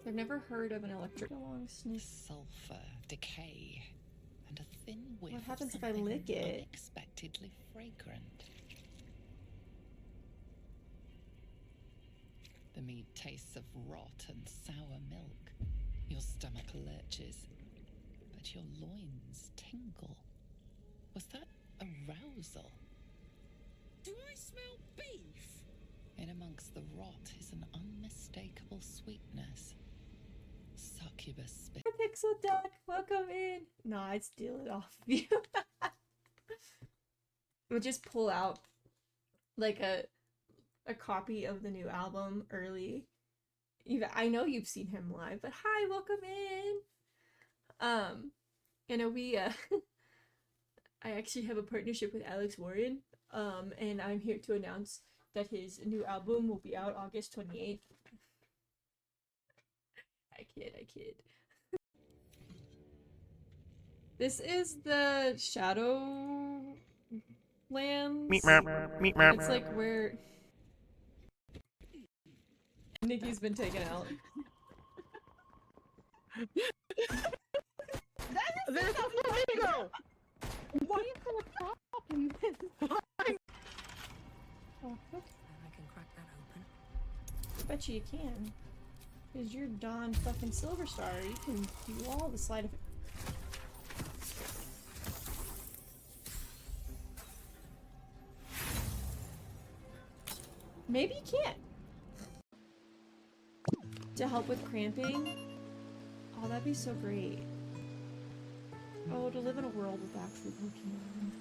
I've never heard of an electric long sniff. Sulfur, decay, and a thin whiff. What happens of if I lick it? Unexpectedly fragrant. The meat tastes of rot and sour milk. Your stomach lurches, but your loins tingle. Was that arousal? Do I smell beef? In amongst the rot is an unmistakable sweetness. Succubus spit. Pixel Duck, welcome in. No, I'd steal it off of you. We'll just pull out like a copy of the new album early. I know you've seen him live, but hi, welcome in. You know, I actually have a partnership with Alex Warren, and I'm here to announce that his new album will be out August 28th. I kid. This is the Shadowlands. It's like where Nikki's been taken out. There's a flamingo! Why is there a problem? Oh, okay. I can crack that open. I bet you can. Because you're Don fucking Silver Star. You can do all the sleight of it. Maybe you can't. To help with cramping? Oh, that'd be so great. Oh, to live in a world with actual Pokemon.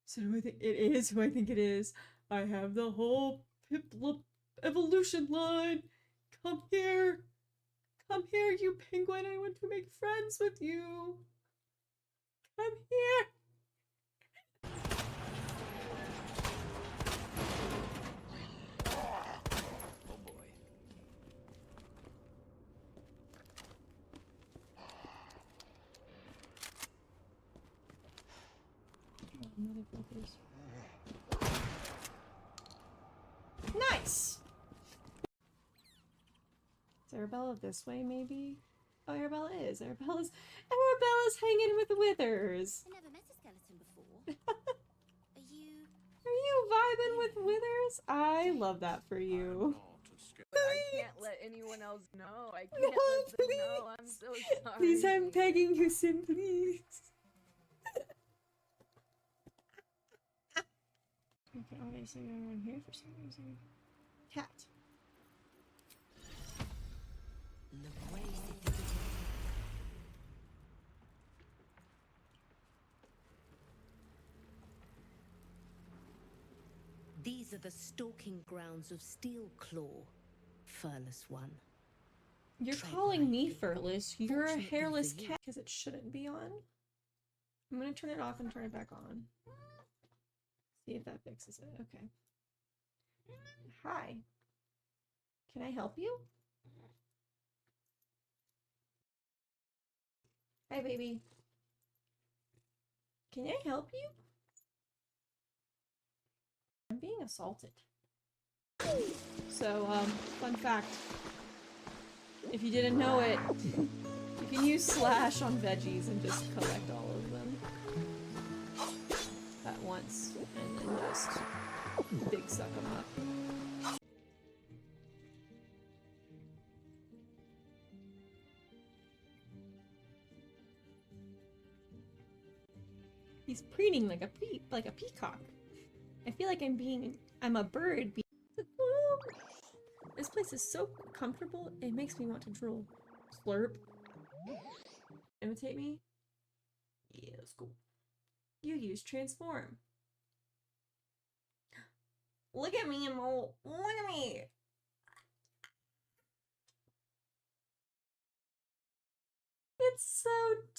So do I think it is who I think it is? I have the whole Piplup evolution line. Come here. Come here, you penguin. I want to make friends with you. Come here. Oh boy. Motherfuckers. Nice! Is Arabella this way, maybe? Oh, Arabella is. Arabella's hanging with the Withers. I never met a skeleton before. Are you vibing with Withers? I love that for you. I can't let anyone else know. I can't let them know. I'm so sorry. Please, I'm begging you, Sim, please. Okay, obviously I'm around here for some reason. Cat. These are the stalking grounds of Steelclaw, furless one. You're calling me furless. You're a hairless cat because it shouldn't be on. I'm gonna turn it off and turn it back on. See if that fixes it. Okay. Hi. Can I help you? Hi, baby. Can I help you? I'm being assaulted. So, fun fact. If you didn't know it, you can use slash on veggies and just collect all of them at once, and then just big suck them up. He's preening like a peacock. I feel like I'm a bird. This place is so comfortable, it makes me want to drool. Slurp. Imitate me? Yeah, let's go. You use transform. Look at me, Mo. Look at me. It's so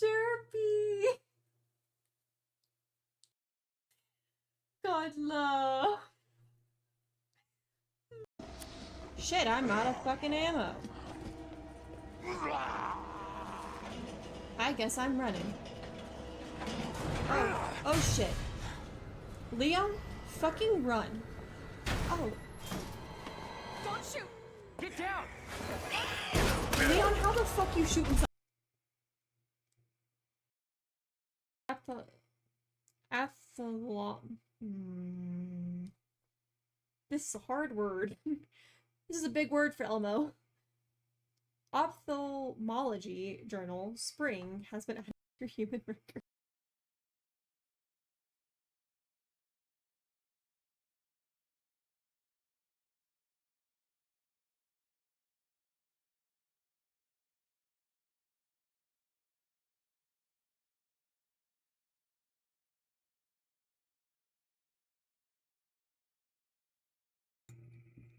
derpy. God love. Shit, I'm out of fucking ammo. I guess I'm running. Oh shit. Leon, fucking run. Oh. Don't shoot! Get down! Leon, how the fuck you shooting something? Athlon. This is a hard word. This is a big word for Elmo. Ophthalmology journal Spring has been added to human record.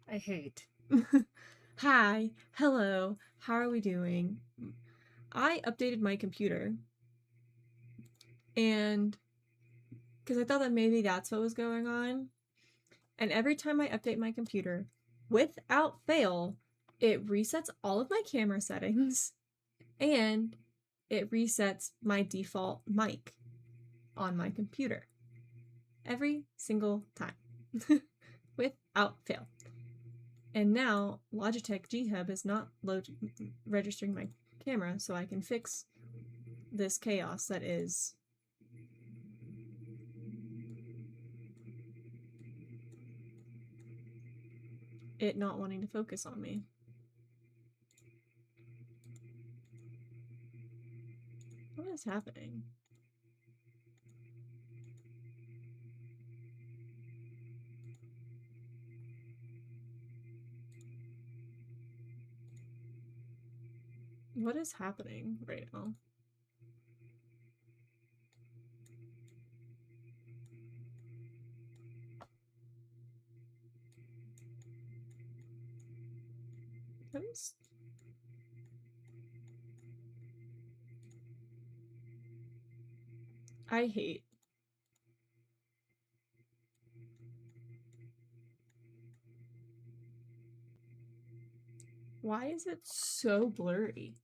I hate. Hi, hello, how are we doing? I updated my computer, and because I thought that maybe that's what was going on, and every time I update my computer, without fail, it resets all of my camera settings, and it resets my default mic on my computer. Every single time. Without fail. And now Logitech G Hub is not registering my camera, so I can fix this chaos that is it not wanting to focus on me. What is happening? What is happening right now? What is... I hate. Why is it so blurry?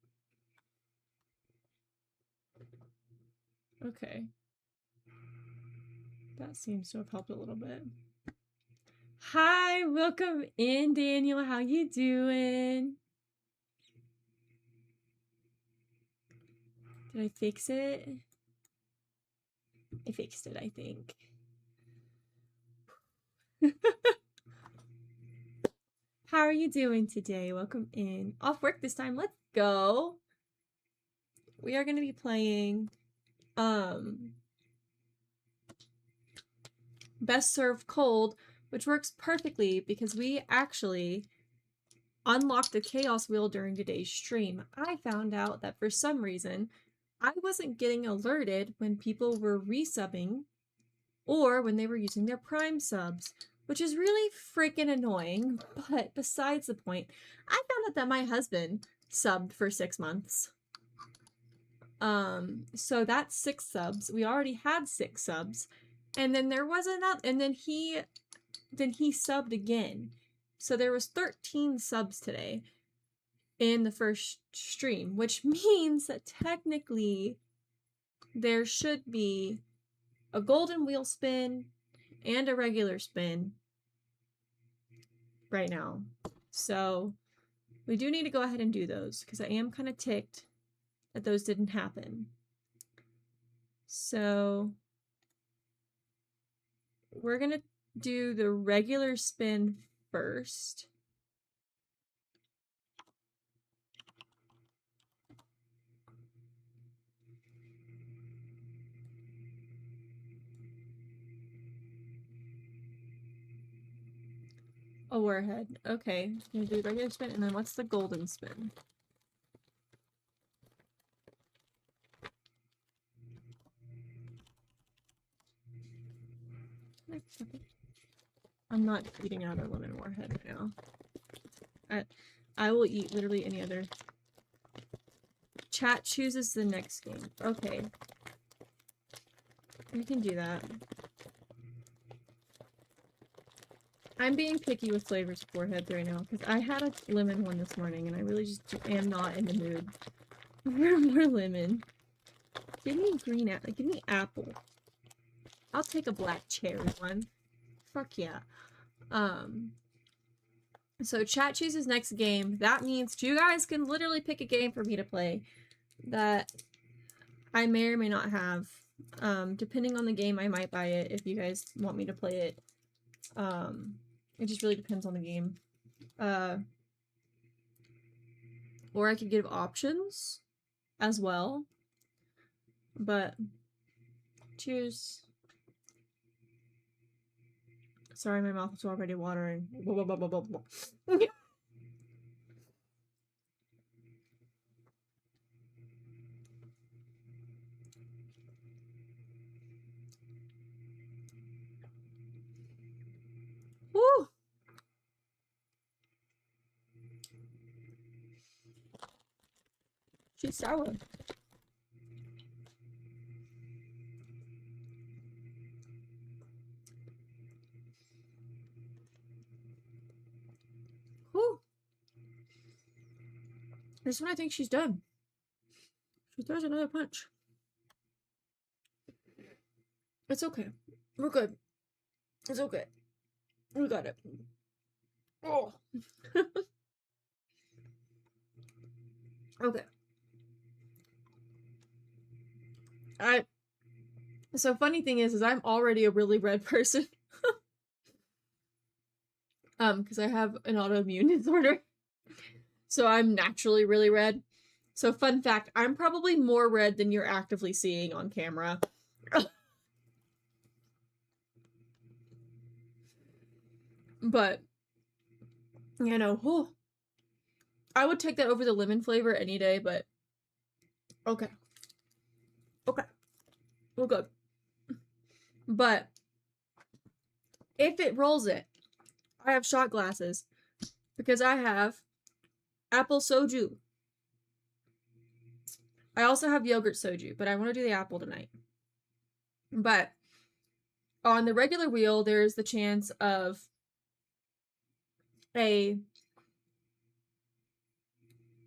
Okay. That seems to have helped a little bit. Hi, welcome in, Daniel. How you doing? Did I fix it? I fixed it, I think. How are you doing today? Welcome in. Off work this time. Let's go. We are going to be playing Best Served Cold, which works perfectly because we actually unlocked the Chaos Wheel during today's stream. I found out that for some reason, I wasn't getting alerted when people were resubbing or when they were using their Prime subs, which is really freaking annoying. But besides the point, I found out that my husband subbed for 6 months. So that's 6 subs. We already had 6 subs. And then there was another, and then he subbed again. So there was 13 subs today in the first stream, which means that technically there should be a golden wheel spin and a regular spin right now. So we do need to go ahead and do those because I am kind of ticked that those didn't happen. So we're going to do the regular spin first. Oh, we're ahead. Okay, I'm gonna do regular spin, and then what's the golden spin? I'm not eating out a lemon warhead right now. I will eat literally any other. Chat chooses the next game. Okay. We can do that. I'm being picky with flavors of warheads right now because I had a lemon one this morning and I really just am not in the mood for more lemon. Give me green apple. Give me apple. I'll take a black cherry one. Fuck yeah. So chat chooses next game. That means you guys can literally pick a game for me to play that I may or may not have. Depending on the game, I might buy it if you guys want me to play it. It just really depends on the game. Or I could give options as well. But cheers. Sorry, my mouth is already watering. Woo! She's sour. Whew. This one I think she's done. She throws another punch. It's okay. We're good. It's okay. We got it. Oh. Okay. So funny thing is I'm already a really red person. Because I have an autoimmune disorder. So I'm naturally really red. So fun fact, I'm probably more red than you're actively seeing on camera. But, you know, whew, I would take that over the lemon flavor any day, but okay. Okay. We're good. But if it rolls it, I have shot glasses because I have apple soju. I also have yogurt soju, but I want to do the apple tonight. But on the regular wheel, there's the chance of a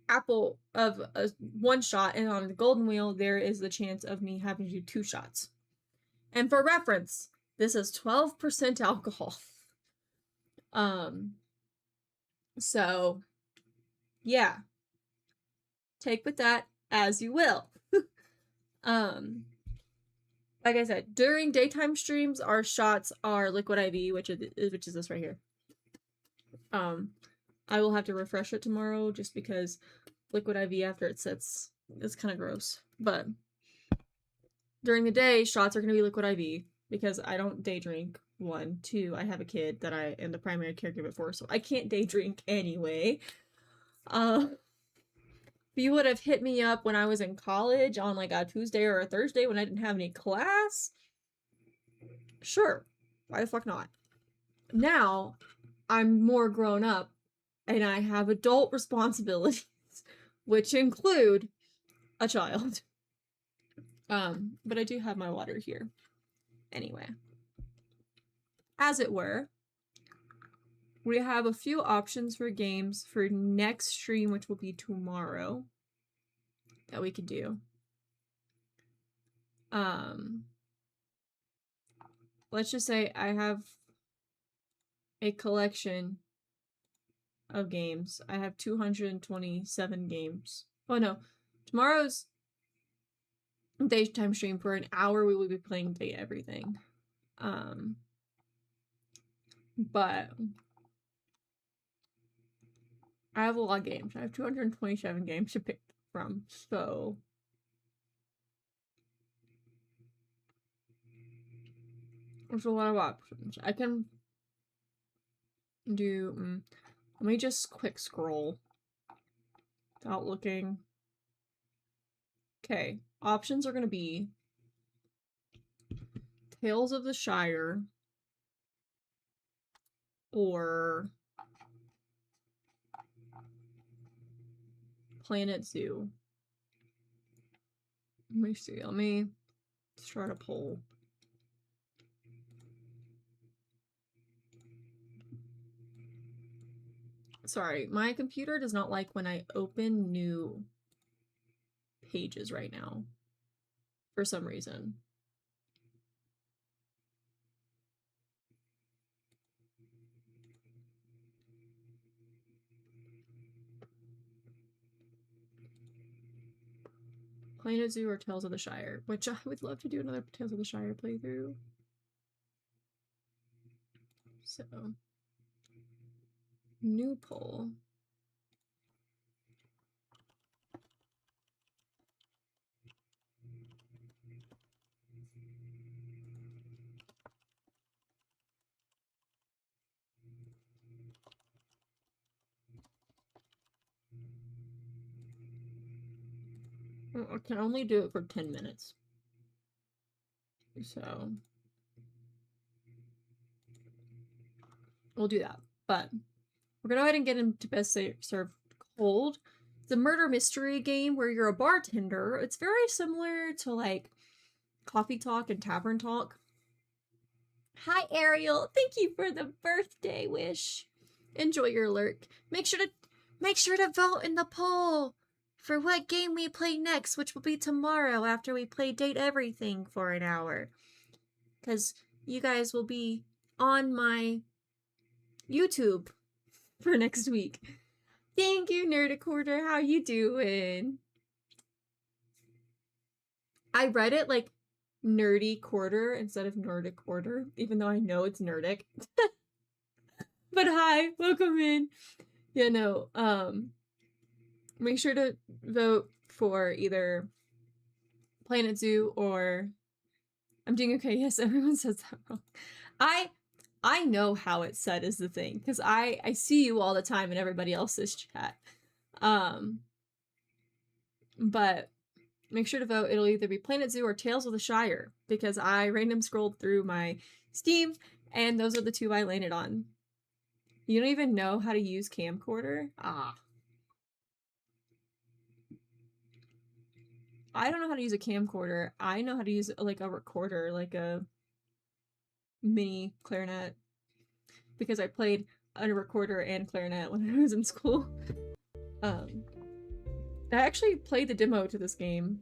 apple of a one shot, and on the golden wheel, there is the chance of me having to do 2 shots. And for reference, this is 12% alcohol. So yeah. Take with that as you will. Like I said, during daytime streams, our shots are liquid IV, which is this right here. I will have to refresh it tomorrow just because liquid IV after it sits is kind of gross. But during the day, shots are going to be liquid IV because I don't day drink. 1, 2, I have a kid that I am the primary caregiver for, so I can't day drink anyway. If you would have hit me up when I was in college on like a Tuesday or a Thursday when I didn't have any class, sure, why the fuck not? Now, I'm more grown up and I have adult responsibilities, which include a child. But I do have my water here. Anyway. As it were, we have a few options for games for next stream, which will be tomorrow, that we can do. Let's just say I have a collection of games. I have 227 games. Oh no, tomorrow's daytime stream for an hour. We will be playing Date Everything. But I have a lot of games. I have 227 games to pick from, so there's a lot of options. I can do, let me just quick scroll without looking. Okay, options are going to be Tales of the Shire or Planet Zoo. Let me see. Let me start a poll. Sorry, my computer does not like when I open new pages right now. For some reason. Planet Zoo or Tales of the Shire, which I would love to do another Tales of the Shire playthrough. So, new poll. I can only do it for 10 minutes. So, we'll do that. But we're going to go ahead and get into Best Served Cold. It's a murder mystery game where you're a bartender. It's very similar to like Coffee Talk and Tavern Talk. Hi, Ariel. Thank you for the birthday wish. Enjoy your lurk. Make sure to vote in the poll for what game we play next, which will be tomorrow after we play Date Everything for an hour. Because you guys will be on my YouTube for next week. Thank you, Nerdicorder. How you doing? I read it like Nerdy Quarter instead of Nordic Quarter, even though I know it's Nerdic. But hi, welcome in. Yeah, no, make sure to vote for either Planet Zoo or I'm doing okay. Yes, everyone says that wrong. I know how it's said is the thing, because I see you all the time in everybody else's chat. But make sure to vote. It'll either be Planet Zoo or Tales of the Shire, because I random scrolled through my Steam, and those are the two I landed on. You don't even know how to use camcorder? Ah. I don't know how to use a camcorder. I know how to use like a recorder, like a mini clarinet, because I played a recorder and clarinet when I was in school. I actually played the demo to this game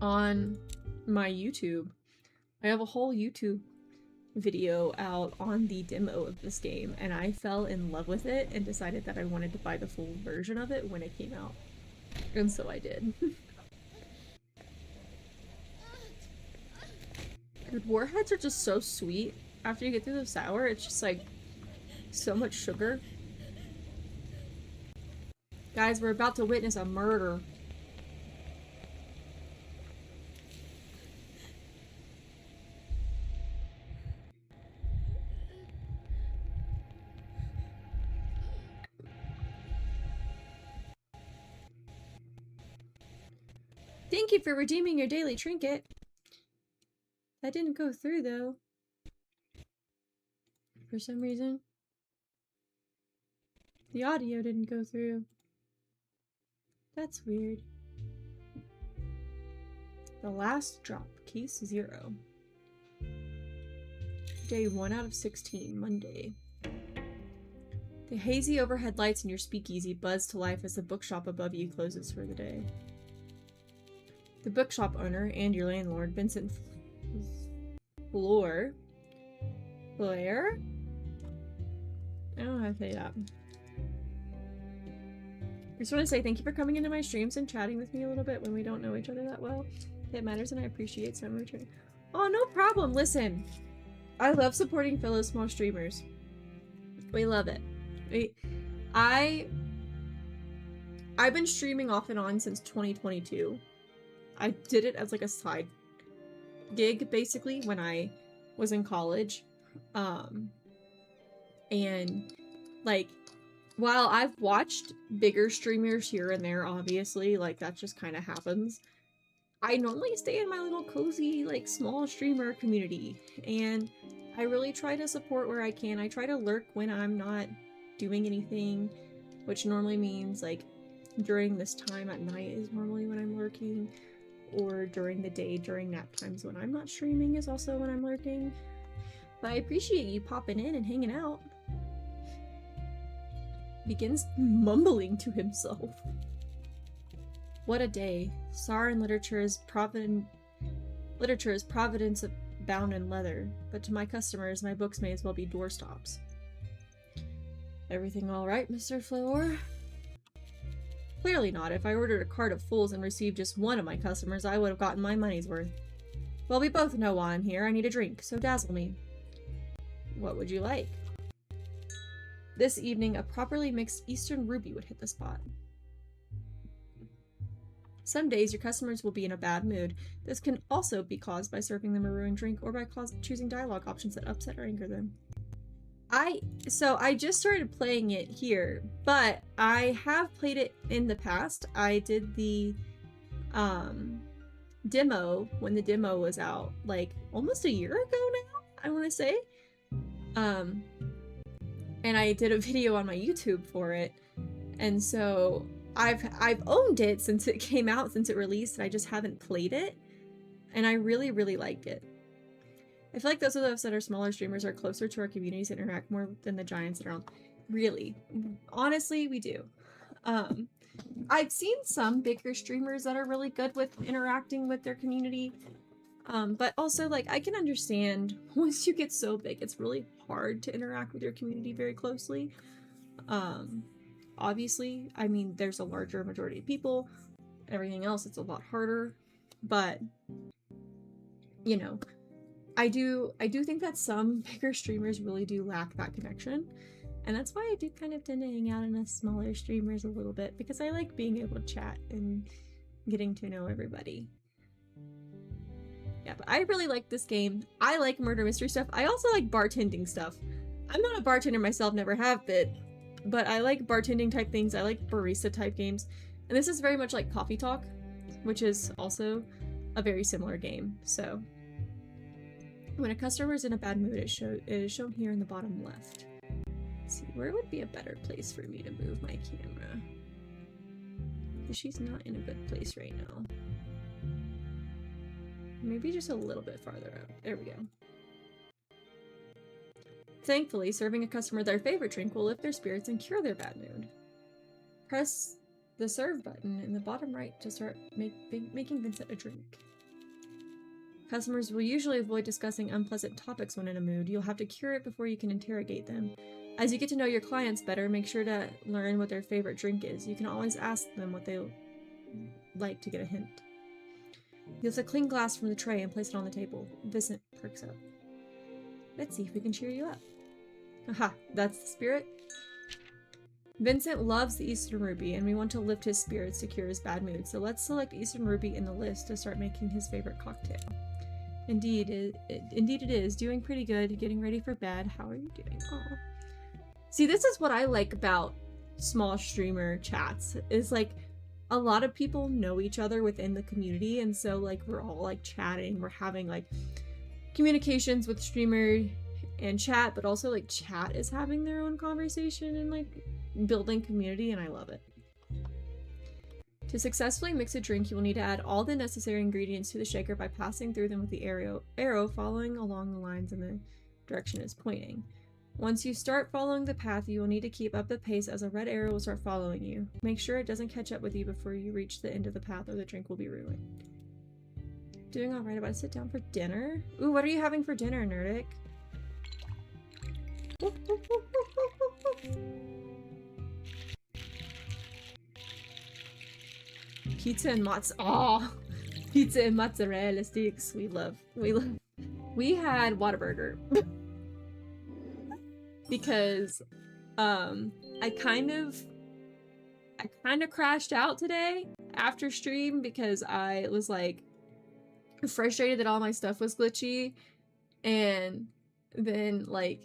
on my YouTube. I have a whole YouTube video out on the demo of this game, and I fell in love with it and decided that I wanted to buy the full version of it when it came out. And so I did. Dude, warheads are just so sweet. After you get through the sour, it's just like so much sugar. Guys, we're about to witness a murder. Thank you for redeeming your daily trinket. That didn't go through, though. For some reason. The audio didn't go through. That's weird. The last drop. Case 0. Day 1 out of 16. Monday. The hazy overhead lights in your speakeasy buzz to life as the bookshop above you closes for the day. The bookshop owner and your landlord, Vincent Blair? I don't know how to say that. I just want to say thank you for coming into my streams and chatting with me a little bit when we don't know each other that well. It matters and I appreciate some return. Oh, no problem. Listen, I love supporting fellow small streamers. We love it. I've been streaming off and on since 2022. I did it as like a side gig basically when I was in college. And like while I've watched bigger streamers here and there, obviously, like that just kind of happens, I normally stay in my little cozy like small streamer community, and I really try to support where I can. I try to lurk when I'm not doing anything, which normally means like during this time at night is normally when I'm lurking, or during the day during nap times when I'm not streaming is also when I'm lurking. But I appreciate you popping in and hanging out. Begins mumbling to himself. What a day. Sarin literature is providence bound in leather, but to my customers, my books may as well be doorstops. Everything all right, Mr. Fleur? Clearly not. If I ordered a cart of fools and received just one of my customers, I would have gotten my money's worth. Well, we both know why I'm here. I need a drink, so dazzle me. What would you like? This evening, a properly mixed Eastern ruby would hit the spot. Some days, your customers will be in a bad mood. This can also be caused by serving them a ruined drink or by choosing dialogue options that upset or anger them. So I just started playing it here, but I have played it in the past. I did the demo when the demo was out, like almost a year ago now, I want to say. And I did a video on my YouTube for it, and so I've owned it since it came out, since it released, and I just haven't played it, and I really, really liked it. I feel like those of us that are smaller streamers are closer to our communities and interact more than the giants that are on. Really. Honestly, we do. I've seen some bigger streamers that are really good with interacting with their community. But also, like, I can understand once you get so big, it's really hard to interact with your community very closely. Obviously, I mean, there's a larger majority of people. Everything else, it's a lot harder. But, you know, I do think that some bigger streamers really do lack that connection, and that's why I do kind of tend to hang out in the smaller streamers a little bit, because I like being able to chat and getting to know everybody. Yeah, but I really like this game. I like murder mystery stuff. I also like bartending stuff. I'm not a bartender myself, never have been, but I like bartending type things. I like barista type games, and this is very much like Coffee Talk, which is also a very similar game. So when a customer is in a bad mood, it is shown here in the bottom left. Let's see, where would be a better place for me to move my camera? Because she's not in a good place right now. Maybe just a little bit farther up. There we go. Thankfully, serving a customer their favorite drink will lift their spirits and cure their bad mood. Press the serve button in the bottom right to start making Vincent a drink. Customers will usually avoid discussing unpleasant topics when in a mood. You'll have to cure it before you can interrogate them. As you get to know your clients better, make sure to learn what their favorite drink is. You can always ask them what they like to get a hint. You lift a clean glass from the tray and place it on the table. Vincent perks up. Let's see if we can cheer you up. Aha, that's the spirit. Vincent loves the Eastern Ruby, and we want to lift his spirits to cure his bad mood, so let's select Eastern Ruby in the list to start making his favorite cocktail. Indeed it is. Doing pretty good. Getting ready for bed. How are you doing? Aww. See, this is what I like about small streamer chats, is like a lot of people know each other within the community, and so like we're all like chatting, we're having like communications with streamer and chat, but also like chat is having their own conversation and like building community, and I love it. To successfully mix a drink, you will need to add all the necessary ingredients to the shaker by passing through them with the arrow following along the lines in the direction it's pointing. Once you start following the path, you will need to keep up the pace as a red arrow will start following you. Make sure it doesn't catch up with you before you reach the end of the path or the drink will be ruined. Doing alright, about to sit down for dinner? Ooh, what are you having for dinner, Nerdic? Pizza and pizza and mozzarella sticks. We had Whataburger. Because I kind of crashed out today after stream because I was like frustrated that all my stuff was glitchy, and then like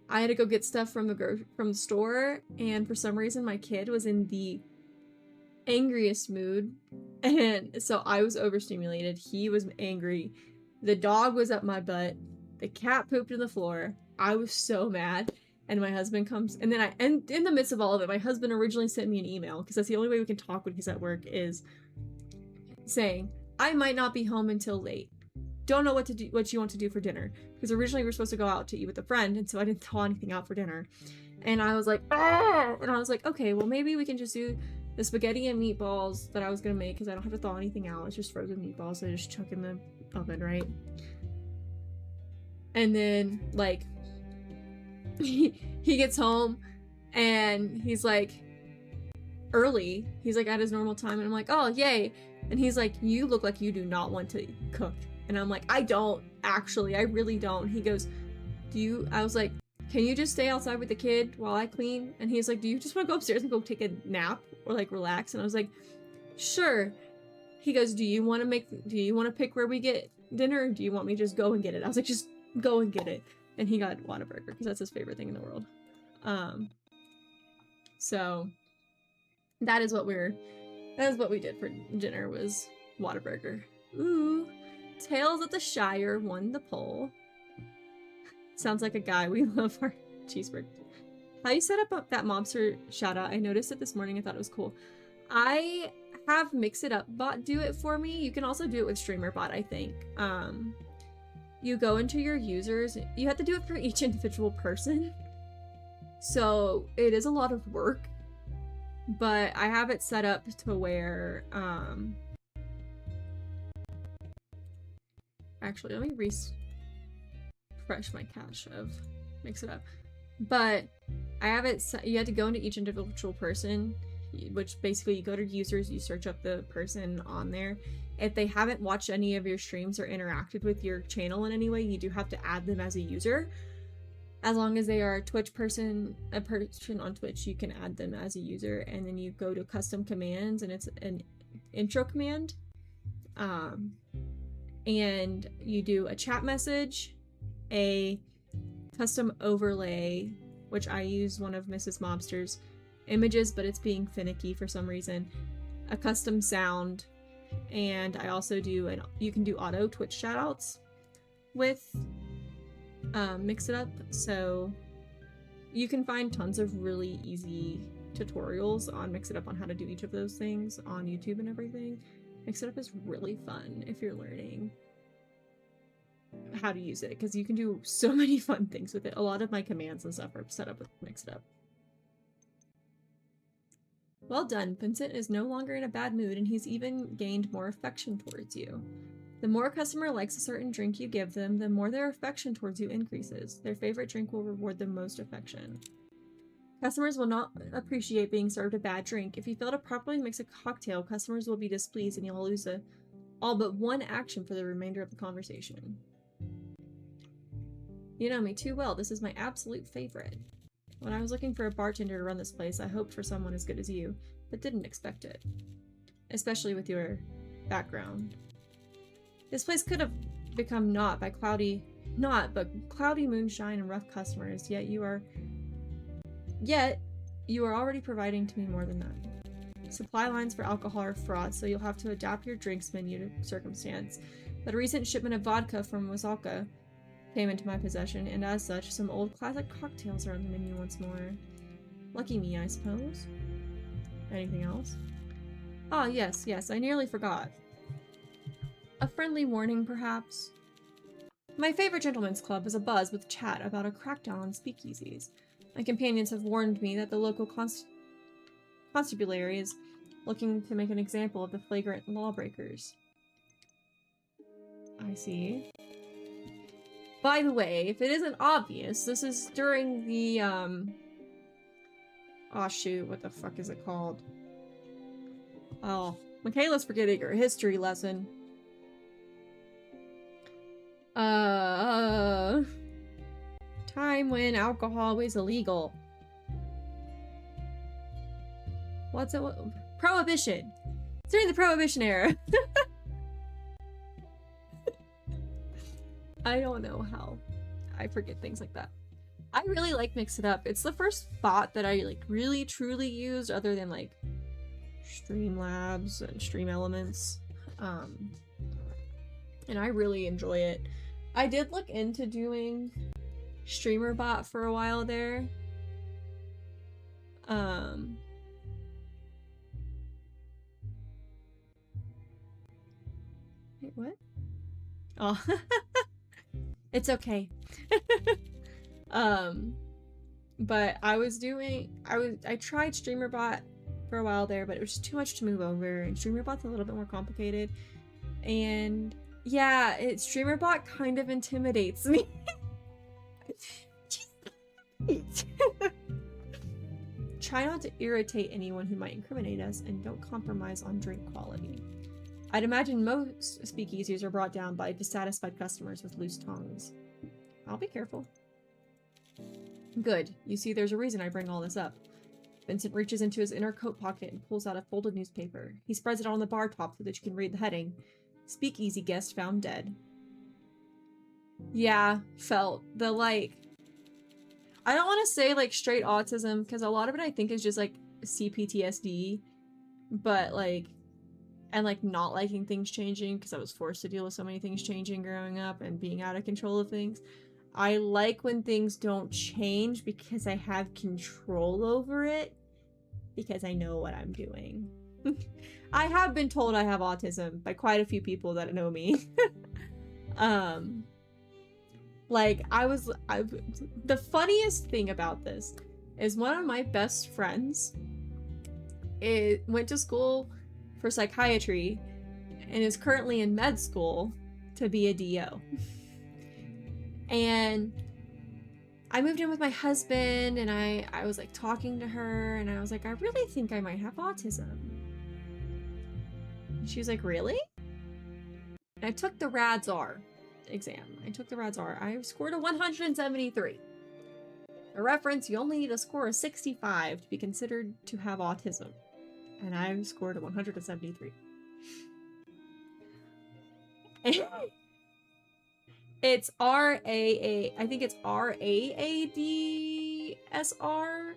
I had to go get stuff from the store, and for some reason my kid was in the angriest mood, and so I was overstimulated. He was angry. The dog was up my butt. The cat pooped in the floor. I was so mad, and my husband comes, and then and in the midst of all of it, my husband originally sent me an email, because that's the only way we can talk when he's at work, is saying, I might not be home until late. Don't know what you want to do for dinner, because originally we were supposed to go out to eat with a friend, and so I didn't thaw anything out for dinner. And I was like, ah! And I was like, okay, well maybe we can just do the spaghetti and meatballs that I was gonna make, because I don't have to thaw anything out. It's just frozen meatballs, so I just chuck in the oven, right? And then like he gets home and he's like, early. He's like at his normal time, and I'm like, oh, yay. And he's like, you look like you do not want to cook. And I'm like, I don't, actually. I really don't. He goes, I was like, can you just stay outside with the kid while I clean? And he's like, do you just want to go upstairs and go take a nap or like relax? And I was like, sure. He goes, do you want to pick where we get dinner? Or do you want me to just go and get it? I was like, just go and get it. And he got Whataburger because that's his favorite thing in the world. So that is what we did for dinner, was Whataburger. Ooh, Tales of the Shire won the poll. Sounds like a guy. We love our cheeseburger. How you set up that mobster shout out? I noticed it this morning. I thought it was cool. I have Mix It Up bot do it for me. You can also do it with Streamer bot, I think. You go into your users. You have to do it for each individual person. So it is a lot of work. But I have it set up to where, actually, let me refresh my cache of Mix It Up. But I have it set, you have to go into each individual person, which basically you go to users, you search up the person on there. If they haven't watched any of your streams or interacted with your channel in any way, you do have to add them as a user. As long as they are a Twitch person, a person on Twitch, you can add them as a user, and then you go to custom commands, and it's an intro command. And you do a chat message, a custom overlay, which I use one of Mrs. Mobster's images, but it's being finicky for some reason, a custom sound, and I also do you can do auto Twitch shoutouts with Mix It Up, so you can find tons of really easy tutorials on Mix It Up on how to do each of those things on YouTube and everything. Mix It Up is really fun if you're learning how to use it, because you can do so many fun things with it. A lot of my commands and stuff are set up with Mix It Up. Well done. Vincent is no longer in a bad mood, and he's even gained more affection towards you. The more a customer likes a certain drink you give them, the more their affection towards you increases. Their favorite drink will reward them most affection. Customers will not appreciate being served a bad drink. If you fail to properly mix a cocktail, customers will be displeased and you'll lose all but one action for the remainder of the conversation. You know me too well. This is my absolute favorite. When I was looking for a bartender to run this place, I hoped for someone as good as you, but didn't expect it. Especially with your background. This place could have become but cloudy moonshine and rough customers, yet you are already providing to me more than that. Supply lines for alcohol are fraught, so you'll have to adapt your drinks menu to circumstance. But a recent shipment of vodka from Wasaka came into my possession, and as such, some old classic cocktails are on the menu once more. Lucky me, I suppose. Anything else? Ah, yes, I nearly forgot. A friendly warning, perhaps? My favorite gentleman's club is abuzz with chat about a crackdown on speakeasies. My companions have warned me that the local constabulary is looking to make an example of the flagrant lawbreakers. I see. By the way, if it isn't obvious, this is during the, oh shoot, what the fuck is it called? Oh, Michaela's forgetting her history lesson. Time when alcohol was illegal. What's it? Prohibition! It's during the Prohibition era! I don't know how I forget things like that. I really like Mix It Up. It's the first bot that I like really truly used other than like Streamlabs and Stream Elements. And I really enjoy it. I did look into doing Streamer bot for a while there. Wait, what? Oh. It's okay. But I tried StreamerBot for a while there, but it was just too much to move over, and StreamerBot's a little bit more complicated. And yeah, StreamerBot kind of intimidates me. try not to irritate anyone who might incriminate us, and don't compromise on drink quality. I'd imagine most speakeasies are brought down by dissatisfied customers with loose tongues. I'll be careful. Good. You see, there's a reason I bring all this up. Vincent reaches into his inner coat pocket and pulls out a folded newspaper. He spreads it on the bar top so that you can read the heading. Speakeasy guest found dead. Yeah, felt the, like... I don't want to say, like, straight autism, because a lot of it I think is just, like, CPTSD, but, like, and, like, not liking things changing, because I was forced to deal with so many things changing growing up and being out of control of things. I like when things don't change because I have control over it, because I know what I'm doing. I have been told I have autism by quite a few people that know me. Like, the funniest thing about this is one of my best friends went to school for psychiatry and is currently in med school to be a DO. And I moved in with my husband, and I was like talking to her, and I was like, I really think I might have autism. And she was like, really? And I took the RADS-R exam. I scored a 173. For reference, you only need a score of 65 to be considered to have autism. And I scored a 173. It's R-A-A... I think it's R-A-A-D-S-R.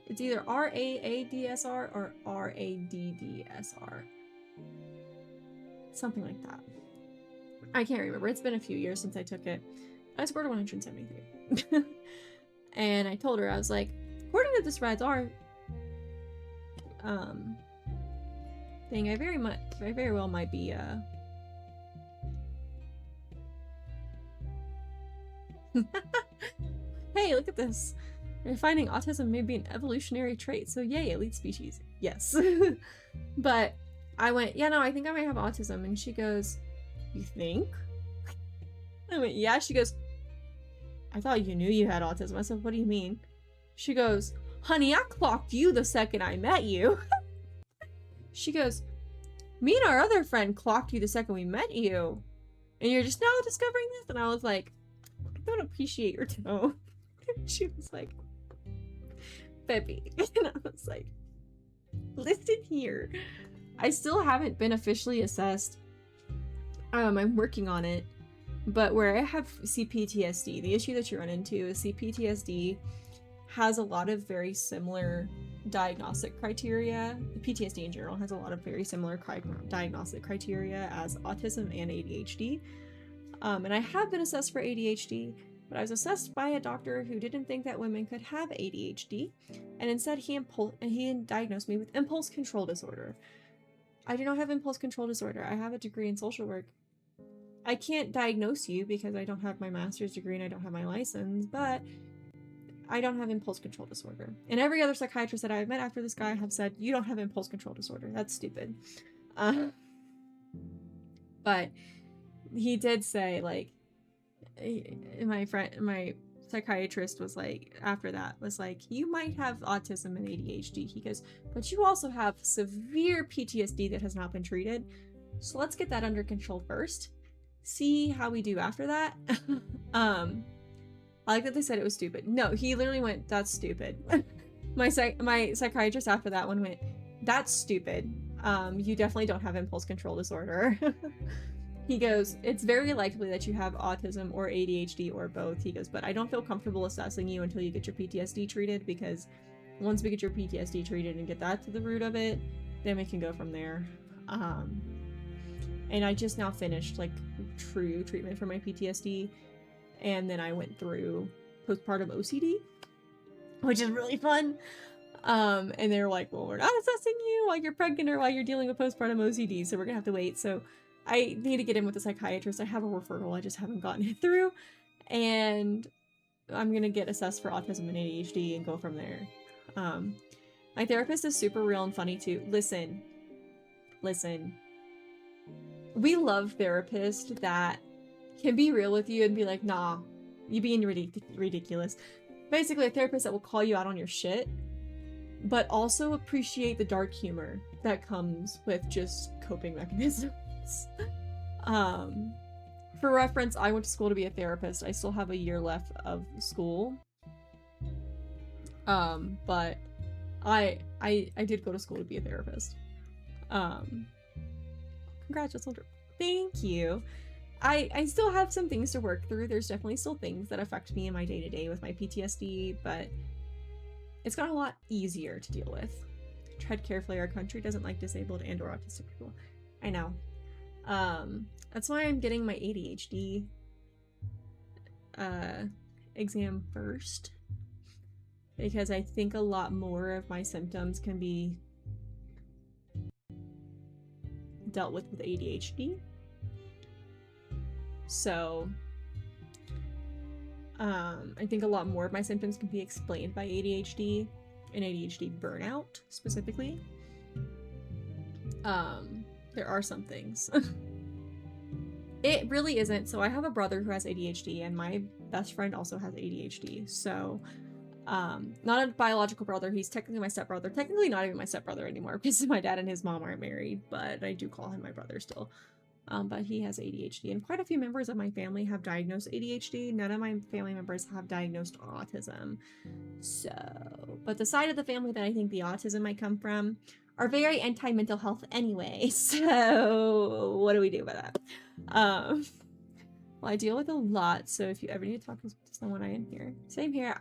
It's either R-A-A-D-S-R or R-A-D-D-S-R. Something like that. I can't remember. It's been a few years since I took it. I scored a 173. And I told her, I was like, according to this RADS-R thing, I very well might be, Hey, look at this. They're finding autism may be an evolutionary trait, so yay, elite species. Yes. But I went, yeah, no, I think I might have autism. And she goes, you think? I went, yeah. She goes, I thought you knew you had autism. I said, what do you mean? She goes, honey, I clocked you the second I met you. She goes, me and our other friend clocked you the second we met you. And you're just now discovering this? And I was like, I don't appreciate your tone. She was like, baby. And I was like, listen here. I still haven't been officially assessed. I'm working on it. But where I have CPTSD, the issue that you run into is CPTSD has a lot of very similar diagnostic criteria. PTSD in general has a lot of very similar diagnostic criteria as autism and ADHD. And I have been assessed for ADHD, but I was assessed by a doctor who didn't think that women could have ADHD, and instead he diagnosed me with impulse control disorder. I do not have impulse control disorder. I have a degree in social work. I can't diagnose you because I don't have my master's degree and I don't have my license, but I don't have impulse control disorder. And every other psychiatrist that I've met after this guy have said, you don't have impulse control disorder. That's stupid. But he did say, like, my psychiatrist was like, after that, was like, you might have autism and ADHD. He goes, but you also have severe PTSD that has not been treated. So let's get that under control first. See how we do after that. I like that they said it was stupid. No, he literally went, that's stupid. My psychiatrist after that one went, that's stupid. You definitely don't have impulse control disorder. He goes, it's very likely that you have autism or ADHD or both. He goes, but I don't feel comfortable assessing you until you get your PTSD treated, because once we get your PTSD treated and get that to the root of it, then we can go from there. And I just now finished, like, true treatment for my PTSD, and then I went through postpartum OCD, which is really fun. And they're like, well, we're not assessing you while you're pregnant or while you're dealing with postpartum OCD, so we're gonna have to wait. So I need to get in with a psychiatrist. I have a referral, I just haven't gotten it through, and I'm gonna get assessed for autism and ADHD and go from there. My therapist is super real and funny too. Listen. We love therapists that can be real with you and be like, nah, you being ridiculous. Basically, a therapist that will call you out on your shit but also appreciate the dark humor that comes with just coping mechanisms. For reference, I went to school to be a therapist. I still have a year left of school. But I did go to school to be a therapist. Congratulations. Thank you. I still have some things to work through. There's definitely still things that affect me in my day-to-day with my PTSD, but it's gotten a lot easier to deal with. Tread carefully, our country doesn't like disabled and or autistic people. I know. That's why I'm getting my ADHD exam first. Because I think a lot more of my symptoms can be dealt with ADHD. So, I think a lot more of my symptoms can be explained by ADHD and ADHD burnout specifically. There are some things. It really isn't. So I have a brother who has ADHD and my best friend also has ADHD. So, not a biological brother. He's technically my stepbrother. Technically not even my stepbrother anymore because my dad and his mom aren't married, but I do call him my brother still. But he has ADHD, and quite a few members of my family have diagnosed ADHD. None of my family members have diagnosed autism. So, but the side of the family that I think the autism might come from are very anti-mental health anyway. So, what do we do about that? Well, I deal with a lot, so if you ever need to talk to someone, I am here. Same here.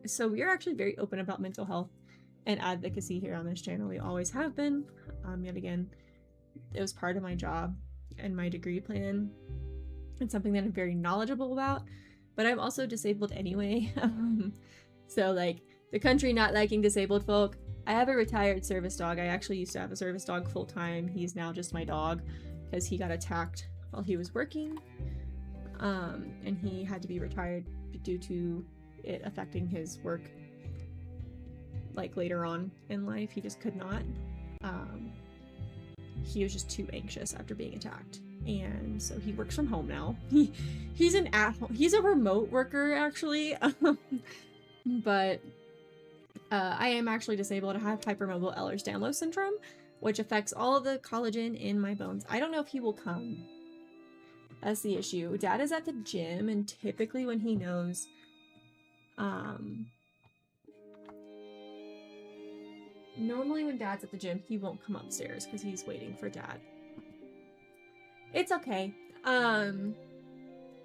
So we are actually very open about mental health and advocacy here on this channel. We always have been. Yet again, it was part of my job and my degree plan. It's something that I'm very knowledgeable about, but I'm also disabled anyway. So like the country not liking disabled folk. I have a retired service dog. I actually used to have a service dog full time. He's now just my dog because he got attacked while he was working. And he had to be retired due to it affecting his work like later on in life. He just could not. He was just too anxious after being attacked, and so he works from home now. He's an at-home, he's a remote worker actually. But I am actually disabled. I have hypermobile Ehlers-Danlos syndrome, which affects all of the collagen in my bones. I don't know if he will come. That's the issue. Dad is at the gym, and typically when he knows, normally when Dad's at the gym, he won't come upstairs because he's waiting for Dad. It's okay.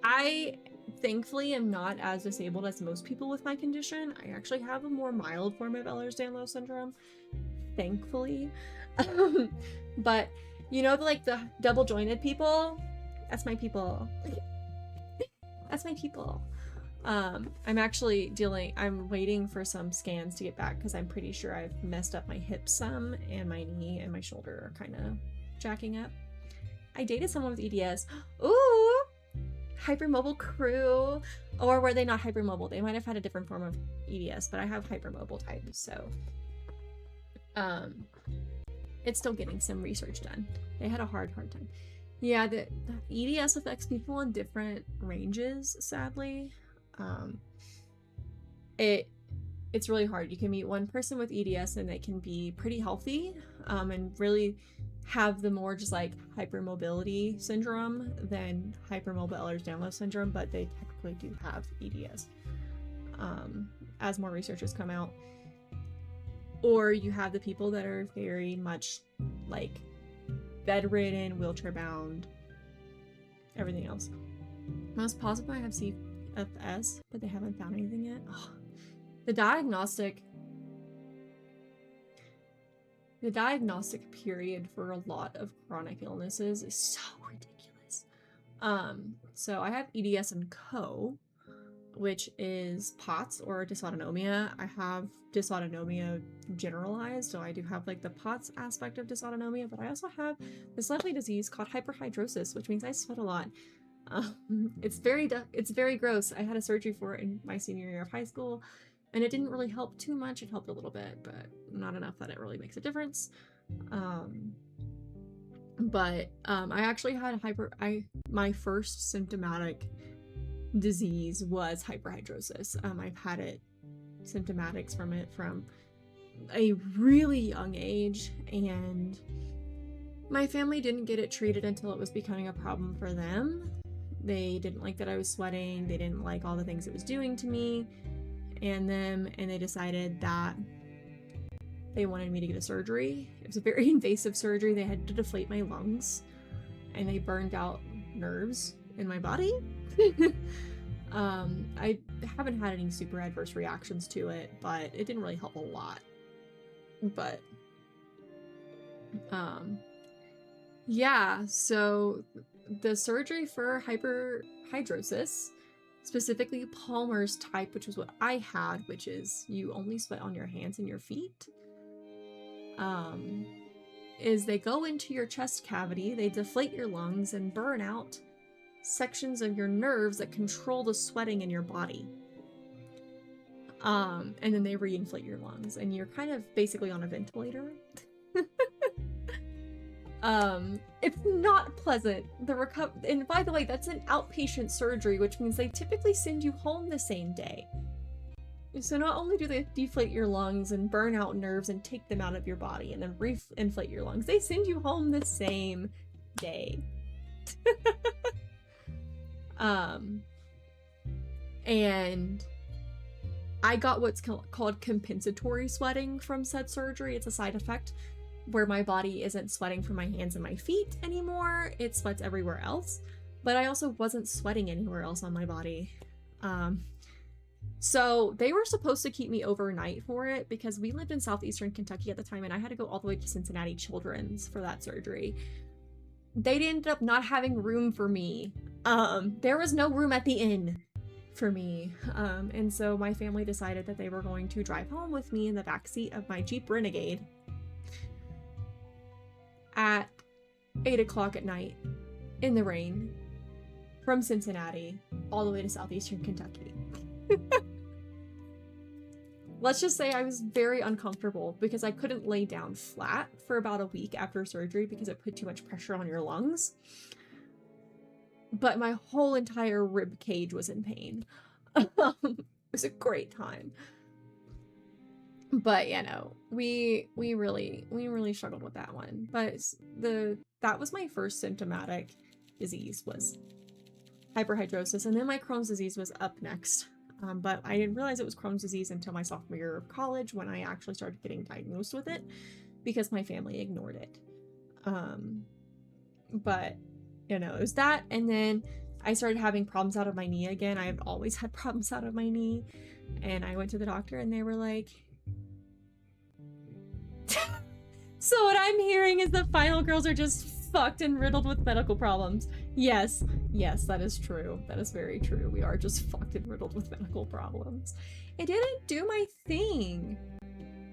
I thankfully am not as disabled as most people with my condition. I actually have a more mild form of Ehlers-Danlos syndrome, thankfully. But you know, like the double jointed people, that's my people. That's my people. I'm waiting for some scans to get back because I'm pretty sure I've messed up my hip some, and my knee and my shoulder are kind of jacking up. I dated someone with EDS. Ooh! Hypermobile crew. Or were they not hypermobile? They might have had a different form of EDS, but I have hypermobile type, so it's still getting some research done. They had a hard time. Yeah, the EDS affects people in different ranges, sadly. It's really hard. You can meet one person with EDS and they can be pretty healthy, and really have the more just like hypermobility syndrome than hypermobile Ehlers-Danlos syndrome, but they technically do have EDS, as more researchers come out. Or you have the people that are very much like bedridden, wheelchair bound, everything else. Most possible I have CFS, but they haven't found anything yet. Oh, the diagnostic period for a lot of chronic illnesses is so ridiculous. So I have EDS and CO, which is POTS or dysautonomia. I have dysautonomia generalized, so I do have like the POTS aspect of dysautonomia, but I also have this lovely disease called hyperhidrosis, which means I sweat a lot. It's very gross. I had a surgery for it in my senior year of high school, and it didn't really help too much. It helped a little bit, but not enough that it really makes a difference. I actually had my first symptomatic disease was hyperhidrosis. I've had symptomatics from it from a really young age, and my family didn't get it treated until it was becoming a problem for them. They didn't like that I was sweating, they didn't like all the things it was doing to me and them, and they decided that they wanted me to get a surgery. It was a very invasive surgery. They had to deflate my lungs, and they burned out nerves in my body. I haven't had any super adverse reactions to it, but it didn't really help a lot. But yeah, so the surgery for hyperhidrosis, specifically Palmer's type, which was what I had, which is you only sweat on your hands and your feet, is they go into your chest cavity, they deflate your lungs and burn out sections of your nerves that control the sweating in your body. And then they reinflate your lungs, and you're kind of basically on a ventilator. It's not pleasant. And by the way, that's an outpatient surgery, which means they typically send you home the same day. So not only do they deflate your lungs and burn out nerves and take them out of your body and then re-inflate your lungs, they send you home the same day. And I got what's called compensatory sweating from said surgery. It's a side effect where my body isn't sweating from my hands and my feet anymore. It sweats everywhere else, but I also wasn't sweating anywhere else on my body. So they were supposed to keep me overnight for it because we lived in southeastern Kentucky at the time, and I had to go all the way to Cincinnati Children's for that surgery. They ended up not having room for me. There was no room at the inn for me. And so my family decided that they were going to drive home with me in the backseat of my Jeep Renegade at 8 o'clock at night in the rain from Cincinnati all the way to southeastern Kentucky. Let's just say I was very uncomfortable because I couldn't lay down flat for about a week after surgery because it put too much pressure on your lungs. But my whole entire rib cage was in pain. It was a great time. But you know, we really struggled with that one. But that was my first symptomatic disease, was hyperhidrosis, and then my Crohn's disease was up next. But I didn't realize it was Crohn's disease until my sophomore year of college, when I actually started getting diagnosed with it because my family ignored it. But you know, it was that, and then I started having problems out of my knee again. I've always had problems out of my knee, and I went to the doctor, and they were like, so what I'm hearing is that final girls are just fucked and riddled with medical problems. Yes, that is true. That is very true. We are just fucked and riddled with medical problems. It didn't do my thing.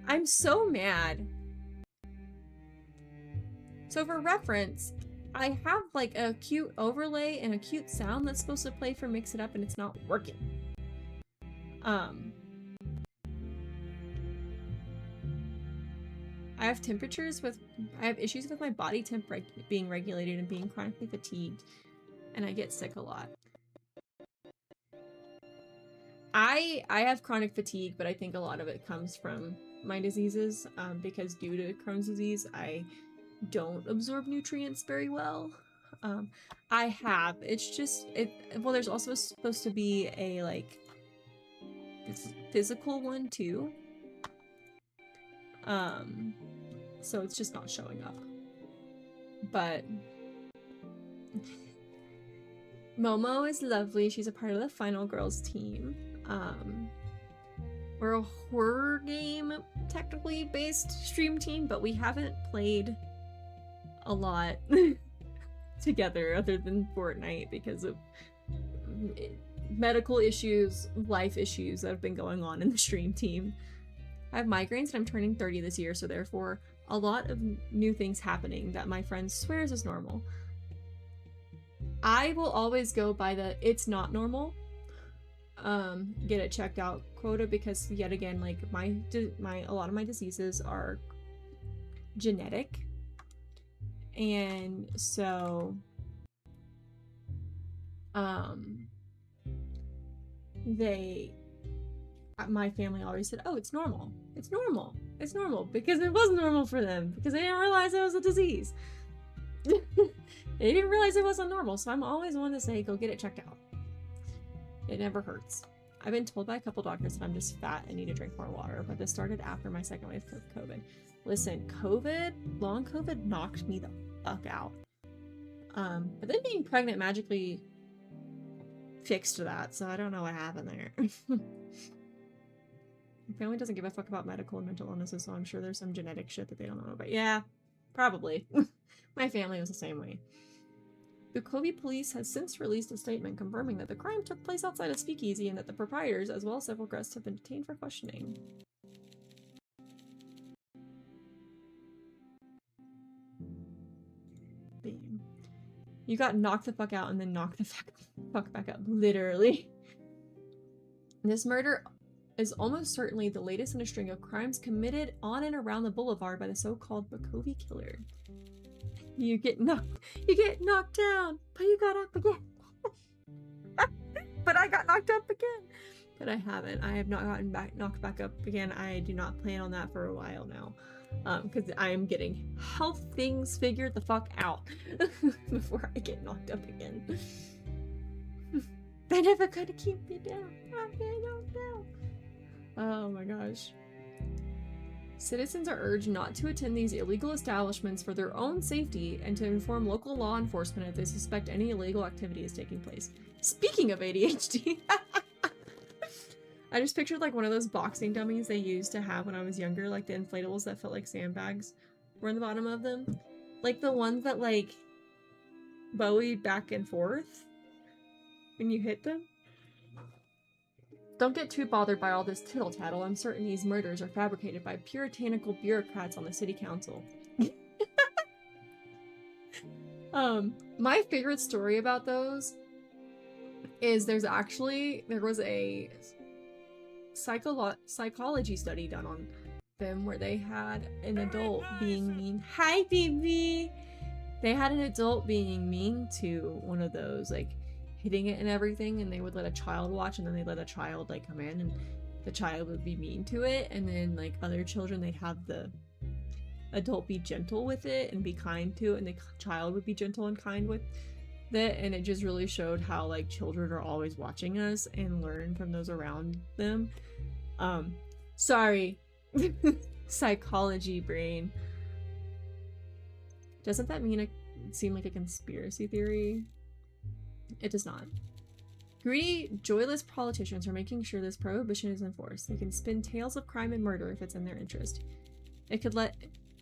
I'm so mad. So for reference, I have like a cute overlay and a cute sound that's supposed to play for Mix It Up, and it's not working. I have issues with my body temp being regulated and being chronically fatigued, and I get sick a lot. I have chronic fatigue, but I think a lot of it comes from my diseases, because due to Crohn's disease, I don't absorb nutrients very well. It's just, well, there's also supposed to be a, like, physical one, too. So it's just not showing up. But Momo is lovely. She's a part of the Final Girls team. We're a horror game, technically based stream team, but we haven't played a lot together other than Fortnite because of medical issues, life issues that have been going on in the stream team. I have migraines and I'm turning 30 this year, so therefore a lot of new things happening that my friend swears is normal. I will always go by the it's not normal, get it checked out quota, because yet again, like a lot of my diseases are genetic, and so my family always said, oh, it's normal, it's normal. It's normal because it was normal for them because they didn't realize it was a disease. They didn't realize it wasn't normal, so I'm always one to say go get it checked out. It never hurts. I've been told by a couple doctors that I'm just fat and need to drink more water, but this started after my second wave of COVID. Listen, long COVID knocked me the fuck out. But then being pregnant magically fixed that, so I don't know what happened there. My family doesn't give a fuck about medical and mental illnesses, so I'm sure there's some genetic shit that they don't know about. Yeah, probably. My family was the same way. The Kobe police has since released a statement confirming that the crime took place outside a speakeasy and that the proprietors, as well as several guests, have been detained for questioning. Bam. You got knocked the fuck out and then knocked the fuck back up, literally. This murder is almost certainly the latest in a string of crimes committed on and around the boulevard by the so-called Bakovi killer. You get knocked down, but you got up again. But I got knocked up again. But I haven't. I have not gotten knocked back up again. I do not plan on that for a while now. Because I am getting health things figured the fuck out before I get knocked up again. They're never gonna keep me down. I'm getting knocked down. Oh my gosh. Citizens are urged not to attend these illegal establishments for their own safety and to inform local law enforcement if they suspect any illegal activity is taking place. Speaking of ADHD, I just pictured like one of those boxing dummies they used to have when I was younger, like the inflatables that felt like sandbags were in the bottom of them. Like the ones that like buoy back and forth when you hit them. Don't get too bothered by all this tittle-tattle. I'm certain these murders are fabricated by puritanical bureaucrats on the city council. My favorite story about those is there was a psychology study done on them where they had an adult being mean. Hi, baby! They had an adult being mean to one of those, like, hitting it and everything, and they would let a child watch, and then they let a child like come in and the child would be mean to it, and then like other children, they'd have the adult be gentle with it and be kind to it, and the child would be gentle and kind with it, and it just really showed how like children are always watching us and learn from those around them. Sorry. Psychology brain. Doesn't that mean it seem like a conspiracy theory? It does not. Greedy, joyless politicians are making sure this prohibition is enforced. They can spin tales of crime and murder if it's in their interest. It could let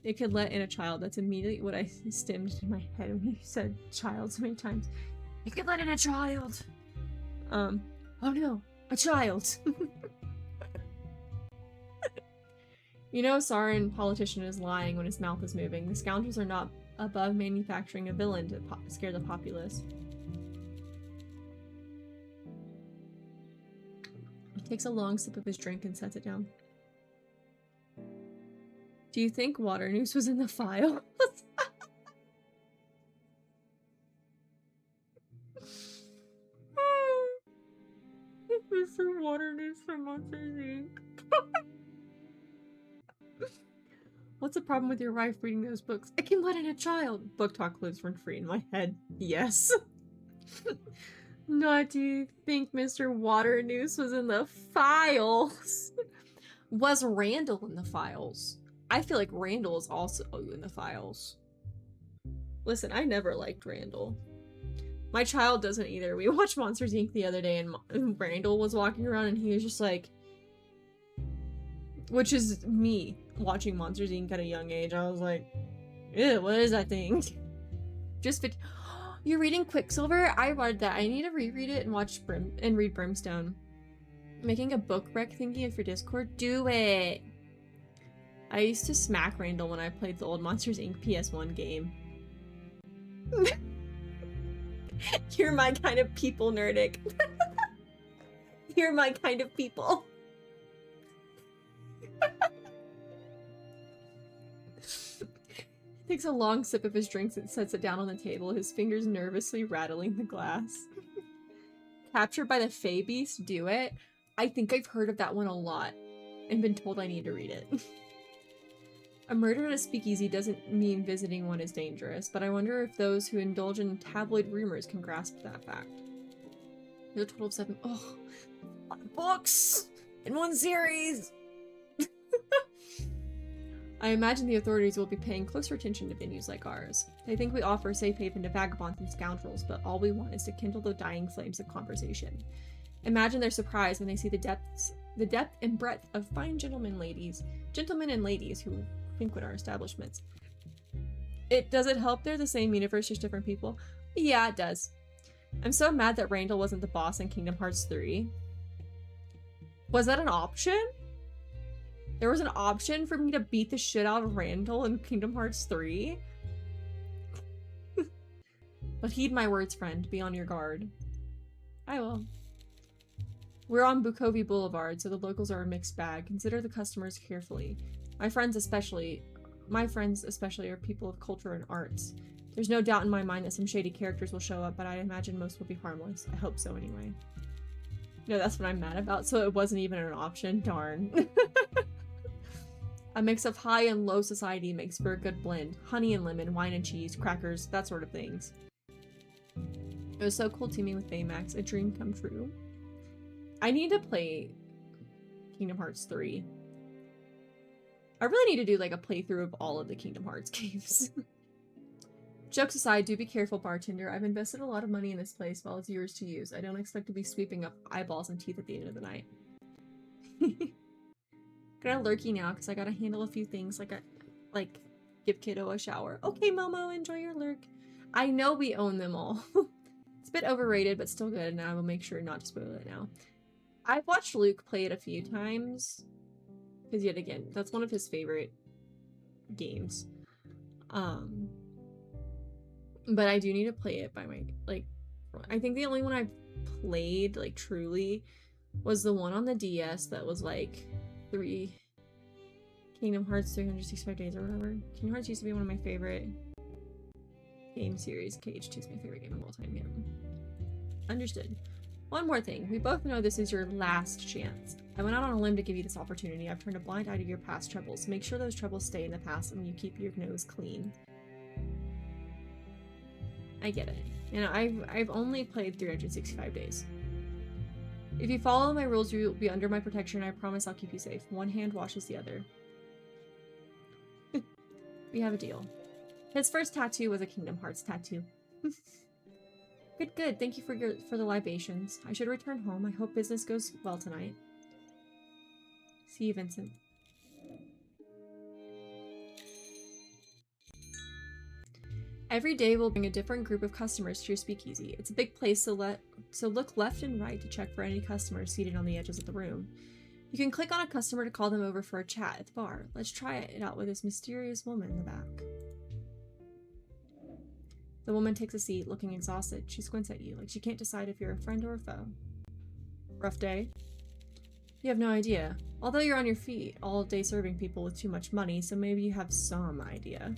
in a child. That's immediately what I stemmed in my head when you said child so many times. It could let in a child. Oh no, a child. You know, Sarin politician is lying when his mouth is moving. The scoundrels are not above manufacturing a villain to scare the populace. Takes a long sip of his drink and sets it down. Do you think Water News was in the file? Mr. Water News from Monsters Inc. What's the problem with your wife reading those books? I can let in a child. Book talk lives rent free in my head. Yes. No, do you think Mr. Water News was in the files? Was Randall in the files? I feel like Randall is also in the files. Listen, I never liked Randall. My child doesn't either. We watched Monsters Inc. the other day and Randall was walking around and he was just like... Which is me watching Monsters Inc. at a young age. I was like, ew, what is that thing? Just fit... You're reading Quicksilver? I read that. I need to reread it and read Brimstone. Making a book rec thingy for Discord? Do it! I used to smack Randall when I played the old Monsters Inc. PS1 game. You're my kind of people, Nerdic. You're my kind of people. Takes a long sip of his drink and sets it down on the table, his fingers nervously rattling the glass. Captured by the Fae Beast? Do it? I think I've heard of that one a lot and been told I need to read it. A murder at a speakeasy doesn't mean visiting one is dangerous, but I wonder if those who indulge in tabloid rumors can grasp that fact. There's a total of 7. Oh, a lot of books in one series! I imagine the authorities will be paying closer attention to venues like ours. They think we offer a safe haven to vagabonds and scoundrels, but all we want is to kindle the dying flames of conversation. Imagine their surprise when they see the depth and breadth of fine gentlemen and ladies who frequent our establishments. Does it help they're the same universe, just different people? Yeah, it does. I'm so mad that Randall wasn't the boss in Kingdom Hearts 3. Was that an option? There was an option for me to beat the shit out of Randall in Kingdom Hearts 3? But heed my words, friend. Be on your guard. I will. We're on Bukovi Boulevard, so the locals are a mixed bag. Consider the customers carefully. My friends especially are people of culture and arts. There's no doubt in my mind that some shady characters will show up, but I imagine most will be harmless. I hope so anyway. No, that's what I'm mad about, so it wasn't even an option. Darn. A mix of high and low society makes for a good blend. Honey and lemon, wine and cheese, crackers, that sort of things. It was so cool teaming with Baymax, a dream come true. I need to play Kingdom Hearts 3. I really need to do like a playthrough of all of the Kingdom Hearts games. Jokes aside, do be careful, bartender. I've invested a lot of money in this place while it's yours to use. I don't expect to be sweeping up eyeballs and teeth at the end of the night. Got a lurky now because I gotta handle a few things like give kiddo a shower. Okay, Momo, enjoy your lurk. I know we own them all. It's a bit overrated, but still good, and I will make sure not to spoil it now. I've watched Luke play it a few times. Because yet again, that's one of his favorite games. But I do need to play it by my, like, I think the only one I've played, like, truly was the one on the DS that was, like, Kingdom Hearts 365 Days or whatever. Kingdom Hearts used to be one of my favorite game series. KH2 is my favorite game of all time, yeah. Understood. One more thing. We both know this is your last chance. I went out on a limb to give you this opportunity. I've turned a blind eye to your past troubles. Make sure those troubles stay in the past and you keep your nose clean. I get it. You know, I've only played 365 days. If you follow my rules, you'll be under my protection. I promise I'll keep you safe. One hand washes the other. We have a deal. His first tattoo was a Kingdom Hearts tattoo. Good. Thank you for the libations. I should return home. I hope business goes well tonight. See you, Vincent. Every day we'll bring a different group of customers to your speakeasy. It's a big place, so look left and right to check for any customers seated on the edges of the room. You can click on a customer to call them over for a chat at the bar. Let's try it out with this mysterious woman in the back. The woman takes a seat, looking exhausted. She squints at you, like she can't decide if you're a friend or a foe. Rough day? You have no idea. Although you're on your feet all day serving people with too much money, so maybe you have some idea.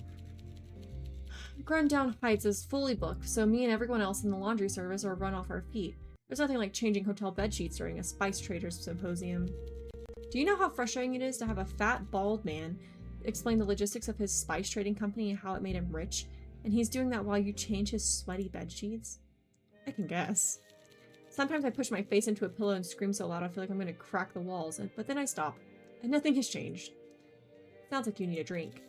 Grand Down Heights is fully booked, so me and everyone else in the laundry service are run off our feet. There's nothing like changing hotel bedsheets during a spice traders symposium. Do you know how frustrating it is to have a fat, bald man explain the logistics of his spice trading company and how it made him rich? And he's doing that while you change his sweaty bedsheets? I can guess. Sometimes I push my face into a pillow and scream so loud I feel like I'm going to crack the walls, but then I stop. And nothing has changed. Sounds like you need a drink.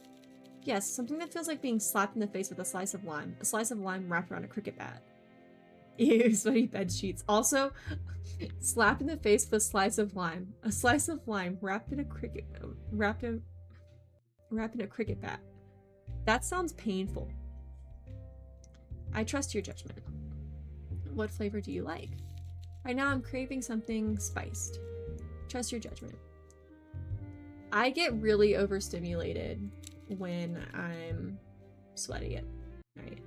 Yes, something that feels like being slapped in the face with a slice of lime. A slice of lime wrapped around a cricket bat. Ew, sweaty bedsheets. Also, slap in the face with a slice of lime. A slice of lime wrapped in a cricket bat. That sounds painful. I trust your judgment. What flavor do you like? Right now I'm craving something spiced. Trust your judgment. I get really overstimulated when I'm sweaty at night.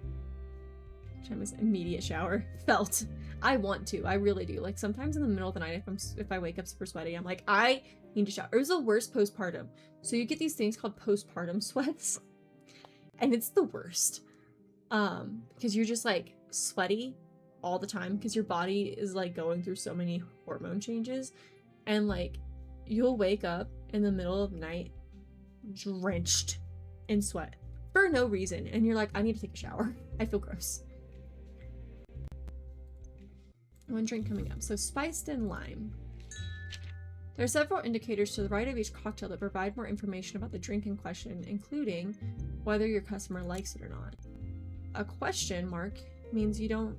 Time's immediate shower. Felt. I want to. I really do. Like sometimes in the middle of the night if I wake up super sweaty, I'm like, I need to shower. It was the worst postpartum. So you get these things called postpartum sweats. And it's the worst. Because you're just like sweaty all the time because your body is like going through so many hormone changes, and like you'll wake up in the middle of the night drenched in sweat for no reason, and you're like, I need to take a shower. I feel gross. One drink coming up. So spiced and lime. There are several indicators to the right of each cocktail that provide more information about the drink in question, including whether your customer likes it or not. A question mark means you don't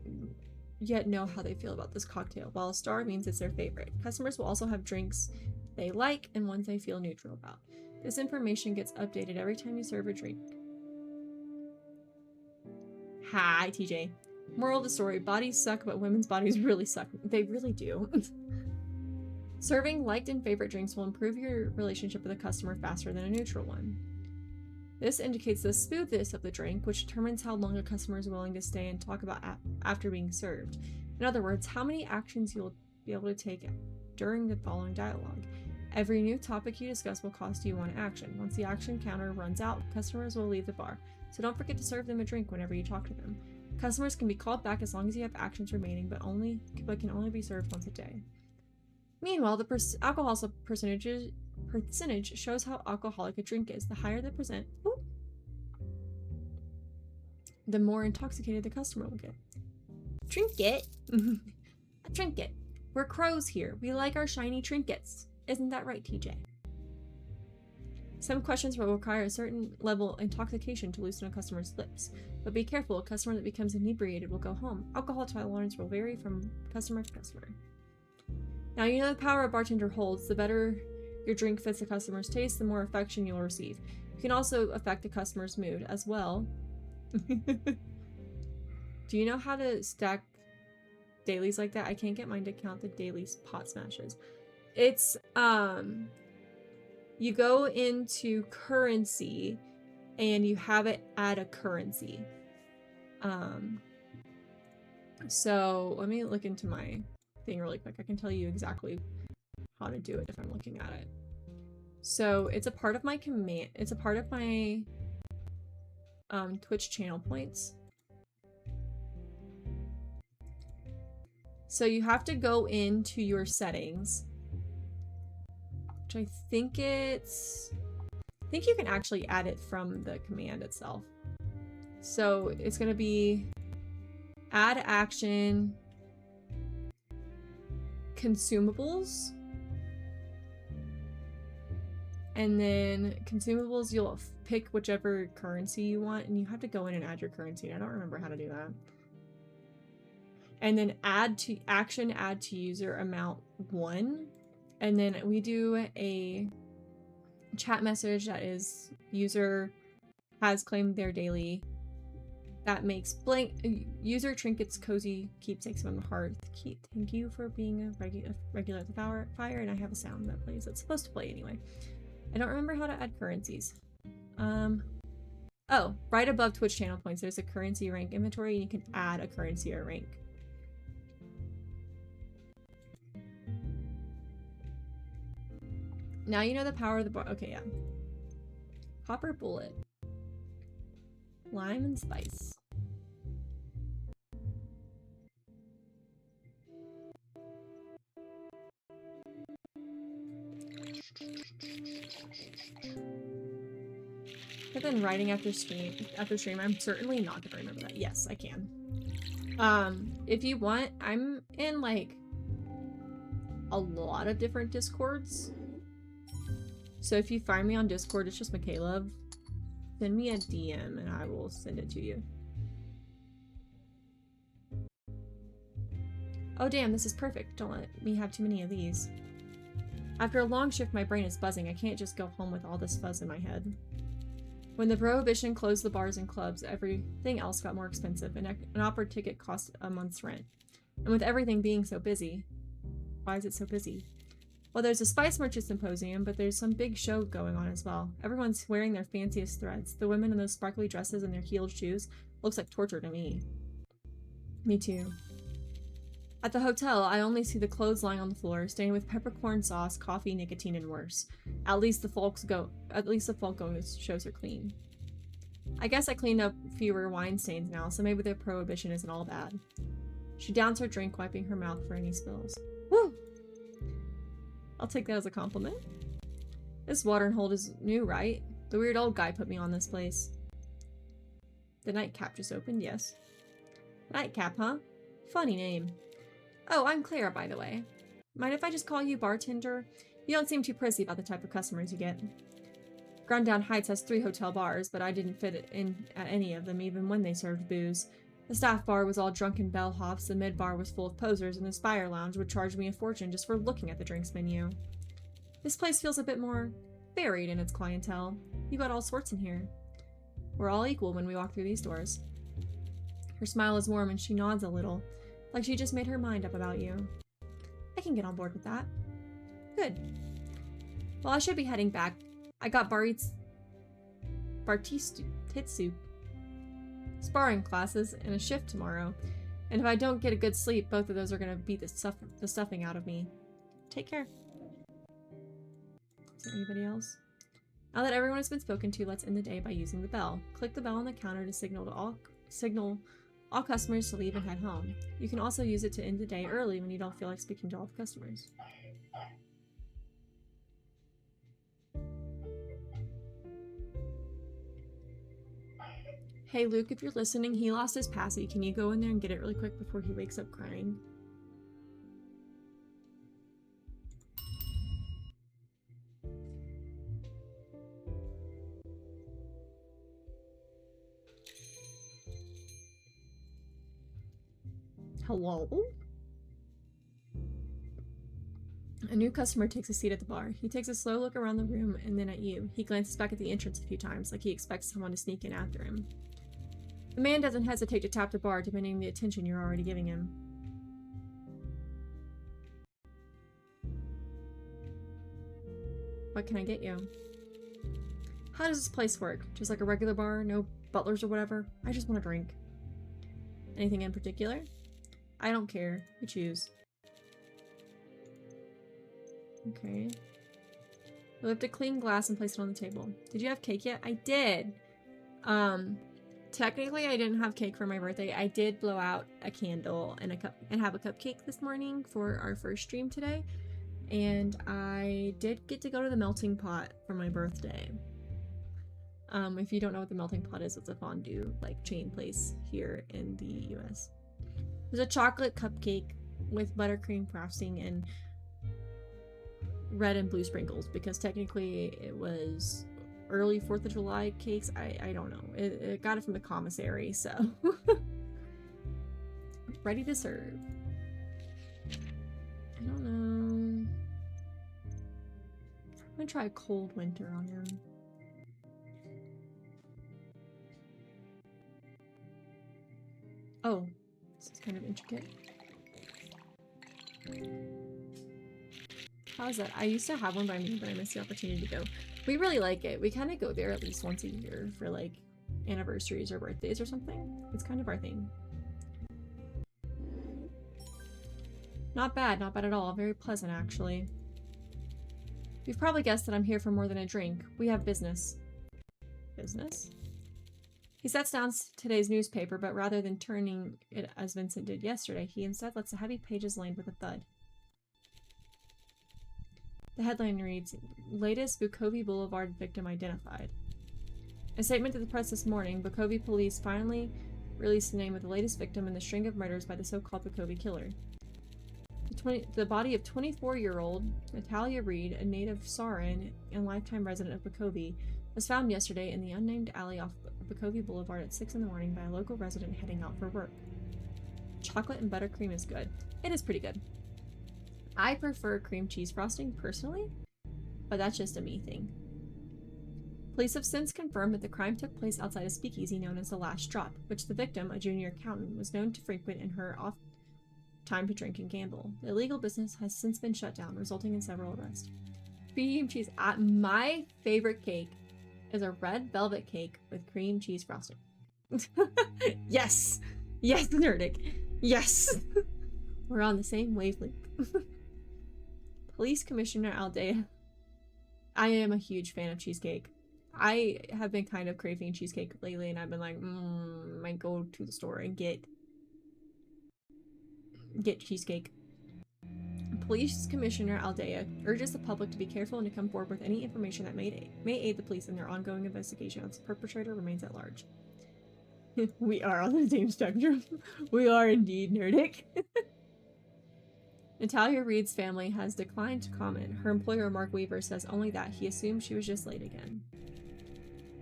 yet know how they feel about this cocktail, while a star means it's their favorite. Customers will also have drinks they like and ones they feel neutral about. This information gets updated every time you serve a drink. Hi, TJ. Moral of the story, bodies suck, but women's bodies really suck. They really do. Serving liked and favorite drinks will improve your relationship with a customer faster than a neutral one. This indicates the smoothness of the drink, which determines how long a customer is willing to stay and talk about after being served. In other words, how many actions you'll be able to take during the following dialogue. Every new topic you discuss will cost you 1 action. Once the action counter runs out, customers will leave the bar, so don't forget to serve them a drink whenever you talk to them. Customers can be called back as long as you have actions remaining, but can only be served once a day. Meanwhile, the alcohol percentage shows how alcoholic a drink is. The higher the percent, the more intoxicated the customer will get. Trinket? A trinket. We're crows here. We like our shiny trinkets. Isn't that right, TJ? Some questions will require a certain level of intoxication to loosen a customer's lips. But be careful, a customer that becomes inebriated will go home. Alcohol tolerance will vary from customer to customer. Now you know the power a bartender holds. The better your drink fits the customer's taste, the more affection you'll receive. You can also affect the customer's mood as well. Do you know how to stack dailies like that? I can't get mine to count the dailies pot smashes. It's, you go into currency and you have it add a currency. So let me look into my thing really quick. I can tell you exactly how to do it if I'm looking at it. So it's a part of my command. It's a part of my Twitch channel points. So you have to go into your settings, which I think you can actually add it from the command itself. So it's going to be add action, consumables, and then consumables, you'll pick whichever currency you want, and you have to go in and add your currency. I don't remember how to do that. And then add to action, add to user amount 1. And then we do a chat message that is user has claimed their daily. That makes blank user trinkets cozy keepsakes on the hearth. Thank you for being a regular at the fire, and I have a sound that plays. It's supposed to play anyway. I don't remember how to add currencies. Oh, right above Twitch channel points, there's a currency rank inventory, and you can add a currency or rank. Now you know the power of the bar. Okay, yeah. Copper bullet. Lime and spice. But then writing after stream, I'm certainly not gonna remember that. Yes, I can. If you want, I'm in like a lot of different Discords. So if you find me on Discord, it's just Michaela. Send me a DM and I will send it to you. Oh damn, this is perfect. Don't let me have too many of these. After a long shift, my brain is buzzing. I can't just go home with all this fuzz in my head. When the Prohibition closed the bars and clubs, everything else got more expensive. An opera ticket cost a month's rent. And with everything being so busy, why is it so busy? Well, there's a Spice Merchant Symposium, but there's some big show going on as well. Everyone's wearing their fanciest threads. The women in those sparkly dresses and their heeled shoes looks like torture to me. Me too. At the hotel, I only see the clothes lying on the floor, stained with peppercorn sauce, coffee, nicotine, and worse. At least the folk going to shows are clean. I guess I cleaned up fewer wine stains now, so maybe the Prohibition isn't all bad. She downs her drink, wiping her mouth for any spills. Woo! I'll take that as a compliment. This watering hole is new, right? The weird old guy put me on this place. The nightcap just opened, yes. Nightcap, huh? Funny name. Oh, I'm Clara, by the way. Mind if I just call you bartender? You don't seem too prissy about the type of customers you get. Grundown Heights has 3 hotel bars, but I didn't fit in at any of them, even when they served booze. The staff bar was all drunken bellhops, the mid-bar was full of posers, and the Spire Lounge would charge me a fortune just for looking at the drinks menu. This place feels a bit more varied in its clientele. You got all sorts in here. We're all equal when we walk through these doors. Her smile is warm and she nods a little, like she just made her mind up about you. I can get on board with that. Good. Well, I should be heading back. I got Bartitsu sparring classes and a shift tomorrow, and if I don't get a good sleep, both of those are going to beat the stuffing out of me. Take care. Is there anybody else? Now that everyone has been spoken to, let's end the day by using the bell. Click the bell on the counter to signal all customers to leave and head home. You can also use it to end the day early when you don't feel like speaking to all the customers. Hey Luke, if you're listening, he lost his passy. Can you go in there and get it really quick before he wakes up crying? Hello? A new customer takes a seat at the bar. He takes a slow look around the room and then at you. He glances back at the entrance a few times, like he expects someone to sneak in after him. The man doesn't hesitate to tap the bar, demanding the attention you're already giving him. What can I get you? How does this place work? Just like a regular bar? No butlers or whatever? I just want a drink. Anything in particular? I don't care. You choose. Okay. I lift a clean glass and place it on the table. Did you have cake yet? I did. Technically I didn't have cake for my birthday. I did blow out a candle and have a cupcake this morning for our first stream today. And I did get to go to the melting pot for my birthday. If you don't know what the melting pot is, it's a fondue like chain place here in the US. There's a chocolate cupcake with buttercream frosting and red and blue sprinkles because technically it was early 4th of July cakes. I don't know. It got it from the commissary, so. Ready to serve. I don't know. I'm gonna try a cold winter on him. Oh, this is kind of intricate. How's that? I used to have one by me, but I missed the opportunity to go. We really like it. We kind of go there at least once a year for like anniversaries or birthdays or something. It's kind of our thing. Not bad at all. Very pleasant, actually. You've probably guessed that I'm here for more than a drink. We have business. Business? He sets down today's newspaper, but rather than turning it as Vincent did yesterday, he instead lets the heavy pages land with a thud. The headline reads, Latest Bukovi Boulevard Victim Identified. A statement to the press this morning, Bukovi police finally released the name of the latest victim in the string of murders by the so-called Bukovi killer. The body of 24-year-old Natalia Reed, a native Sarin and lifetime resident of Bukovi, was found yesterday in the unnamed alley off Bukovi Boulevard at 6 in the morning by a local resident heading out for work. Chocolate and buttercream is good. It is pretty good. I prefer cream cheese frosting personally, but that's just a me thing. Police have since confirmed that the crime took place outside a speakeasy known as The Last Drop, which the victim, a junior accountant, was known to frequent in her off time to drink and gamble. The illegal business has since been shut down, resulting in several arrests. Cream cheese. My favorite cake is a red velvet cake with cream cheese frosting. Yes! Yes, Nerdic! Yes! We're on the same wavelength. Police Commissioner Aldea. I am a huge fan of cheesecake. I have been kind of craving cheesecake lately, and I've been like, I might go to the store and get cheesecake. Police Commissioner Aldea urges the public to be careful and to come forward with any information that may aid the police in their ongoing investigation as the perpetrator remains at large. We are on the same spectrum. We are indeed nerdic. Natalia Reed's family has declined to comment. Her employer, Mark Weaver, says only that he assumes she was just late again.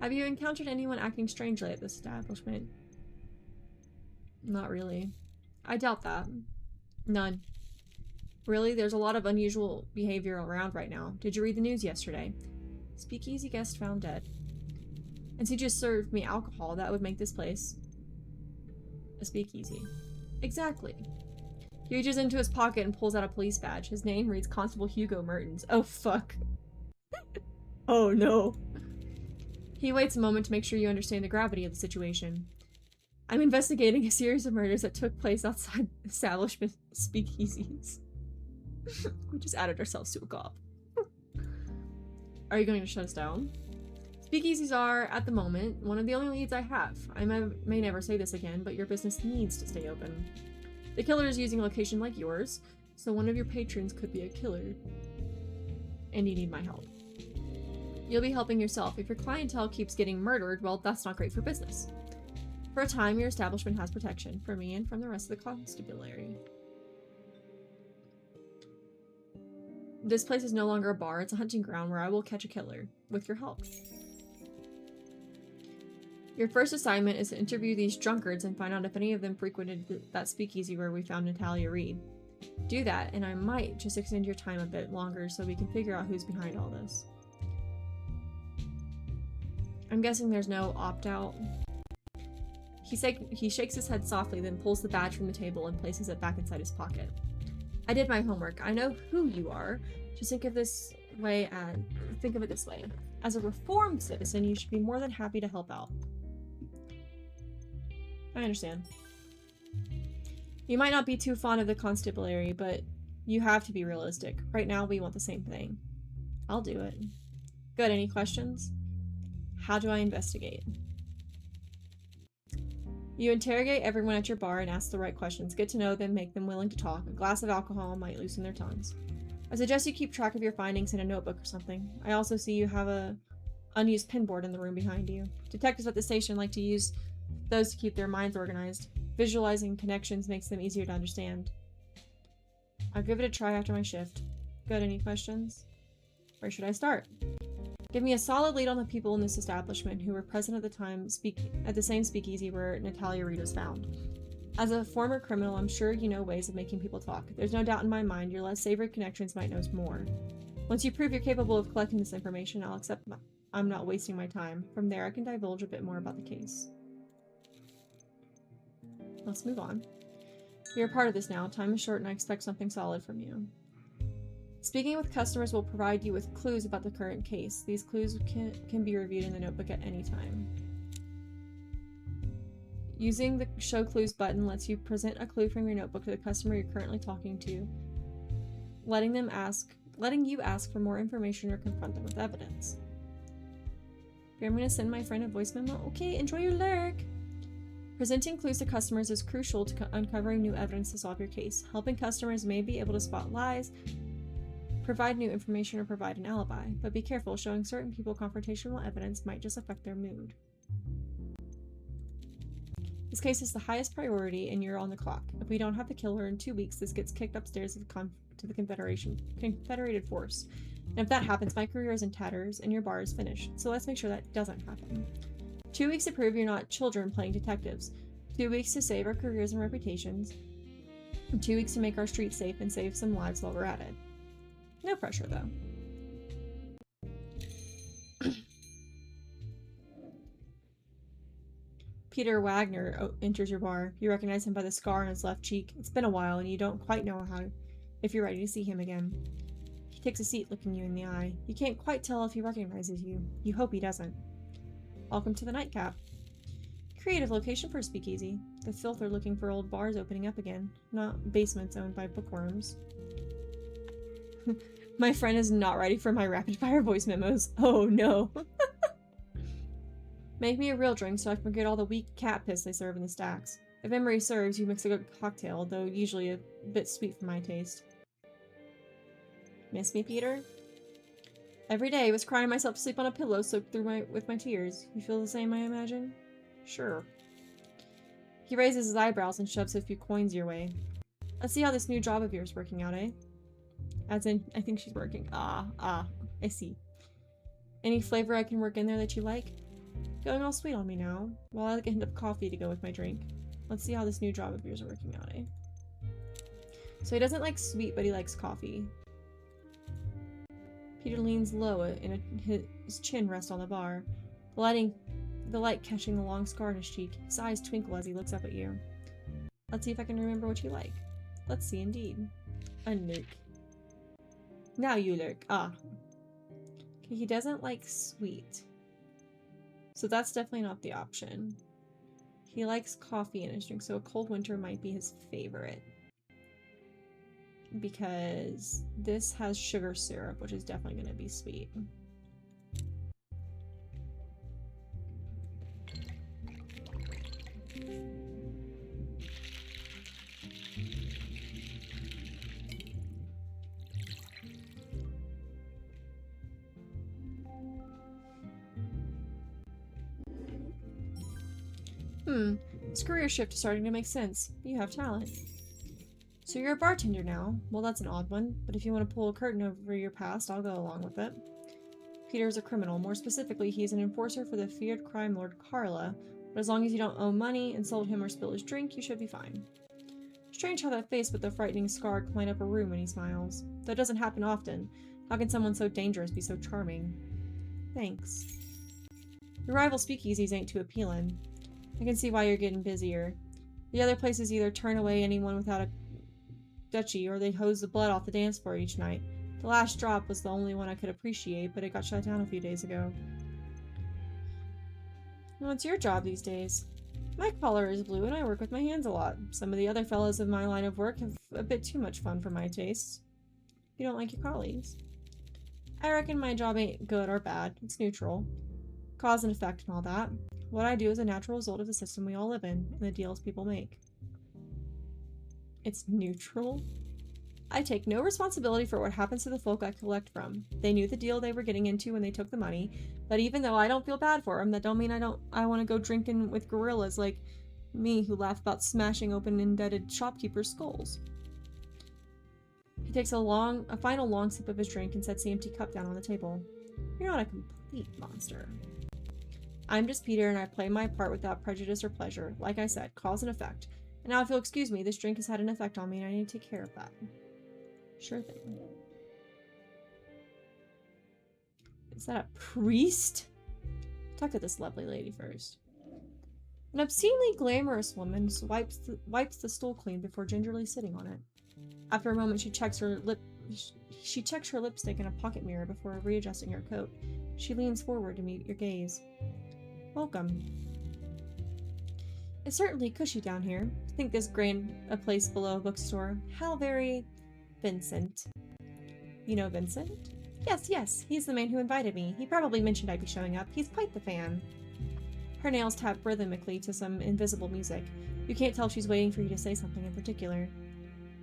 Have you encountered anyone acting strangely at this establishment? Not really. I doubt that. None. Really, there's a lot of unusual behavior around right now. Did you read the news yesterday? Speakeasy guest found dead. And he just served me alcohol. That would make this place a speakeasy. Exactly. He reaches into his pocket and pulls out a police badge. His name reads Constable Hugo Mertens. Oh, fuck. Oh, no. He waits a moment to make sure you understand the gravity of the situation. I'm investigating a series of murders that took place outside establishment speakeasies. We just added ourselves to a cop. Are you going to shut us down? Speakeasies are, at the moment, one of the only leads I have. I may never say this again, but your business needs to stay open. The killer is using a location like yours, so one of your patrons could be a killer. And you need my help. You'll be helping yourself. If your clientele keeps getting murdered, well, that's not great for business. For a time, your establishment has protection from me and from the rest of the constabulary. This place is no longer a bar, it's a hunting ground where I will catch a killer, with your help. Your first assignment is to interview these drunkards and find out if any of them frequented that speakeasy where we found Natalia Reed. Do that, and I might just extend your time a bit longer so we can figure out who's behind all this. I'm guessing there's no opt-out. He shakes his head softly, then pulls the badge from the table and places it back inside his pocket. I did my homework. I know who you are. Just think of it this way. As a reformed citizen, you should be more than happy to help out. I understand. You might not be too fond of the constabulary, but you have to be realistic. Right now, we want the same thing. I'll do it. Good, any questions? How do I investigate? You interrogate everyone at your bar and ask the right questions. Get to know them, make them willing to talk. A glass of alcohol might loosen their tongues. I suggest you keep track of your findings in a notebook or something. I also see you have a unused pinboard in the room behind you. Detectives at the station like to use those to keep their minds organized. Visualizing connections makes them easier to understand. I'll give it a try after my shift. Good, any questions? Where should I start? Give me a solid lead on the people in this establishment who were present at the time at the same speakeasy where Natalia Reed was found. As a former criminal, I'm sure you know ways of making people talk. There's no doubt in my mind your less savory connections might know more. Once you prove you're capable of collecting this information, I'll accept I'm not wasting my time. From there, I can divulge a bit more about the case. Let's move on. You're a part of this now. Time is short and I expect something solid from you. Speaking with customers will provide you with clues about the current case. These clues can be reviewed in the notebook at any time. Using the Show Clues button lets you present a clue from your notebook to the customer you're currently talking to, letting you ask for more information or confront them with evidence. Here, I'm going to send my friend a voice memo. Okay, enjoy your lurk! Presenting clues to customers is crucial to uncovering new evidence to solve your case. Helping customers may be able to spot lies, provide new information, or provide an alibi. But be careful, showing certain people confrontational evidence might just affect their mood. This case is the highest priority and you're on the clock. If we don't have the killer in 2 weeks, this gets kicked upstairs to the Confederated Force. And if that happens, my career is in tatters and your bar is finished. So let's make sure that doesn't happen. 2 weeks to prove you're not children playing detectives. 2 weeks to save our careers and reputations. And 2 weeks to make our street safe and save some lives while we're at it. No pressure, though. Peter Wagner enters your bar. You recognize him by the scar on his left cheek. It's been a while, and you don't quite know if you're ready to see him again. He takes a seat, looking you in the eye. You can't quite tell if he recognizes you. You hope he doesn't. Welcome to the Nightcap. Creative location for a speakeasy. The filth are looking for old bars opening up again, not basements owned by bookworms. My friend is not ready for my rapid-fire voice memos. Oh no. Make me a real drink so I can forget all the weak cat piss they serve in the stacks. If memory serves, you mix a good cocktail, though usually a bit sweet for my taste. Miss me, Peter? Every day I was crying myself to sleep on a pillow soaked through with my tears. You feel the same, I imagine? Sure. He raises his eyebrows and shoves a few coins your way. Let's see how this new job of yours is working out, eh? As in, I think she's working. I see. Any flavor I can work in there that you like? Going all sweet on me now. Well, I like a hint of coffee to go with my drink. Let's see how this new job of yours is working out, eh? So he doesn't like sweet, but he likes coffee. Peter leans low and his chin rests on the bar. The light catching the long scar on his cheek. His eyes twinkle as he looks up at you. Let's see if I can remember what you like. Let's see indeed. A lurk. Now you lurk. Okay, he doesn't like sweet. So that's definitely not the option. He likes coffee in his drink, so a cold winter might be his favorite. Because this has sugar syrup, which is definitely going to be sweet. This career shift is starting to make sense. You have talent. So you're a bartender now. Well, that's an odd one, but if you want to pull a curtain over your past, I'll go along with it. Peter is a criminal. More specifically, he's an enforcer for the feared crime lord Carla, but as long as you don't owe money, insult him, or spill his drink, you should be fine. Strange how that face with the frightening scar can light up a room when he smiles. Though it doesn't happen often. How can someone so dangerous be so charming? Thanks. Your rival speakeasies ain't too appealing. I can see why you're getting busier. The other places either turn away anyone without a duchy, or they hose the blood off the dance floor each night. The last drop was the only one I could appreciate, but it got shut down a few days ago. What's your job these days? My collar is blue and I work with my hands a lot. Some of the other fellows of my line of work have a bit too much fun for my tastes. You don't like your colleagues? I reckon my job ain't good or bad. It's neutral. Cause and effect and all that. What I do is a natural result of the system we all live in, and the deals people make. It's neutral? I take no responsibility for what happens to the folk I collect from. They knew the deal they were getting into when they took the money, but even though I don't feel bad for them, that don't mean I want to go drinking with gorillas like me who laugh about smashing open indebted shopkeepers' skulls. He takes a final long sip of his drink and sets the empty cup down on the table. You're not a complete monster. I'm just Peter and I play my part without prejudice or pleasure. Like I said, cause and effect. And now if you'll excuse me, this drink has had an effect on me and I need to take care of that. Sure thing. Is that a priest? Talk to this lovely lady first. An obscenely glamorous woman wipes the stool clean before gingerly sitting on it. After a moment, she checks her lipstick in a pocket mirror before readjusting her coat. She leans forward to meet your gaze. Welcome. It's certainly cushy down here. To think this grand a place below a bookstore. How very Vincent. You know Vincent? Yes, he's the man who invited me. He probably mentioned I'd be showing up. He's quite the fan. Her nails tap rhythmically to some invisible music. You can't tell if she's waiting for you to say something in particular.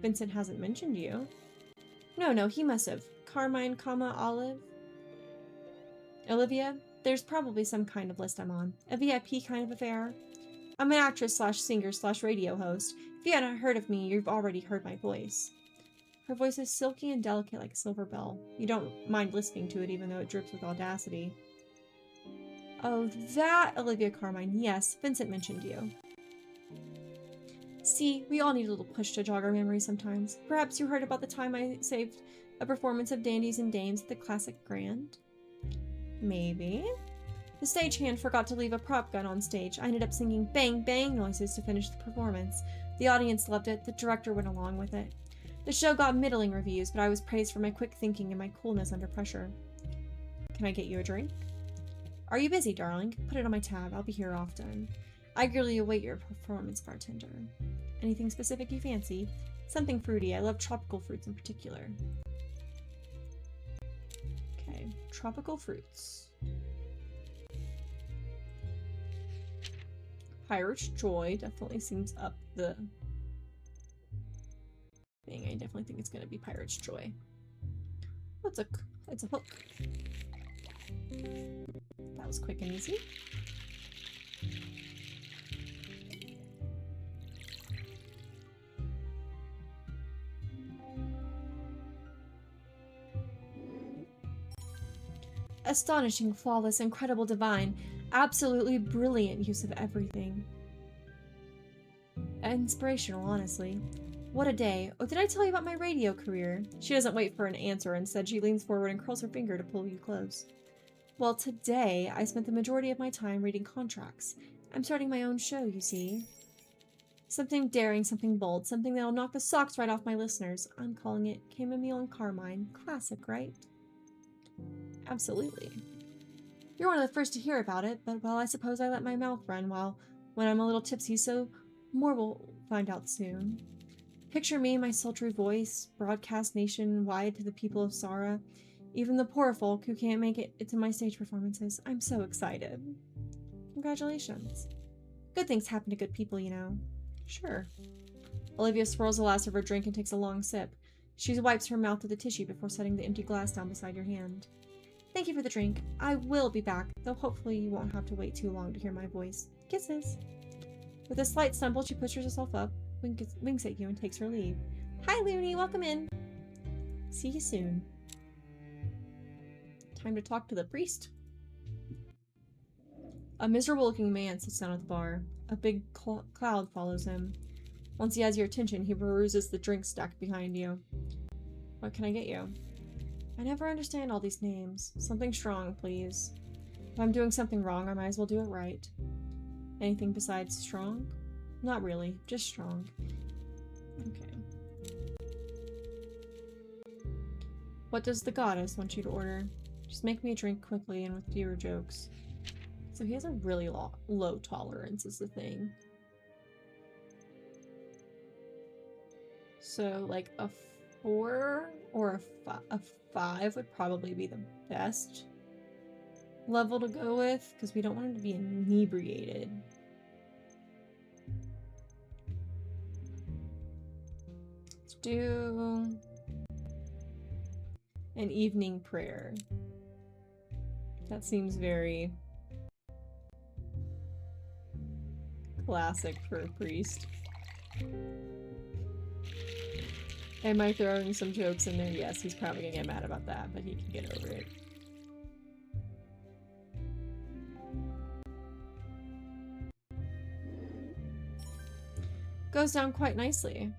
Vincent hasn't mentioned you. No, he must have. Carmine, Olive? Olivia? There's probably some kind of list I'm on. A VIP kind of affair. I'm an actress / singer / radio host. If you hadn't heard of me, you've already heard my voice. Her voice is silky and delicate like a silver bell. You don't mind listening to it even though it drips with audacity. Oh, that Olivia Carmine. Yes, Vincent mentioned you. See, we all need a little push to jog our memory sometimes. Perhaps you heard about the time I saved a performance of Dandies and Dames at the Classic Grand? Maybe. The stagehand forgot to leave a prop gun on stage. I ended up singing bang bang noises to finish the performance. The audience loved it. The director went along with it. The show got middling reviews, but I was praised for my quick thinking and my coolness under pressure. Can I get you a drink? Are you busy, darling? Put it on my tab. I'll be here often. I eagerly await your performance, bartender. Anything specific you fancy? Something fruity. I love tropical fruits in particular. Okay, tropical fruits. Pirate's Joy definitely seems up the thing. I definitely think it's going to be Pirate's Joy. It's a hook. That was quick and easy. Astonishing, flawless, incredible, divine, absolutely brilliant use of everything. Inspirational, honestly. What a day. Oh, did I tell you about my radio career? She doesn't wait for an answer. Instead, she leans forward and curls her finger to pull you close. Well, today, I spent the majority of my time reading contracts. I'm starting my own show, you see. Something daring, something bold, something that'll knock the socks right off my listeners. I'm calling it Chamomile and Carmine. Classic, right? Absolutely. You're one of the first to hear about it, but well, I suppose I let my mouth run when I'm a little tipsy, so more will find out soon. Picture me, my sultry voice, broadcast nationwide to the people of Sara, even the poor folk who can't make it to my stage performances. I'm so excited. Congratulations. Good things happen to good people, you know. Sure. Olivia swirls the last of her drink and takes a long sip. She wipes her mouth with a tissue before setting the empty glass down beside your hand. Thank you for the drink. I will be back, though hopefully you won't have to wait too long to hear my voice. Kisses. With a slight stumble, she pushes herself up, winks at you, and takes her leave. Hi, Looney. Welcome in. See you soon. Time to talk to the priest. A miserable-looking man sits down at the bar. A big cloud follows him. Once he has your attention, he peruses the drink stacked behind you. What can I get you? I never understand all these names. Something strong, please. If I'm doing something wrong, I might as well do it right. Anything besides strong? Not really, just strong. Okay. What does the goddess want you to order? Just make me a drink quickly and with fewer jokes. So he has a really low tolerance is the thing. So like a 4 or a 5 would probably be the best level to go with, because we don't want him to be inebriated. Let's do an evening prayer. That seems very classic for a priest. Am I throwing some jokes in there? Yes, he's probably gonna get mad about that, but he can get over it. Goes down quite nicely.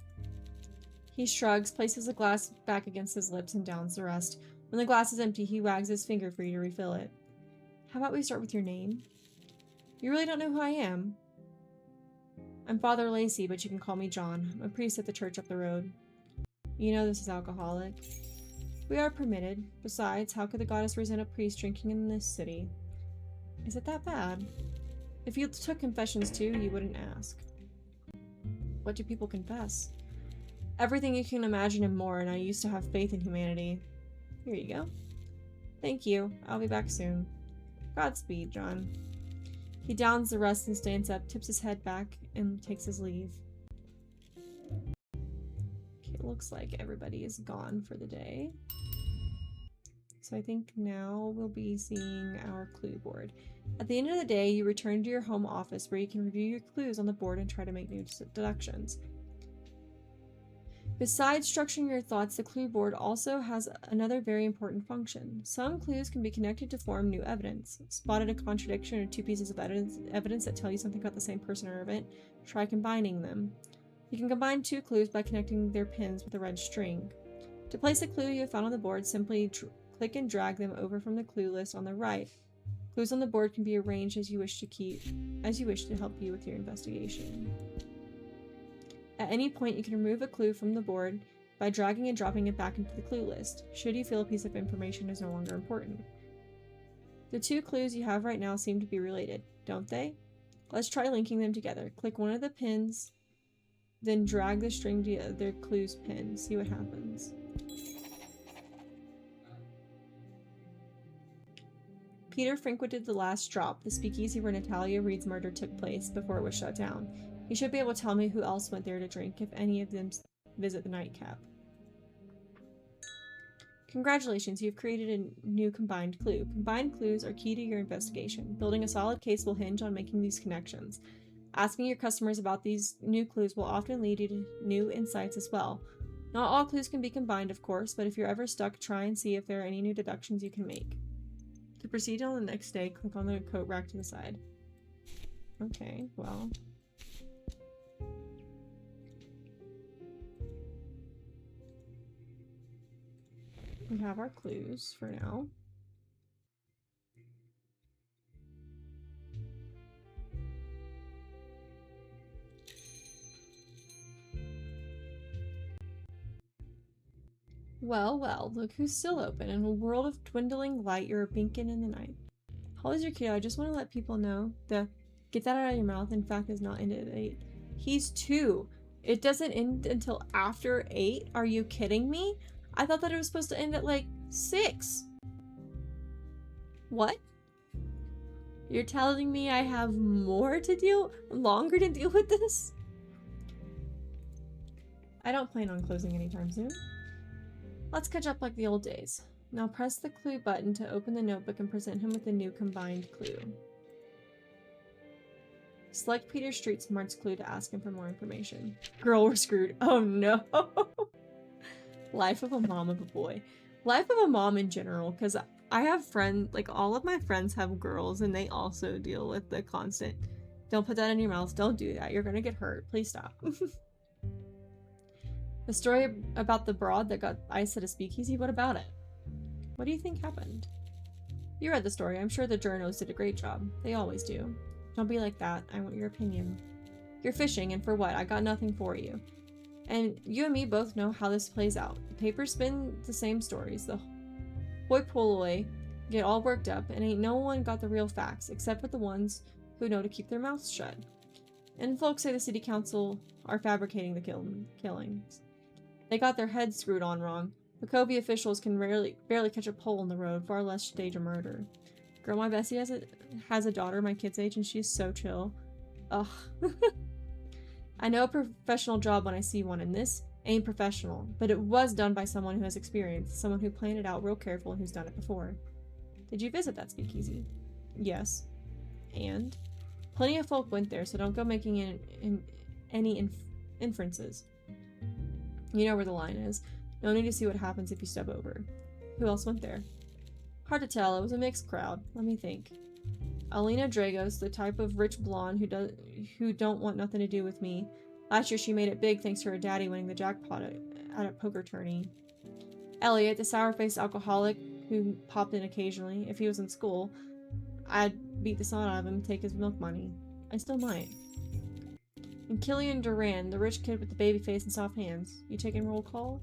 He shrugs, places the glass back against his lips, and downs the rest. When the glass is empty, he wags his finger for you to refill it. How about we start with your name? You really don't know who I am? I'm Father Lacey, but you can call me John. I'm a priest at the church up the road. You know this is alcoholic. We are permitted. Besides, how could the goddess resent a priest drinking in this city? Is it that bad? If you took confessions too, you wouldn't ask. What do people confess? Everything you can imagine and more, and I used to have faith in humanity. Here you go. Thank you. I'll be back soon. Godspeed, John. He downs the rest and stands up, tips his head back, and takes his leave. It looks like everybody is gone for the day. So I think now we'll be seeing our clue board. At the end of the day, you return to your home office where you can review your clues on the board and try to make new deductions. Besides structuring your thoughts, the clue board also has another very important function. Some clues can be connected to form new evidence. Spotted a contradiction or two pieces of evidence that tell you something about the same person or event? Try combining them. You can combine two clues by connecting their pins with a red string. To place a clue you have found on the board, simply click and drag them over from the clue list on the right. Clues on the board can be arranged as you wish to help you with your investigation. At any point, you can remove a clue from the board by dragging and dropping it back into the clue list, should you feel a piece of information is no longer important. The two clues you have right now seem to be related, don't they? Let's try linking them together. Click one of the pins, then drag the string to the other clue's pin. See what happens. Peter frequented the last drop, the speakeasy where Natalia Reed's murder took place before it was shut down. He should be able to tell me who else went there to drink if any of them visit the nightcap. Congratulations, you've created a new combined clue. Combined clues are key to your investigation. Building a solid case will hinge on making these connections. Asking your customers about these new clues will often lead you to new insights as well. Not all clues can be combined, of course, but if you're ever stuck, try and see if there are any new deductions you can make. To proceed on the next day, click on the coat rack to the side. Okay, well... we have our clues for now. Well, well, look who's still open. In a world of dwindling light, you're a beacon in the night. Holly's your kiddo. I just want to let people know the get that out of your mouth, in fact, is not ended at 8. He's 2. It doesn't end until after 8? Are you kidding me? I thought that it was supposed to end at like 6. What? You're telling me I have longer to deal with this? I don't plan on closing anytime soon. Let's catch up like the old days. Now press the clue button to open the notebook and present him with the new combined clue. Select Peter Street Smart's clue to ask him for more information. Girl, we're screwed. Oh no! Life of a mom of a boy. Life of a mom in general, because I have friends, like all of my friends have girls and they also deal with the constant, don't put that in your mouth, don't do that, you're gonna get hurt, please stop. The story about the broad that got ice at a speakeasy, what about it? What do you think happened? You read the story, I'm sure the journos did a great job. They always do. Don't be like that, I want your opinion. You're fishing, and for what? I got nothing for you. And you and me both know how this plays out. The papers spin the same stories. The hoi polloi get all worked up, and ain't no one got the real facts, except for the ones who know to keep their mouths shut. And folks say the city council are fabricating the killings. They got their heads screwed on wrong. The Covey officials can barely catch a pole in the road, far less stage a murder. Girl, my bestie has a daughter my kid's age, and she's so chill. Ugh. I know a professional job when I see one, and this ain't professional, but it was done by someone who has experience, someone who planned it out real careful and who's done it before. Did you visit that speakeasy? Yes. And? Plenty of folk went there, so don't go making any inferences. You know where the line is. No need to see what happens if you step over. Who else went there? Hard to tell, it was a mixed crowd. Let me think. Alina Dragos, the type of rich blonde who don't want nothing to do with me. Last year she made it big thanks to her daddy winning the jackpot at a poker tourney. Elliot, the sour-faced alcoholic who popped in occasionally. If he was in school, I'd beat the snot out of him and take his milk money. I still might. And Killian Duran, the rich kid with the baby face and soft hands. You taking roll call?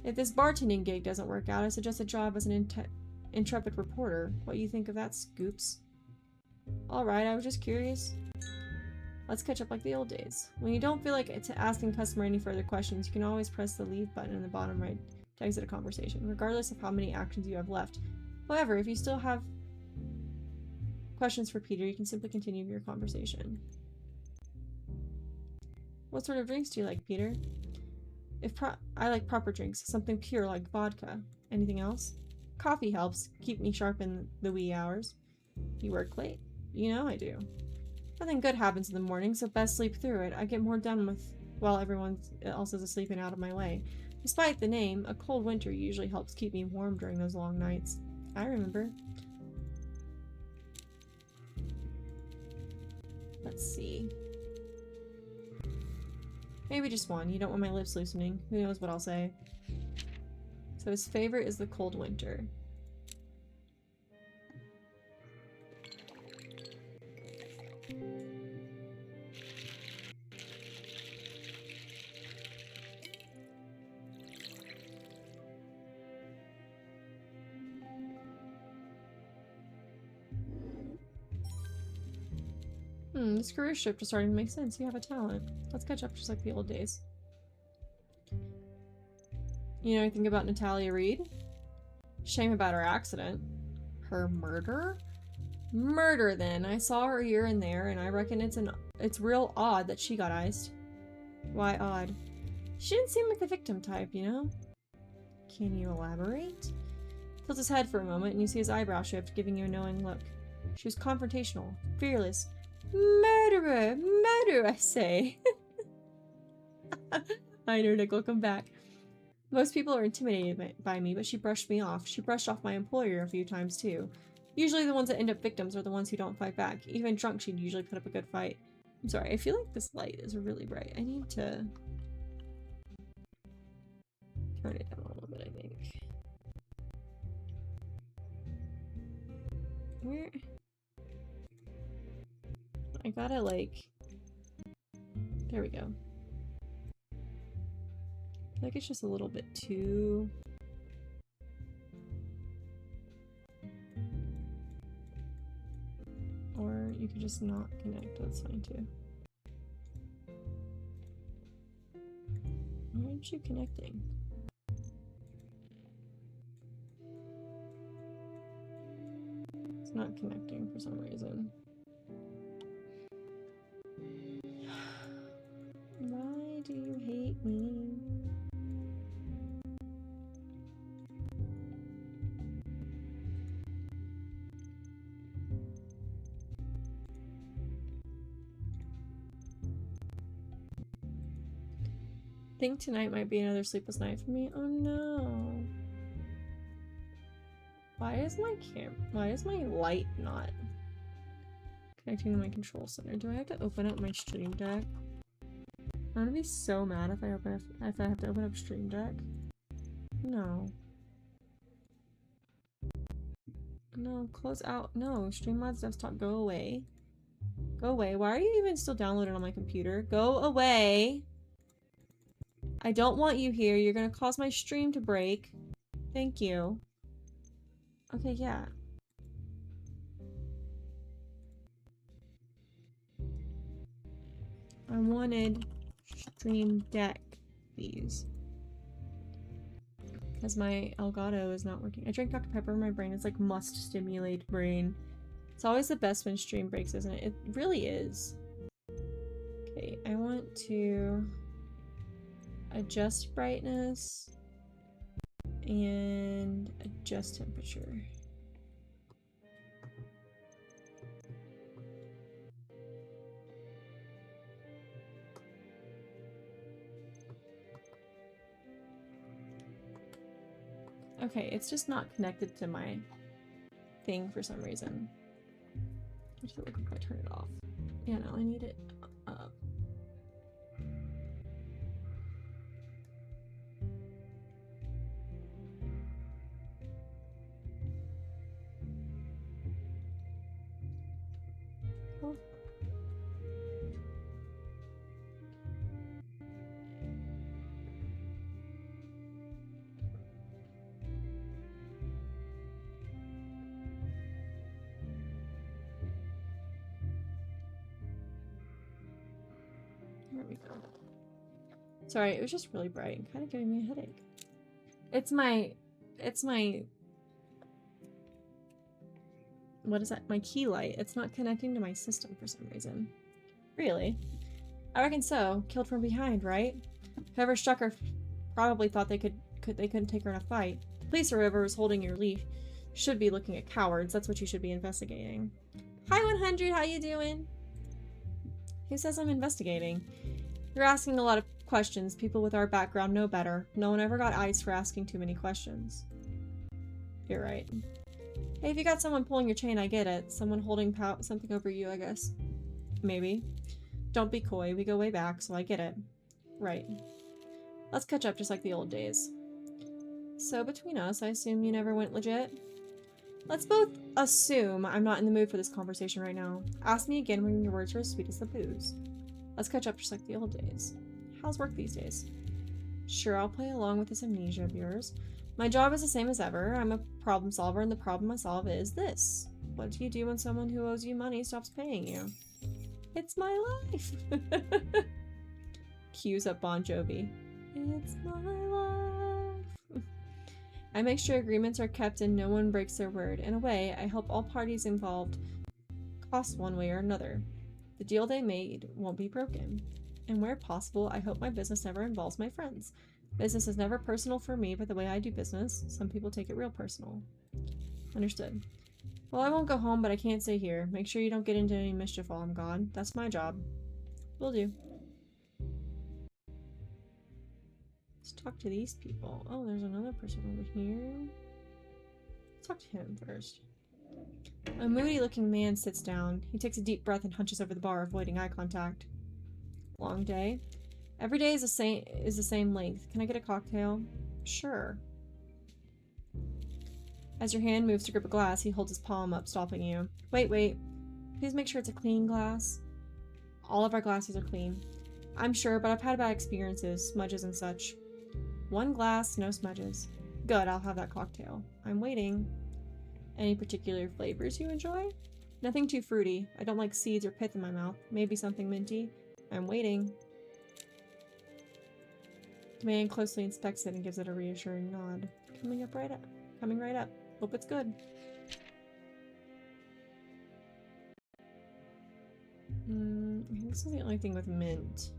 If this bartending gig doesn't work out, I suggest a job as an intrepid reporter. What you think of that, Scoops? Alright, I was just curious. Let's catch up like the old days. When you don't feel like asking customer any further questions, you can always press the leave button in the bottom right to exit a conversation, regardless of how many actions you have left. However, if you still have questions for Peter, you can simply continue your conversation. What sort of drinks do you like, Peter? I like proper drinks, something pure like vodka. Anything else? Coffee helps keep me sharp in the wee hours. You work late? You know I do. Nothing good happens in the morning, so best sleep through it. I get more done with while everyone else is asleep and out of my way. Despite the name, a cold winter usually helps keep me warm during those long nights. I remember. Let's see. Maybe just one. You don't want my lips loosening. Who knows what I'll say. So his favorite is the cold winter. This career shift is starting to make sense. You have a talent. Let's catch up just like the old days. You know anything about Natalia Reed? Shame about her accident. Her murder? Murder, then. I saw her here and there, and I reckon it's real odd that she got iced. Why odd? She didn't seem like the victim type, you know? Can you elaborate? Tilts his head for a moment and you see his eyebrow shift, giving you a knowing look. She was confrontational, fearless. Murderer! Murder, I say! I know, Nick, welcome back. Most people are intimidated by me, but she brushed me off. She brushed off my employer a few times, too. Usually the ones that end up victims are the ones who don't fight back. Even drunk, she'd usually put up a good fight. I'm sorry, I feel like this light is really bright. I need to turn it down a little bit, I think. Where? I gotta, like... There we go. I feel like it's just a little bit too... Or you could just not connect, that's fine too. Why aren't you connecting? It's not connecting for some reason. Why do you hate me? I think tonight might be another sleepless night for me. Oh no. Why is my light not connecting to my control center? Do I have to open up my Stream Deck? I'm gonna be so mad if I have to open up Stream Deck. No. No, close out. No, Streamlabs desktop, go away. Go away. Why are you even still downloaded on my computer? Go away. I don't want you here. You're gonna cause my stream to break. Thank you. Okay, yeah. I wanted Stream Deck, please. Because my Elgato is not working. I drank Dr. Pepper in my brain. It's like must stimulate brain. It's always the best when stream breaks, isn't it? It really is. Okay, I want to adjust brightness and adjust temperature. Okay, it's just not connected to my thing for some reason. What does it look like if I turn it off? Yeah, no, I need it up. Oh. There we go. Sorry, it was just really bright and kind of giving me a headache. It's my what is that? My key light. It's not connecting to my system for some reason. Really? I reckon so. Killed from behind, right? Whoever struck her probably thought they couldn't take her in a fight. The police or whoever was holding your leash should be looking at cowards. That's what you should be investigating. Hi 100, how you doing? Who says I'm investigating? You're asking a lot of questions. People with our background know better. No one ever got ice for asking too many questions. You're right. Hey, if you got someone pulling your chain, I get it. Someone holding something over you, I guess. Maybe. Don't be coy. We go way back, so I get it. Right. Let's catch up just like the old days. So between us, I assume you never went legit? Let's both assume I'm not in the mood for this conversation right now. Ask me again when your words are as sweet as the booze. Let's catch up just like the old days. How's work these days? Sure, I'll play along with this amnesia of yours. My job is the same as ever. I'm a problem solver, and the problem I solve is this. What do you do when someone who owes you money stops paying you? It's my life! Cues up Bon Jovi. It's my life! I make sure agreements are kept and no one breaks their word. In a way, I help all parties involved cost one way or another. The deal they made won't be broken. And where possible, I hope my business never involves my friends. Business is never personal for me, but the way I do business, some people take it real personal. Understood. Well, I won't go home, but I can't stay here. Make sure you don't get into any mischief while I'm gone. That's my job. Will do. Let's talk to these people. Oh, there's another person over here. Let's talk to him first. A moody-looking man sits down. He takes a deep breath and hunches over the bar, avoiding eye contact. Long day. Every day is the same length. Can I get a cocktail? Sure. As your hand moves to grip a glass, he holds his palm up, stopping you. Wait. Please make sure it's a clean glass. All of our glasses are clean. I'm sure, but I've had bad experiences, smudges and such. One glass, no smudges. Good, I'll have that cocktail. I'm waiting. Any particular flavors you enjoy? Nothing too fruity. I don't like seeds or pith in my mouth. Maybe something minty. I'm waiting. The man closely inspects it and gives it a reassuring nod. Coming right up. Hope it's good. I think this is the only thing with mint.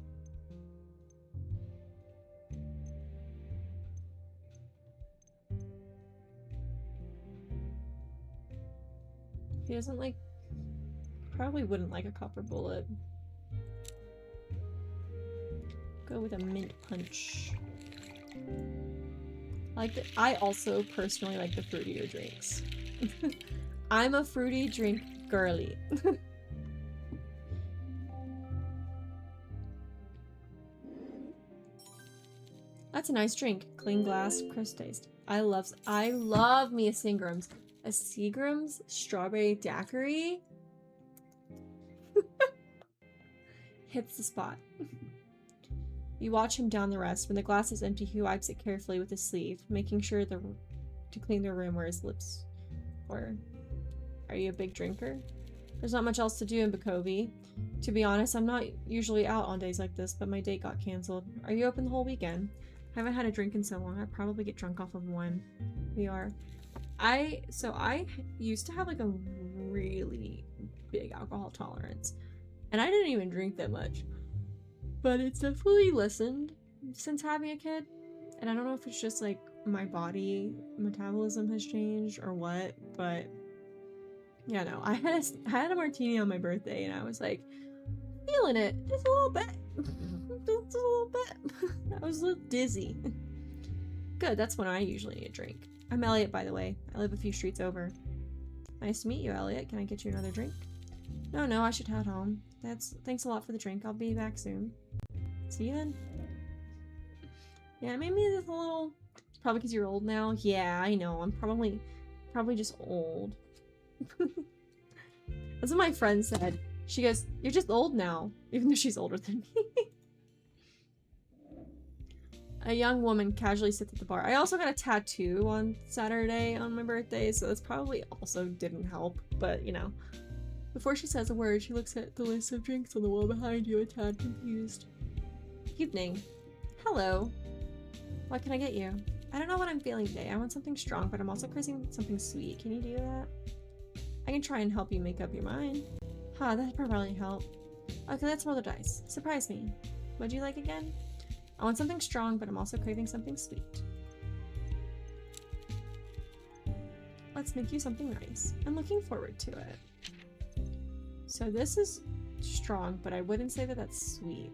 He doesn't like... Probably wouldn't like a copper bullet. Go with a mint punch. I also personally like the fruitier drinks. I'm a fruity drink girly. That's a nice drink. Clean glass, crisp taste. I love me a Seagram's. A Seagram's strawberry daiquiri hits the spot. You watch him down the rest. When the glass is empty, he wipes it carefully with his sleeve, making sure to clean the room where his lips were. Are you a big drinker? There's not much else to do in Bakovi. To be honest, I'm not usually out on days like this, but my date got canceled. Are you open the whole weekend? I haven't had a drink in so long. I'd probably get drunk off of one. We are. I used to have like a really big alcohol tolerance, and I didn't even drink that much. But it's definitely lessened since having a kid. And I don't know if it's just like my body metabolism has changed or what, but yeah, no. I had a martini on my birthday and I was like feeling it just a little bit. Just a little bit. I was a little dizzy. Good, that's when I usually need a drink. I'm Elliot, by the way. I live a few streets over. Nice to meet you, Elliot. Can I get you another drink? No, I should head home. Thanks a lot for the drink. I'll be back soon. See you then. Yeah, maybe it's a little... Probably because you're old now. Yeah, I know. I'm probably just old. That's what my friend said. She goes, "You're just old now," even though she's older than me. A young woman casually sits at the bar. I also got a tattoo on Saturday on my birthday, so this probably also didn't help, but you know. Before she says a word, she looks at the list of drinks on the wall behind you, a tad confused. Evening. Hello. What can I get you? I don't know what I'm feeling today. I want something strong, but I'm also craving something sweet. Can you do that? I can try and help you make up your mind. That'd probably help. Okay, let's roll the dice. Surprise me. What'd you like again? I want something strong, but I'm also craving something sweet. Let's make you something nice. I'm looking forward to it. So this is strong, but I wouldn't say that that's sweet.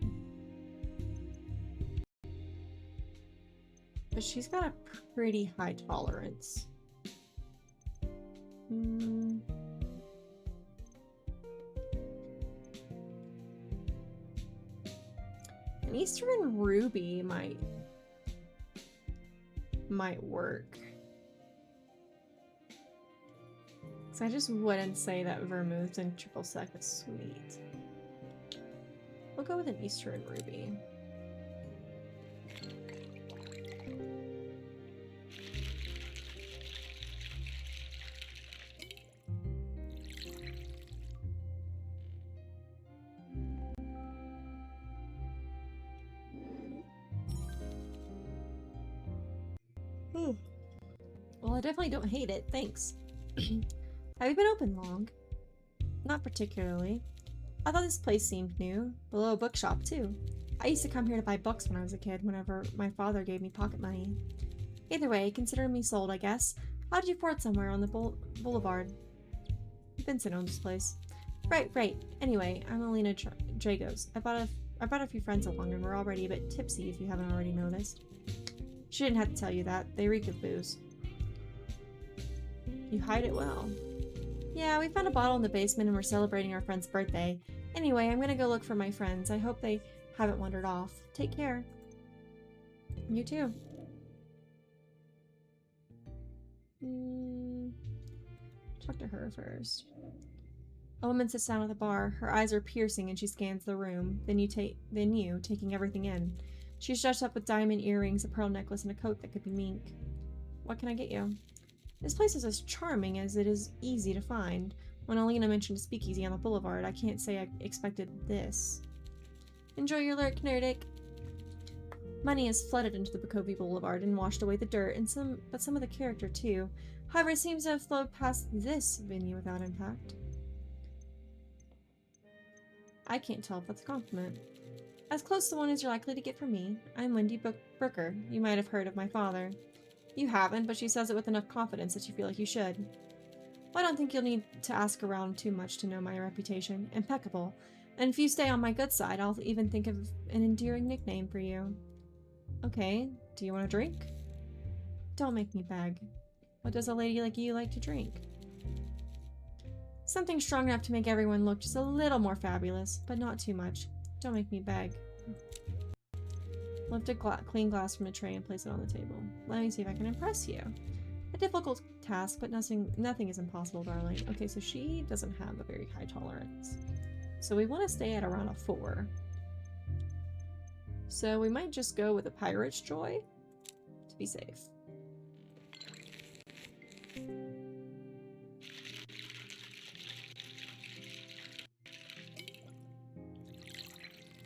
But she's got a pretty high tolerance. An Eastern Ruby might work. So I just wouldn't say that vermouth and triple sec is sweet. We'll go with an Eastern Ruby. Well, I definitely don't hate it, thanks. Have you been open long? Not particularly. I thought this place seemed new. Below a bookshop, too. I used to come here to buy books when I was a kid, whenever my father gave me pocket money. Either way, consider me sold, I guess. How'd you afford somewhere on the boulevard? Vincent owns this place. Right. Anyway, I'm Alina Dragos. I brought a few friends along and we're already a bit tipsy if you haven't already noticed. She didn't have to tell you that. They reek of booze. You hide it well. Yeah, we found a bottle in the basement and we're celebrating our friend's birthday. Anyway, I'm gonna go look for my friends. I hope they haven't wandered off. Take care. You too. Talk to her first. A woman sits down at the bar. Her eyes are piercing and she scans the room. Then you, taking everything in. She's dressed up with diamond earrings, a pearl necklace, and a coat that could be mink. What can I get you? This place is as charming as it is easy to find. When Alina mentioned a speakeasy on the boulevard, I can't say I expected this. Enjoy your lurk, Nerdic. Money has flooded into the Bakovi Boulevard and washed away the dirt, and some of the character too. However, it seems to have flowed past this venue without impact. I can't tell if that's a compliment. As close to one as you're likely to get from me. I'm Wendy Brooker. You might have heard of my father. You haven't, but she says it with enough confidence that you feel like you should. Well, I don't think you'll need to ask around too much to know my reputation. Impeccable. And if you stay on my good side, I'll even think of an endearing nickname for you. Okay, do you want a drink? Don't make me beg. What does a lady like you like to drink? Something strong enough to make everyone look just a little more fabulous, but not too much. Don't make me beg. Lift a clean glass from a tray and place it on the table. Let me see if I can impress you. A difficult task, but nothing is impossible, darling. Okay, so she doesn't have a very high tolerance. So we want to stay at around a 4. So we might just go with a Pirate's Joy to be safe.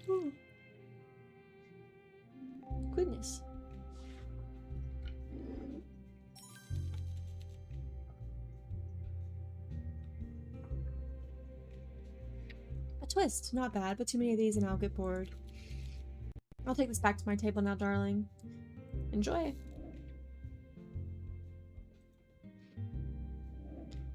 Ooh. Goodness. A twist. Not bad, but too many of these and I'll get bored. I'll take this back to my table now, darling. Enjoy.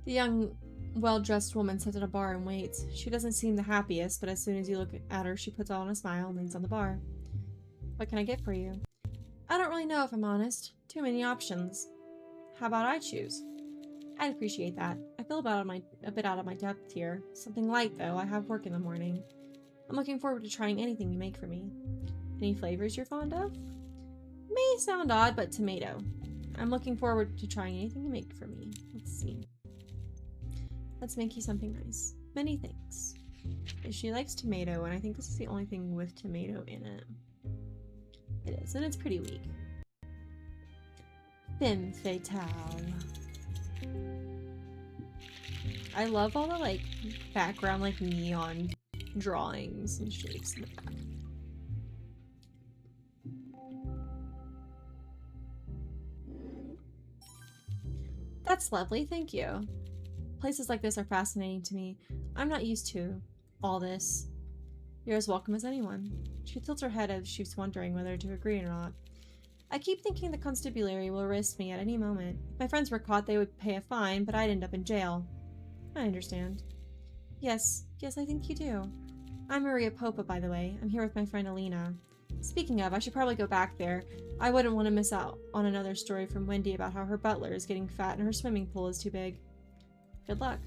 The young, well-dressed woman sits at a bar and waits. She doesn't seem the happiest, but as soon as you look at her, she puts on a smile and leans on the bar. What can I get for you? I don't really know if I'm honest. Too many options. How about I choose? I'd appreciate that. I feel a bit out of my depth here. Something light, though. I have work in the morning. I'm looking forward to trying anything you make for me. Any flavors you're fond of? May sound odd, but tomato. I'm looking forward to trying anything you make for me. Let's see. Let's make you something nice. Many thanks. She likes tomato, and I think this is the only thing with tomato in it. It is, and it's pretty weak. Femme fatale. I love all the, like, background, like, neon drawings and shapes in the back. That's lovely, thank you. Places like this are fascinating to me. I'm not used to all this. You're as welcome as anyone. She tilts her head as she's wondering whether to agree or not. I keep thinking the constabulary will arrest me at any moment. If my friends were caught, they would pay a fine, but I'd end up in jail. I understand. Yes, I think you do. I'm Maria Popa, by the way. I'm here with my friend Alina. Speaking of, I should probably go back there. I wouldn't want to miss out on another story from Wendy about how her butler is getting fat and her swimming pool is too big. Good luck.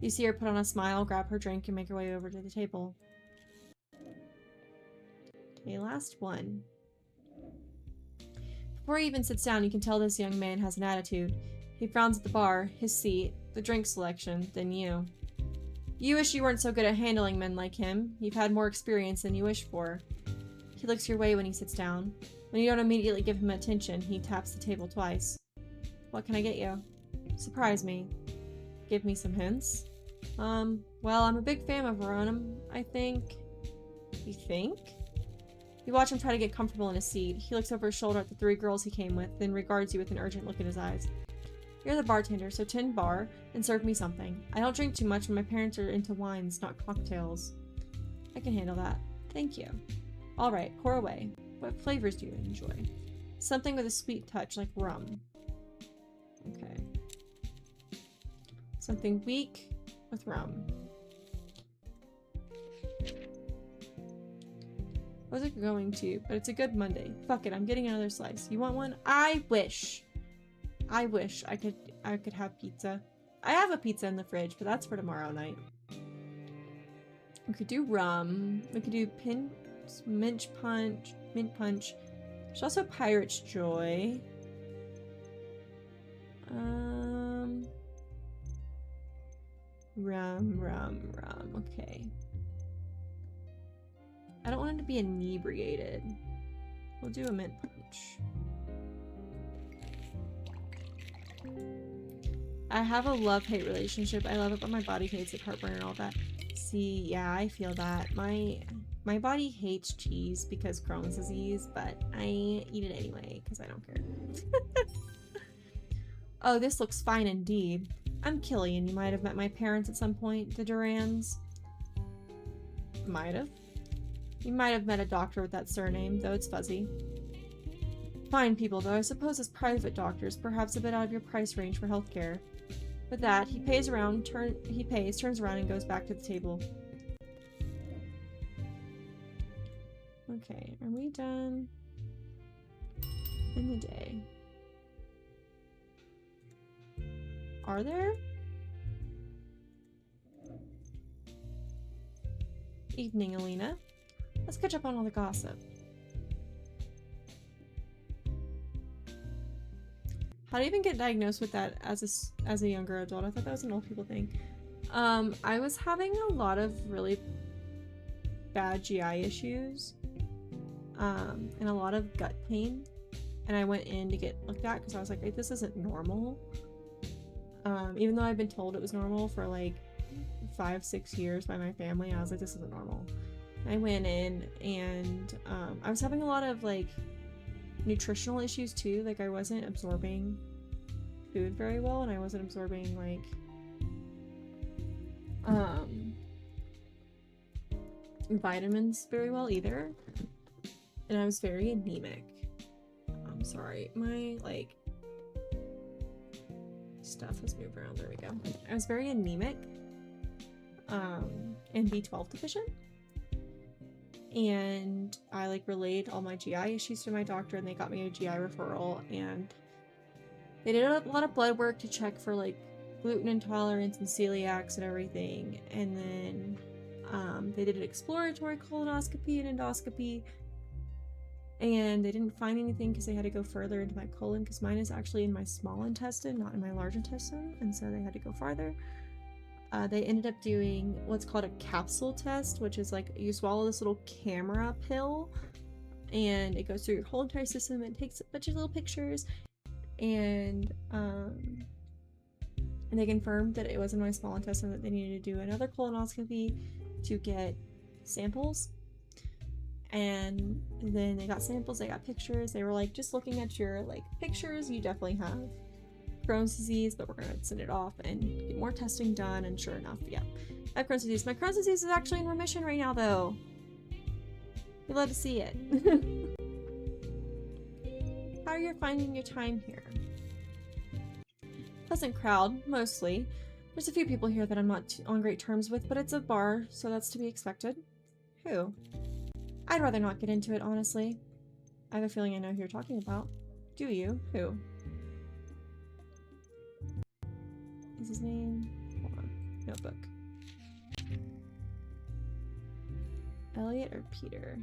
You see her put on a smile, grab her drink, and make her way over to the table. Okay, last one. Before he even sits down, you can tell this young man has an attitude. He frowns at the bar, his seat, the drink selection, then you. You wish you weren't so good at handling men like him. You've had more experience than you wish for. He looks your way when he sits down. When you don't immediately give him attention, he taps the table twice. What can I get you? Surprise me. Give me some hints? Well, I'm a big fan of Veronum, I think. You think? You watch him try to get comfortable in his seat. He looks over his shoulder at the 3 girls he came with, then regards you with an urgent look in his eyes. You're the bartender, so tend bar and serve me something. I don't drink too much, and my parents are into wines, not cocktails. I can handle that. Thank you. Alright, pour away. What flavors do you enjoy? Something with a sweet touch, like rum. Okay. Something weak with rum. I wasn't going to, but it's a good Monday. Fuck it, I'm getting another slice. You want one? I wish I could have pizza. I have a pizza in the fridge, but that's for tomorrow night. We could do rum. We could do mint punch. There's also Pirate's Joy. Rum. Okay. I don't want him to be inebriated. We'll do a mint punch. I have a love-hate relationship. I love it, but my body hates it, heartburn and all that. See, yeah, I feel that. My body hates cheese because Crohn's disease, but I eat it anyway because I don't care. Oh, this looks fine indeed. I'm Killian. You might have met my parents at some point, the Durans. Might have. You might have met a doctor with that surname, though it's fuzzy. Fine people, though I suppose as private doctors, perhaps a bit out of your price range for healthcare. With that, he pays, turns around, and goes back to the table. Okay, are we done? In the day. Are there? Evening, Alina. Let's catch up on all the gossip. How do you even get diagnosed with that as a younger adult? I thought that was an old people thing. I was having a lot of really bad GI issues, and a lot of gut pain, and I went in to get looked at because I was like, hey, this isn't normal. Even though I've been told it was normal for like 5-6 years by my family, I was like, this isn't normal. I went in and I was having a lot of like nutritional issues too. Like I wasn't absorbing food very well, and I wasn't absorbing like vitamins very well either, and I was very anemic. I'm sorry, my like stuff has moved around. There we go. I was very anemic and B12 deficient, and I like relayed all my GI issues to my doctor, and they got me a GI referral, and they did a lot of blood work to check for like gluten intolerance and celiacs and everything, and then they did an exploratory colonoscopy and endoscopy, and they didn't find anything because they had to go further into my colon, because mine is actually in my small intestine, not in my large intestine, and so they had to go farther. They ended up doing what's called a capsule test, which is like you swallow this little camera pill and it goes through your whole entire system and takes a bunch of little pictures, and they confirmed that it was in my small intestine, that they needed to do another colonoscopy to get samples. And then they got samples, they got pictures, they were like, just looking at your like pictures, you definitely have Crohn's disease, but we're gonna send it off and get more testing done. And sure enough, yeah, I have Crohn's disease. My Crohn's disease is actually in remission right now, though. You'd love to see it. How are you finding your time here? Pleasant crowd, mostly. There's a few people here that I'm not on great terms with, but it's a bar, so that's to be expected. Who? I'd rather not get into it, honestly. I have a feeling I know who you're talking about. Do you? Who? Is his name? Hold on. Notebook. Elliot or Peter?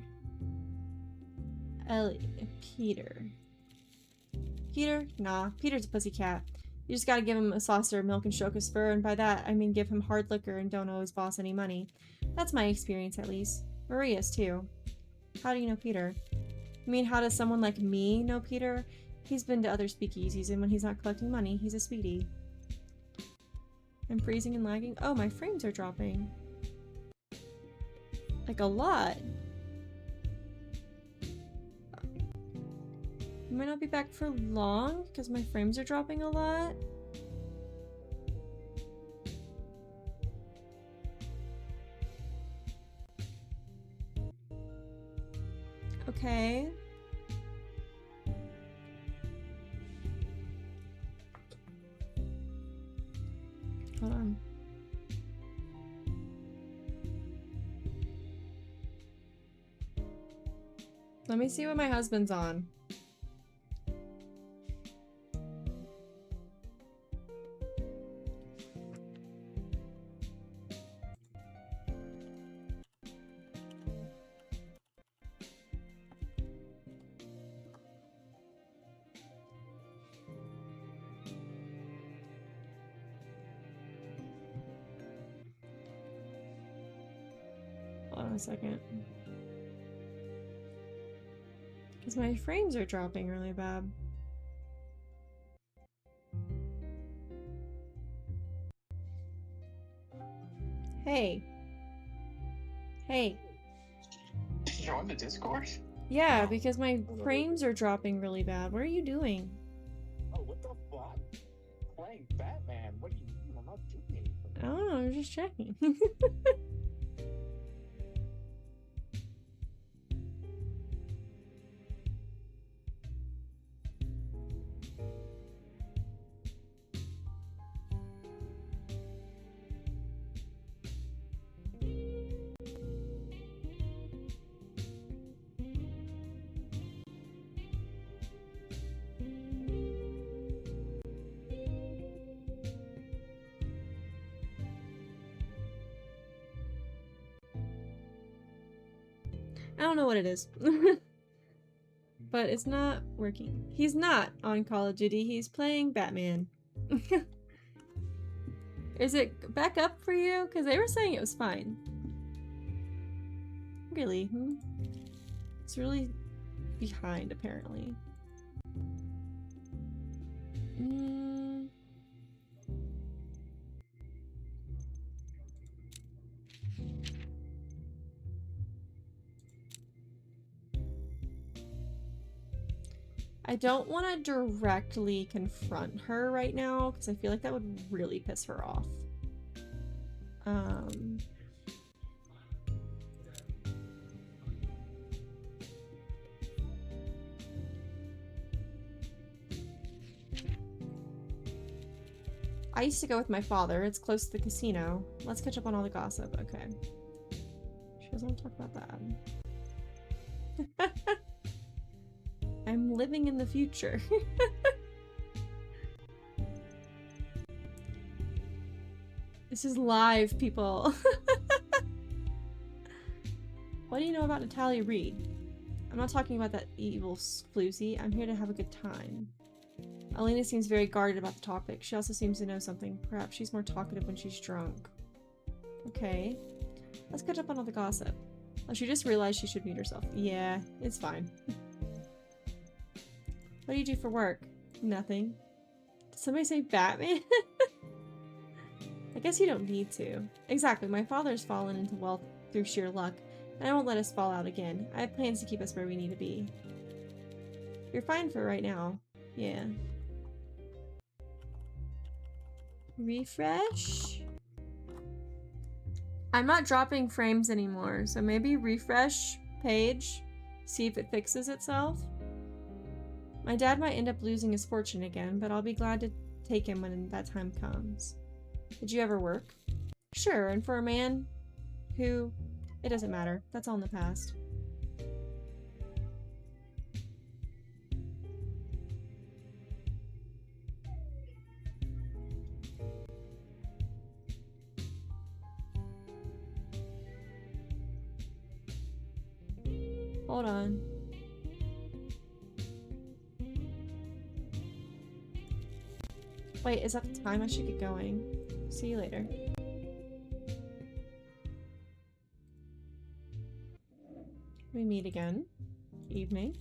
Elliot. Peter. Peter? Nah, Peter's a pussycat. You just gotta give him a saucer of milk and stroke his fur, and by that, I mean give him hard liquor and don't owe his boss any money. That's my experience, at least. Maria's, too. How do you know Peter? I mean, how does someone like me know Peter? He's been to other speakeasies, and when he's not collecting money, he's a speedy. I'm freezing and lagging. Oh, my frames are dropping. Like a lot. I might not be back for long because my frames are dropping a lot. Okay. Hold on. Let me see what my husband's on. Hold on a second. Because my frames are dropping really bad. Hey. Hey. You're on the Discord? Yeah, because my frames are dropping really bad. What are you doing? Oh, what the fuck? Playing Batman? What are you doing? I'm not doing anything. I don't know, I'm just checking. I don't know what it is. But it's not working. He's not on Call of Duty, he's playing Batman. Is it back up for you? Because they were saying it was fine. Really? It's really behind, apparently. I don't want to directly confront her right now because I feel like that would really piss her off. I used to go with my father. It's close to the casino. Let's catch up on all the gossip. Okay. She doesn't want to talk about that. I'm living in the future. This is live, people. What do you know about Natalia Reed? I'm not talking about that evil floozy. I'm here to have a good time. Alina seems very guarded about the topic. She also seems to know something. Perhaps she's more talkative when she's drunk. Okay. Let's catch up on all the gossip. Oh, she just realized she should mute herself. Yeah, it's fine. What do you do for work? Nothing. Did somebody say Batman? I guess you don't need to. Exactly, my father's fallen into wealth through sheer luck, and I won't let us fall out again. I have plans to keep us where we need to be. You're fine for right now. Yeah. Refresh? I'm not dropping frames anymore, so maybe refresh page, see if it fixes itself. My dad might end up losing his fortune again, but I'll be glad to take him when that time comes. Did you ever work? Sure, and for a man who... It doesn't matter. That's all in the past. Hold on. Wait, is that the time I should get going? See you later. We meet again. Evening.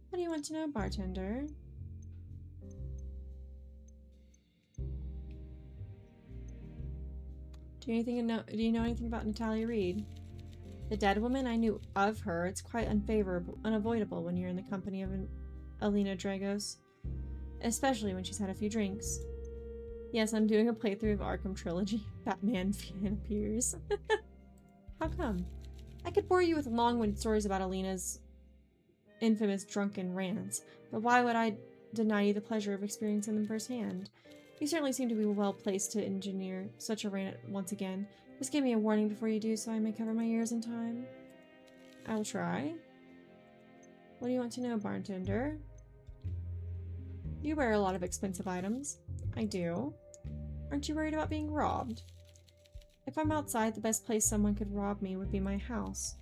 What do you want to know, bartender? Do you know anything about Natalia Reed? The dead woman? I knew of her. It's quite unavoidable when you're in the company of Alina Dragos. Especially when she's had a few drinks. Yes, I'm doing a playthrough of Arkham Trilogy. Batman fan appears. How come? I could bore you with long-winded stories about Alina's infamous drunken rants, but why would I deny you the pleasure of experiencing them firsthand? You certainly seem to be well placed to engineer such a rant once again. Just give me a warning before you do so I may cover my ears in time. I will try. What do you want to know, bartender? You wear a lot of expensive items. I do. Aren't you worried about being robbed? If I'm outside, the best place someone could rob me would be my house.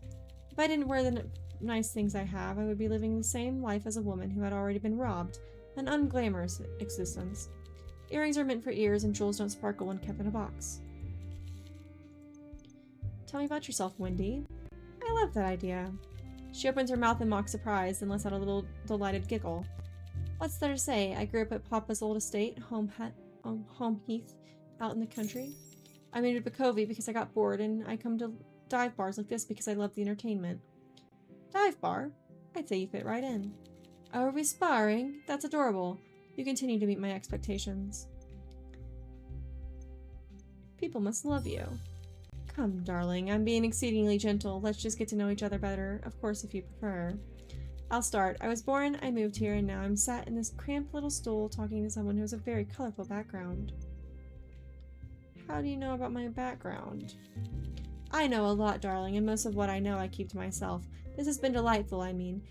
If I didn't wear the nice things I have, I would be living the same life as a woman who had already been robbed. An unglamorous existence. Earrings are meant for ears, and jewels don't sparkle when kept in a box. Tell me about yourself, Wendy. I love that idea. She opens her mouth in mock surprise, then lets out a little delighted giggle. What's there to say? I grew up at Papa's old estate, Home Heath, out in the country. I moved to Bakovy because I got bored, and I come to dive bars like this because I love the entertainment. Dive bar? I'd say you fit right in. Oh, are we sparring? That's adorable. You continue to meet my expectations. People must love you. Come, darling, I'm being exceedingly gentle. Let's just get to know each other better, of course, if you prefer. I'll start. I was born, I moved here, and now I'm sat in this cramped little stool talking to someone who has a very colorful background. How do you know about my background? I know a lot, darling, and most of what I know I keep to myself. This has been delightful, I mean.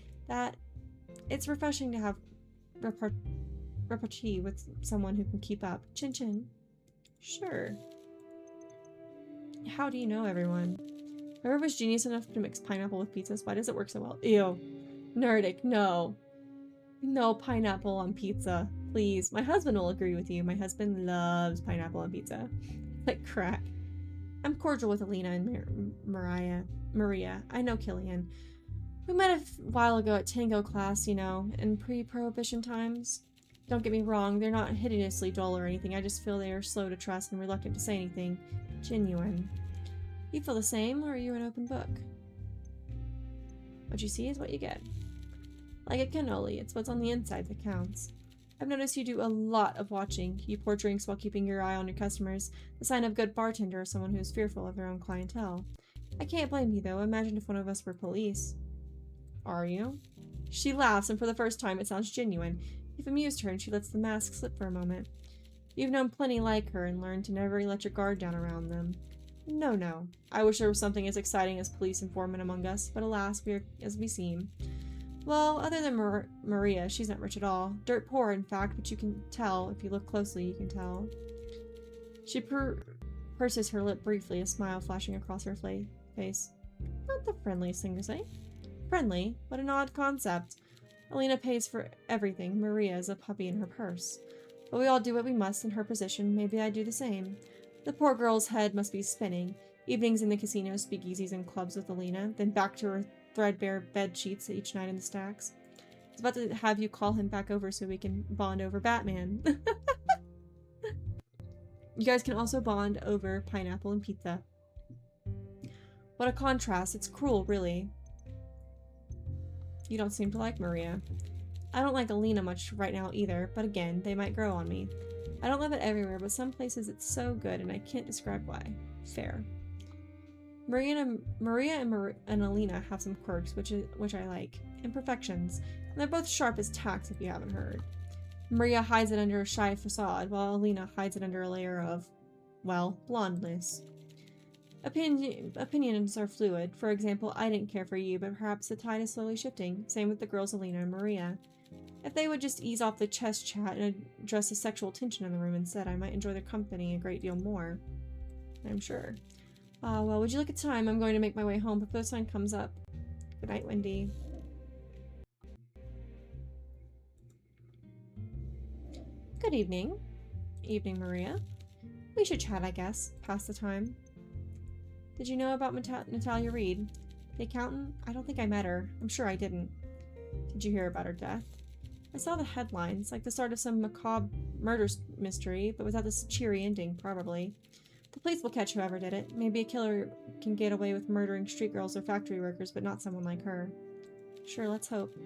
It's refreshing to have repartee with someone who can keep up. Chin chin. Sure. How do you know everyone? Whoever was genius enough to mix pineapple with pizzas, why does it work so well? Ew. Nerdic, no. No pineapple on pizza. Please. My husband will agree with you. My husband loves pineapple on pizza. Like crack. I'm cordial with Alina and Maria. I know Killian. We met a while ago at tango class, you know, in pre-prohibition times. Don't get me wrong, they're not hideously dull or anything. I just feel they are slow to trust and reluctant to say anything. Genuine. You feel the same, or are you an open book? What you see is what you get. Like a cannoli, it's what's on the inside that counts. I've noticed you do a lot of watching. You pour drinks while keeping your eye on your customers, the sign of a good bartender or someone who is fearful of their own clientele. I can't blame you, though. Imagine if one of us were police. Are you? She laughs, and for the first time it sounds genuine. You've amused her, and she lets the mask slip for a moment. You've known plenty like her and learned to never let your guard down around them. No. I wish there was something as exciting as police informant among us, but alas, we are as we seem. Well, other than Maria, she's not rich at all. Dirt poor, in fact, but you can tell. If you look closely, you can tell. She purses her lip briefly, a smile flashing across her face. Not the friendliest thing to say. Friendly? What an odd concept. Alina pays for everything. Maria is a puppy in her purse. But we all do what we must in her position. Maybe I do the same. The poor girl's head must be spinning. Evenings in the casino, speakeasies, and clubs with Alina, then back to her threadbare bed sheets each night in the stacks. I was about to have you call him back over so we can bond over Batman. You guys can also bond over pineapple and pizza. What a contrast. It's cruel, really. You don't seem to like Maria. I don't like Alina much right now either, but again, they might grow on me. I don't love it everywhere, but some places it's so good and I can't describe why. Fair. Maria and Alina have some quirks, which I like. Imperfections. And they're both sharp as tacks if you haven't heard. Maria hides it under a shy facade, while Alina hides it under a layer of, well, blondness. Opinions are fluid. For example, I didn't care for you, but perhaps the tide is slowly shifting. Same with the girls Alina and Maria. If they would just ease off the chest chat and address the sexual tension in the room instead, I might enjoy their company a great deal more. I'm sure. Well, would you look at time? I'm going to make my way home before the sun comes up. Good night, Wendy. Good evening. Evening, Maria. We should chat, I guess. Pass the time. Did you know about Natalia Reed? The accountant? I don't think I met her. I'm sure I didn't. Did you hear about her death? I saw the headlines, like the start of some macabre murder mystery, but without this cheery ending, probably. The police will catch whoever did it. Maybe a killer can get away with murdering street girls or factory workers, but not someone like her. Sure, let's hope.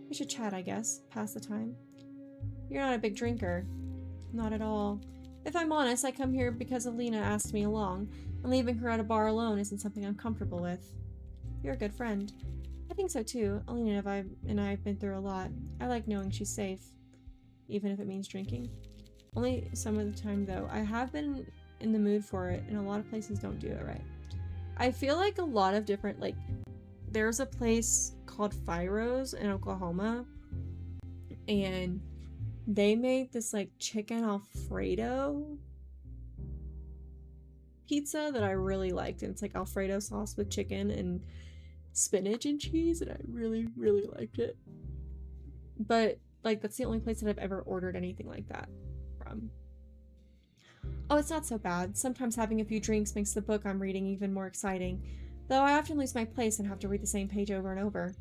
We should chat, I guess. Pass the time. You're not a big drinker. Not at all. If I'm honest, I come here because Alina asked me along, and leaving her at a bar alone isn't something I'm comfortable with. You're a good friend. I think so too. Alina and I have been through a lot. I like knowing she's safe, even if it means drinking. Only some of the time though. I have been in the mood for it, and a lot of places don't do it right. I feel like a lot of different, like, there's a place called Firo's in Oklahoma, and they made this like chicken Alfredo pizza that I really liked, and it's like Alfredo sauce with chicken and spinach and cheese, and I really, really liked it. But like, that's the only place that I've ever ordered anything like that from. Oh, it's not so bad. Sometimes having a few drinks makes the book I'm reading even more exciting, though I often lose my place and have to read the same page over and over.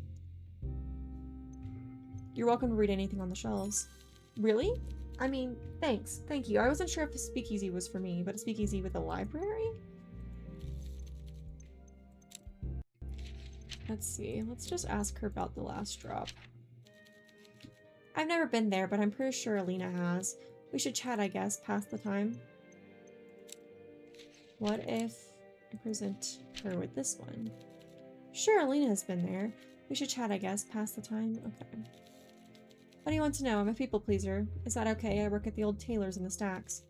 You're welcome to read anything on the shelves. Really? I mean, thanks. Thank you. I wasn't sure if a speakeasy was for me, but a speakeasy with a library? Let's see. Let's just ask her about the last drop. I've never been there, but I'm pretty sure Alina has. We should chat, I guess, pass the time. What if I present her with this one? Sure, Alina has been there. We should chat, I guess, pass the time. Okay. What do you want to know? I'm a people pleaser. Is that okay? I work at the old tailor's in the stacks.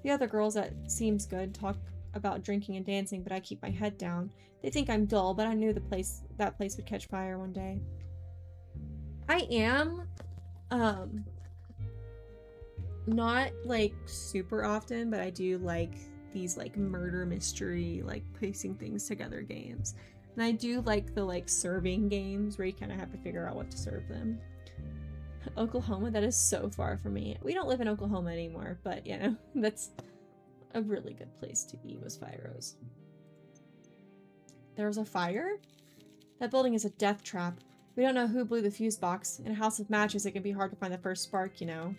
The other girls at Seems Good talk about drinking and dancing, but I keep my head down. They think I'm dull, but I knew that place would catch fire one day. I am, not like super often, but I do like these like murder mystery, like piecing things together games. And I do like the like serving games where you kind of have to figure out what to serve them. Oklahoma, that is so far from me. We don't live in Oklahoma anymore, but you know, that's a really good place to eat, was Firo's. There was a fire? That building is a death trap. We don't know who blew the fuse box. In a house with matches, it can be hard to find the first spark, you know.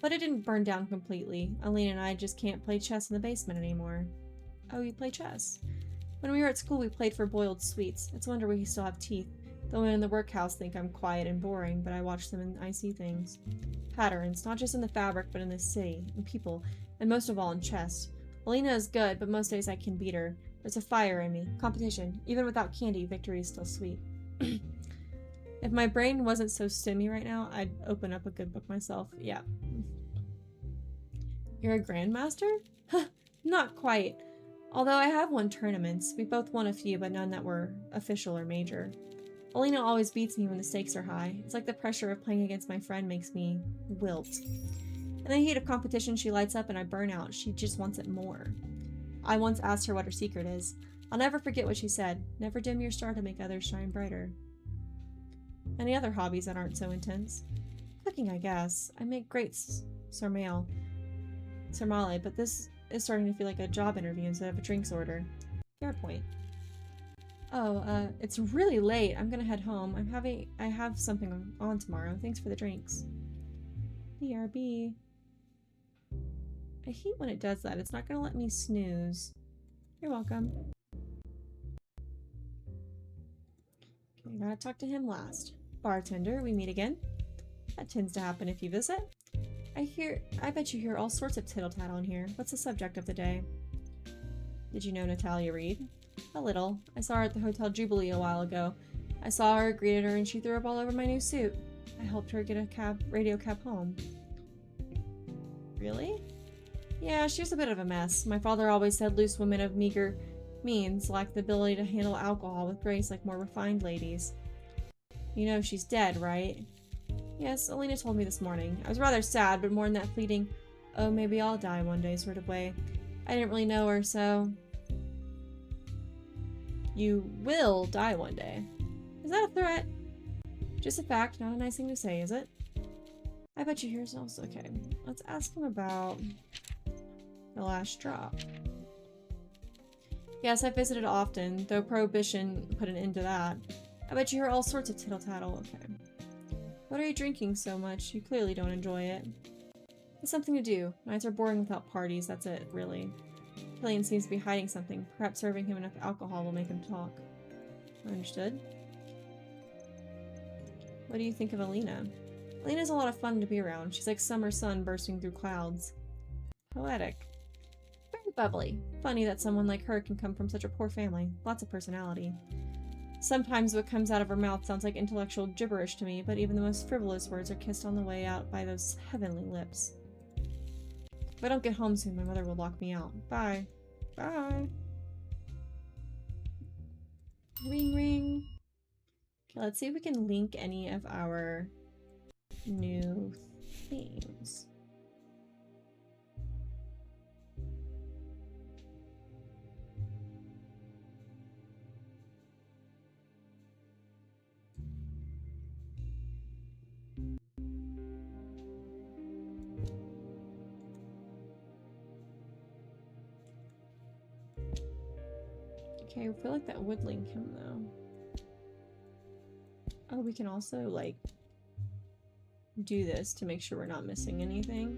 But it didn't burn down completely. Alina and I just can't play chess in the basement anymore. Oh, you play chess? When we were at school, we played for boiled sweets. It's a wonder we still have teeth. The women in the workhouse think I'm quiet and boring, but I watch them and I see things. Patterns, not just in the fabric, but in the city, in people, and most of all in chess. Alina is good, but most days I can beat her. There's a fire in me. Competition. Even without candy, victory is still sweet. If my brain wasn't so stimmy right now, I'd open up a good book myself. Yeah. You're a grandmaster? Not quite. Although I have won tournaments. We both won a few, but none that were official or major. Alina always beats me when the stakes are high. It's like the pressure of playing against my friend makes me wilt. In the heat of competition, she lights up and I burn out. She just wants it more. I once asked her what her secret is. I'll never forget what she said. Never dim your star to make others shine brighter. Any other hobbies that aren't so intense? Cooking, I guess. I make great sarmale, but this is starting to feel like a job interview instead of a drinks order. Fair point. Oh, it's really late. I'm gonna head home. I have something on tomorrow. Thanks for the drinks. BRB. I hate when it does that. It's not gonna let me snooze. You're welcome. Okay, gotta talk to him last. Bartender, we meet again. That tends to happen if you visit. I bet you hear all sorts of tittle-tattle in here. What's the subject of the day? Did you know Natalia Reed? A little. I saw her at the Hotel Jubilee a while ago. I saw her, greeted her, and she threw up all over my new suit. I helped her get a radio cab home. Really? Yeah, she was a bit of a mess. My father always said loose women of meager means lack the ability to handle alcohol with grace like more refined ladies. You know she's dead, right? Yes, Alina told me this morning. I was rather sad, but more in that fleeting, oh, maybe I'll die one day sort of way. I didn't really know her, so... You will die one day. Is that a threat? Just a fact, not a nice thing to say, is it? I bet you here's also okay. Let's ask him about the last drop. Yes, I visited often, though Prohibition put an end to that. I bet you hear all sorts of tittle-tattle. Okay. What are you drinking so much? You clearly don't enjoy it. It's something to do. Nights are boring without parties, that's it, really. Killian seems to be hiding something. Perhaps serving him enough alcohol will make him talk. Understood. What do you think of Alina? Alina's a lot of fun to be around. She's like summer sun bursting through clouds. Poetic. Very bubbly. Funny that someone like her can come from such a poor family. Lots of personality. Sometimes what comes out of her mouth sounds like intellectual gibberish to me, but even the most frivolous words are kissed on the way out by those heavenly lips. If I don't get home soon, my mother will lock me out. Bye. Bye. Ring ring. Okay, let's see if we can link any of our new themes. Okay, I feel like that would link him though. Oh, we can also like do this to make sure we're not missing anything.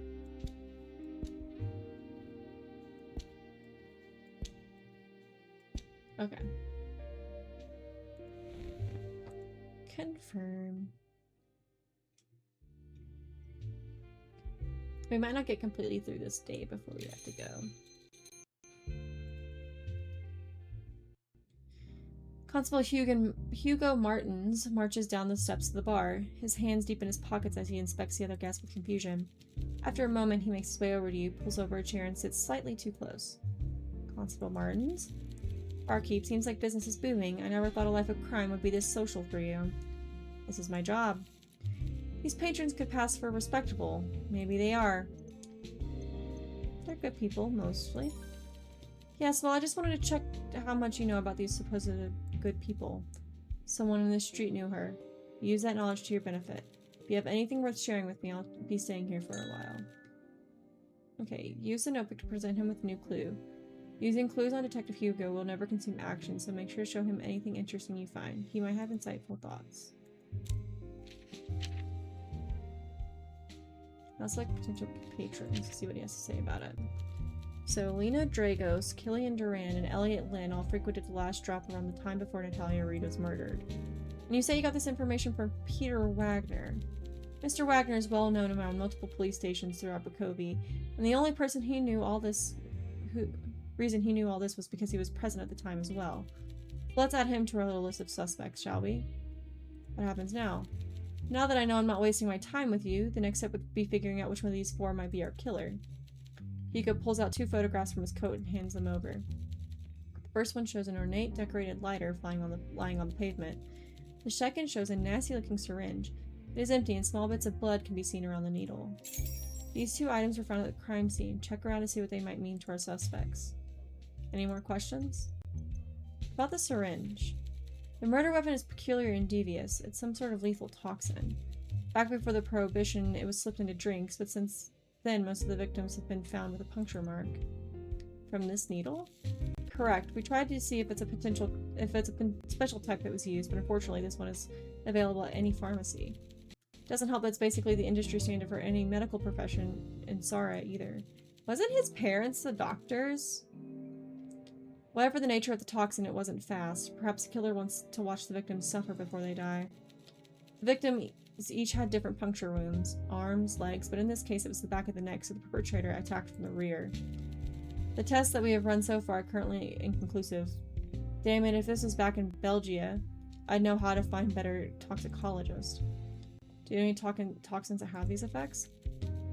Okay. Confirm. We might not get completely through this day before we have to go. Constable Hugo Martins marches down the steps of the bar, his hands deep in his pockets as he inspects the other guests with confusion. After a moment, he makes his way over to you, pulls over a chair, and sits slightly too close. Constable Martins? Barkeep, seems like business is booming. I never thought a life of crime would be this social for you. This is my job. These patrons could pass for respectable. Maybe they are. They're good people, mostly. Yes, well, I just wanted to check how much you know about these supposed good people. Someone in the street knew her. Use that knowledge to your benefit. If you have anything worth sharing with me, I'll be staying here for a while. Okay, use the notebook to present him with a new clue. Using clues on Detective Hugo will never consume action, so make sure to show him anything interesting you find. He might have insightful thoughts. Let's like potential patrons, see what he has to say about it. So, Lena Dragos, Killian Duran, and Elliot Lynn all frequented the last drop around the time before Natalia Reed was murdered. And you say you got this information from Peter Wagner. Mr. Wagner is well known around multiple police stations throughout Bukovi, and the only person he knew all this reason he knew all this was because he was present at the time as well. Let's add him to our little list of suspects, shall we? What happens now? Now that I know I'm not wasting my time with you, the next step would be figuring out which one of these four might be our killer. Hugo pulls out 2 photographs from his coat and hands them over. The first one shows an ornate, decorated lighter lying on the pavement. The second shows a nasty-looking syringe. It is empty and small bits of blood can be seen around the needle. These 2 items were found at the crime scene. Check around to see what they might mean to our suspects. Any more questions? About the syringe. The murder weapon is peculiar and devious. It's some sort of lethal toxin. Back before the Prohibition, it was slipped into drinks, but since then, most of the victims have been found with a puncture mark. From this needle? Correct. We tried to see if it's a special type that was used, but unfortunately this one is available at any pharmacy. Doesn't help that it's basically the industry standard for any medical profession in Sara either. Wasn't his parents the doctors? Whatever the nature of the toxin, it wasn't fast. Perhaps the killer wants to watch the victims suffer before they die. The victims each had different puncture wounds, arms, legs, but in this case it was the back of the neck, so the perpetrator attacked from the rear. The tests that we have run so far are currently inconclusive. Damn it, if this was back in Belgium, I'd know how to find better toxicologists. Do you know any toxins that have these effects?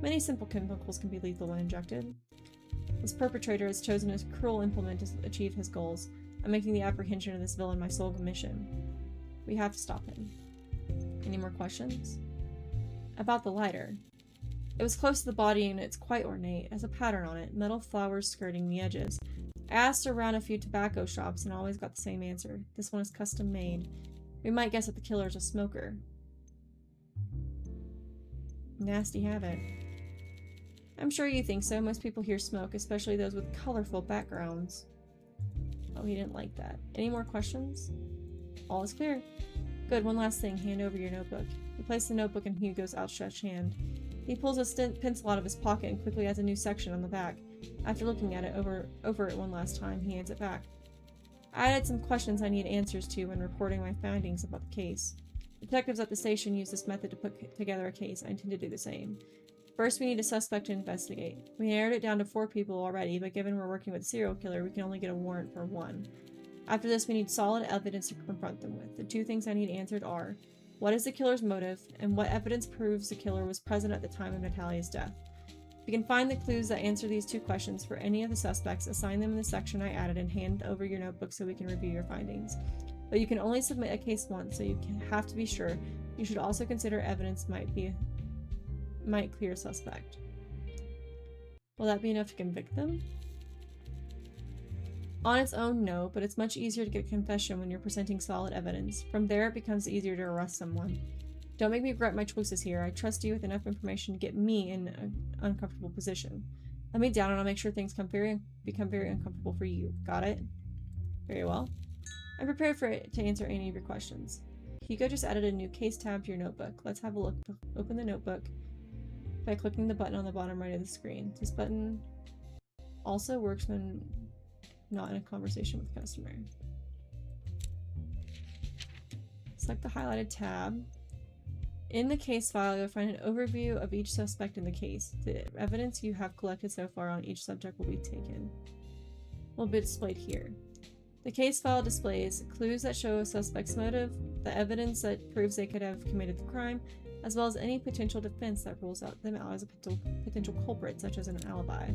Many simple chemicals can be lethal when injected. This perpetrator has chosen a cruel implement to achieve his goals. I'm making the apprehension of this villain my sole mission. We have to stop him. Any more questions? About the lighter. It was close to the body and it's quite ornate. It has a pattern on it, metal flowers skirting the edges. I asked around a few tobacco shops and always got the same answer. This one is custom made. We might guess that the killer is a smoker. Nasty habit. I'm sure you think so. Most people here smoke, especially those with colorful backgrounds. Oh, he didn't like that. Any more questions? All is clear. Good, one last thing. Hand over your notebook. You place the notebook in Hugo's outstretched hand. He pulls a pencil out of his pocket and quickly adds a new section on the back. After looking at it over it one last time, he hands it back. I added some questions I need answers to when reporting my findings about the case. Detectives at the station use this method to put together a case. I intend to do the same. First, we need a suspect to investigate. We narrowed it down to 4 people already, but given we're working with a serial killer, we can only get a warrant for 1. After this, we need solid evidence to confront them with. The two things I need answered are, what is the killer's motive, and what evidence proves the killer was present at the time of Natalia's death? If you can find the clues that answer these two questions for any of the suspects, assign them in the section I added and hand over your notebook so we can review your findings. But you can only submit a case once, so you have to be sure. You should also consider evidence might clear a suspect. Will that be enough to convict them? On its own, no, but it's much easier to get a confession when you're presenting solid evidence. From there, it becomes easier to arrest someone. Don't make me regret my choices here. I trust you with enough information to get me in an uncomfortable position. Let me down and I'll make sure things become very uncomfortable for you. Got it? Very well. I'm prepared to answer any of your questions. Hugo just added a new case tab to your notebook. Let's have a look. Open the notebook by clicking the button on the bottom right of the screen. This button also works when not in a conversation with the customer. Select the highlighted tab. In the case file, you'll find an overview of each suspect in the case. The evidence you have collected so far on each subject will be displayed here. The case file displays clues that show a suspect's motive, the evidence that proves they could have committed the crime, as well as any potential defense that rules them out as a potential culprit, such as an alibi.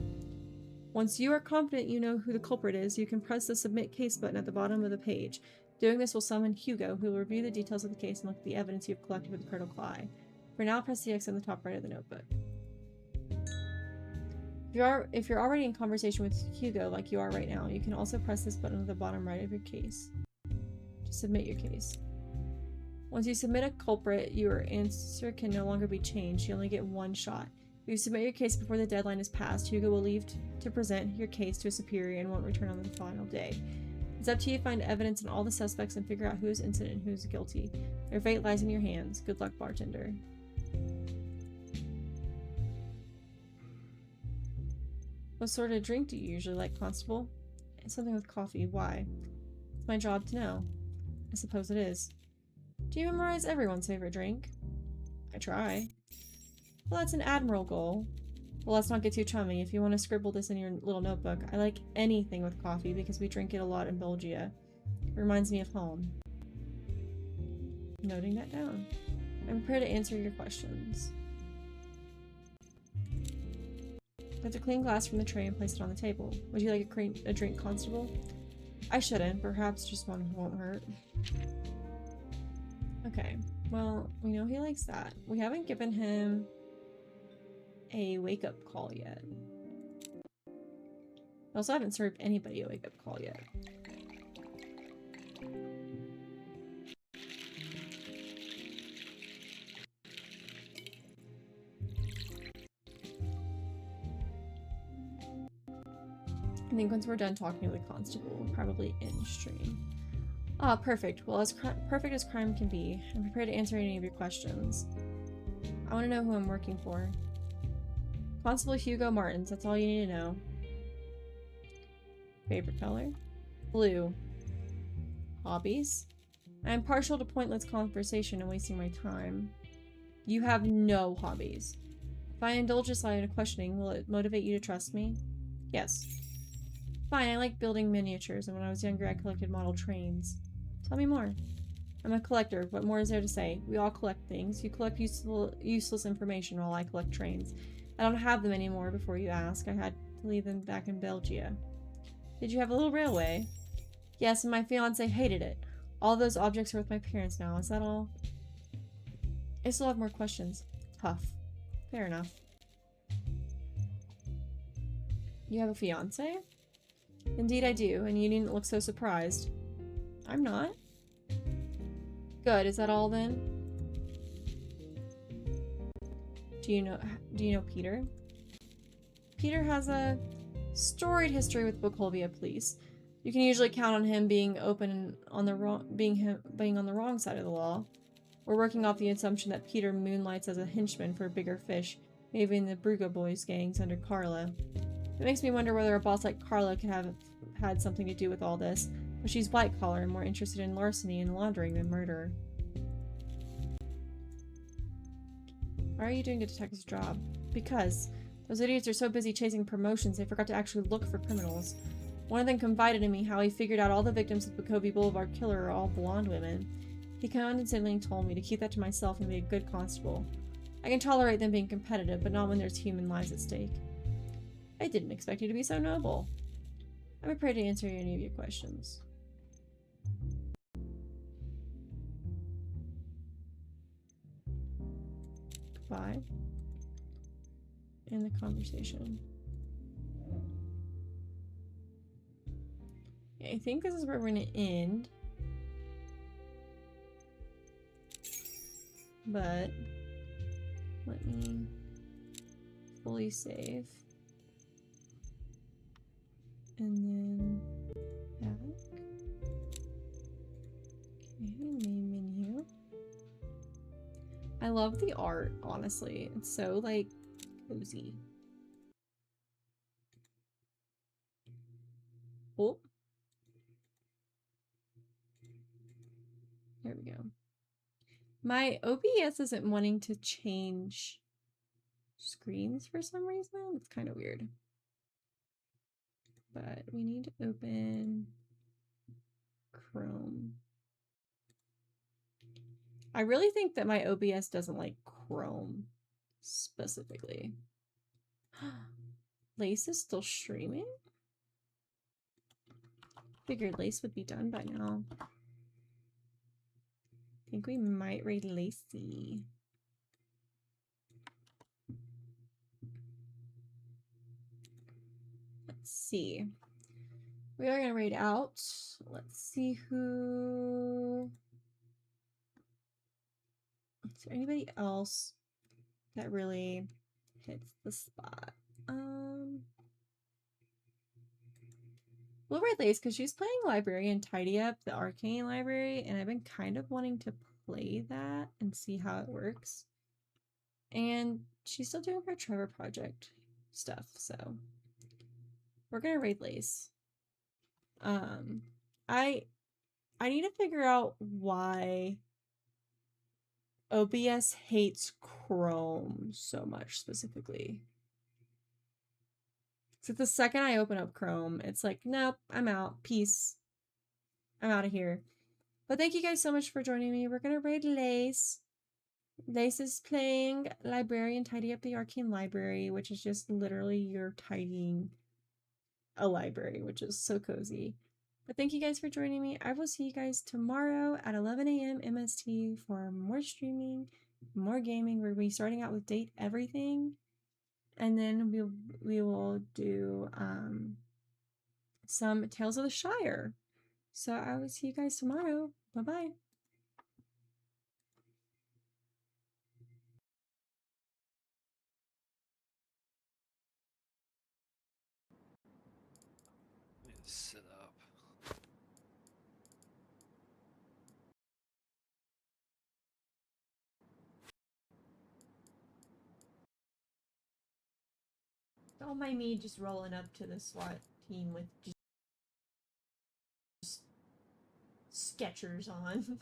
Once you are confident you know who the culprit is, you can press the Submit Case button at the bottom of the page. Doing this will summon Hugo, who will review the details of the case and look at the evidence you've collected with a critical eye. For now, press the X in the top right of the notebook. If you're already in conversation with Hugo, like you are right now, you can also press this button at the bottom right of your case to submit your case. Once you submit a culprit, your answer can no longer be changed. You only get one shot. If you submit your case before the deadline is passed, Hugo will leave to present your case to a superior and won't return on the final day. It's up to you to find evidence in all the suspects and figure out who is innocent and who is guilty. Their fate lies in your hands. Good luck, bartender. What sort of drink do you usually like, Constable? Something with coffee. Why? It's my job to know. I suppose it is. Do you memorize everyone's favorite drink? I try. Well, that's an admirable goal. Well, let's not get too chummy. If you want to scribble this in your little notebook, I like anything with coffee because we drink it a lot in Belgia. It reminds me of home. Noting that down. I'm prepared to answer your questions. Get the clean glass from the tray and place it on the table. Would you like a drink, Constable? I shouldn't. Perhaps just one won't hurt. Okay. Well, we know he likes that. We haven't given him a wake-up call yet. I also haven't served anybody a wake-up call yet. I think once we're done talking to the constable, we'll probably end stream. Ah, perfect. Well, as perfect as crime can be, I'm prepared to answer any of your questions. I want to know who I'm working for. Constable Hugo Martins, that's all you need to know. Favorite color? Blue. Hobbies? I am partial to pointless conversation and wasting my time. You have no hobbies. If I indulge this line of questioning, will it motivate you to trust me? Yes. Fine, I like building miniatures, and when I was younger I collected model trains. Tell me more. I'm a collector. What more is there to say? We all collect things. You collect useless information while I collect trains. I don't have them anymore before you ask. I had to leave them back in Belgia. Did you have a little railway? Yes, and my fiancé hated it. All those objects are with my parents now. Is that all? I still have more questions. Tough. Fair enough. You have a fiancé? Indeed I do, and you needn't look so surprised. I'm not. Good, is that all then? Do you know Peter? Peter has a storied history with Bokolvia police. You can usually count on him being open on the being on the wrong side of the law. We're working off the assumption that Peter moonlights as a henchman for bigger fish, maybe in the Bruga Boys gangs under Carla. It makes me wonder whether a boss like Carla could have had something to do with all this, but she's white-collar and more interested in larceny and laundering than murder. Why are you doing a detective's job? Because those idiots are so busy chasing promotions they forgot to actually look for criminals. One of them confided in me how he figured out all the victims of the Covey Boulevard killer are all blonde women. He condescendingly told me to keep that to myself and be a good constable. I can tolerate them being competitive, but not when there's human lives at stake. I didn't expect you to be so noble. I'm prepared to answer any of your questions. Goodbye. End the conversation. Okay, I think this is where we're gonna end. But let me fully save. And then back. Okay, main menu. I love the art, honestly. It's so like cozy. Oh. There we go. My OBS isn't wanting to change screens for some reason. It's kind of weird. But we need to open Chrome. I really think that my OBS doesn't like Chrome specifically. Lace is still streaming? Figured Lace would be done by now. I think we might raid Lacey. Let's see. We are gonna raid out. Let's see who. Is there anybody else that really hits the spot? We'll raid Lace because she's playing Librarian Tidy Up, the Arcane Library, and I've been kind of wanting to play that and see how it works. And she's still doing her Trevor project stuff, so we're gonna raid Lace. I need to figure out why OBS hates Chrome so much specifically. So the second I open up Chrome, it's like, nope, I'm out. Peace. I'm out of here. But thank you guys so much for joining me. We're gonna raid Lace. Lace is playing Librarian Tidy Up the Arcane Library, which is just literally you're tidying a library, which is so cozy. But thank you guys for joining me. I will see you guys tomorrow at 11 a.m. MST for more streaming, more gaming. We're going to be starting out with Date Everything. And then we will do some Tales of the Shire. So I will see you guys tomorrow. Bye-bye. Sit up. Don't mind me just rolling up to the SWAT team with just Skechers on.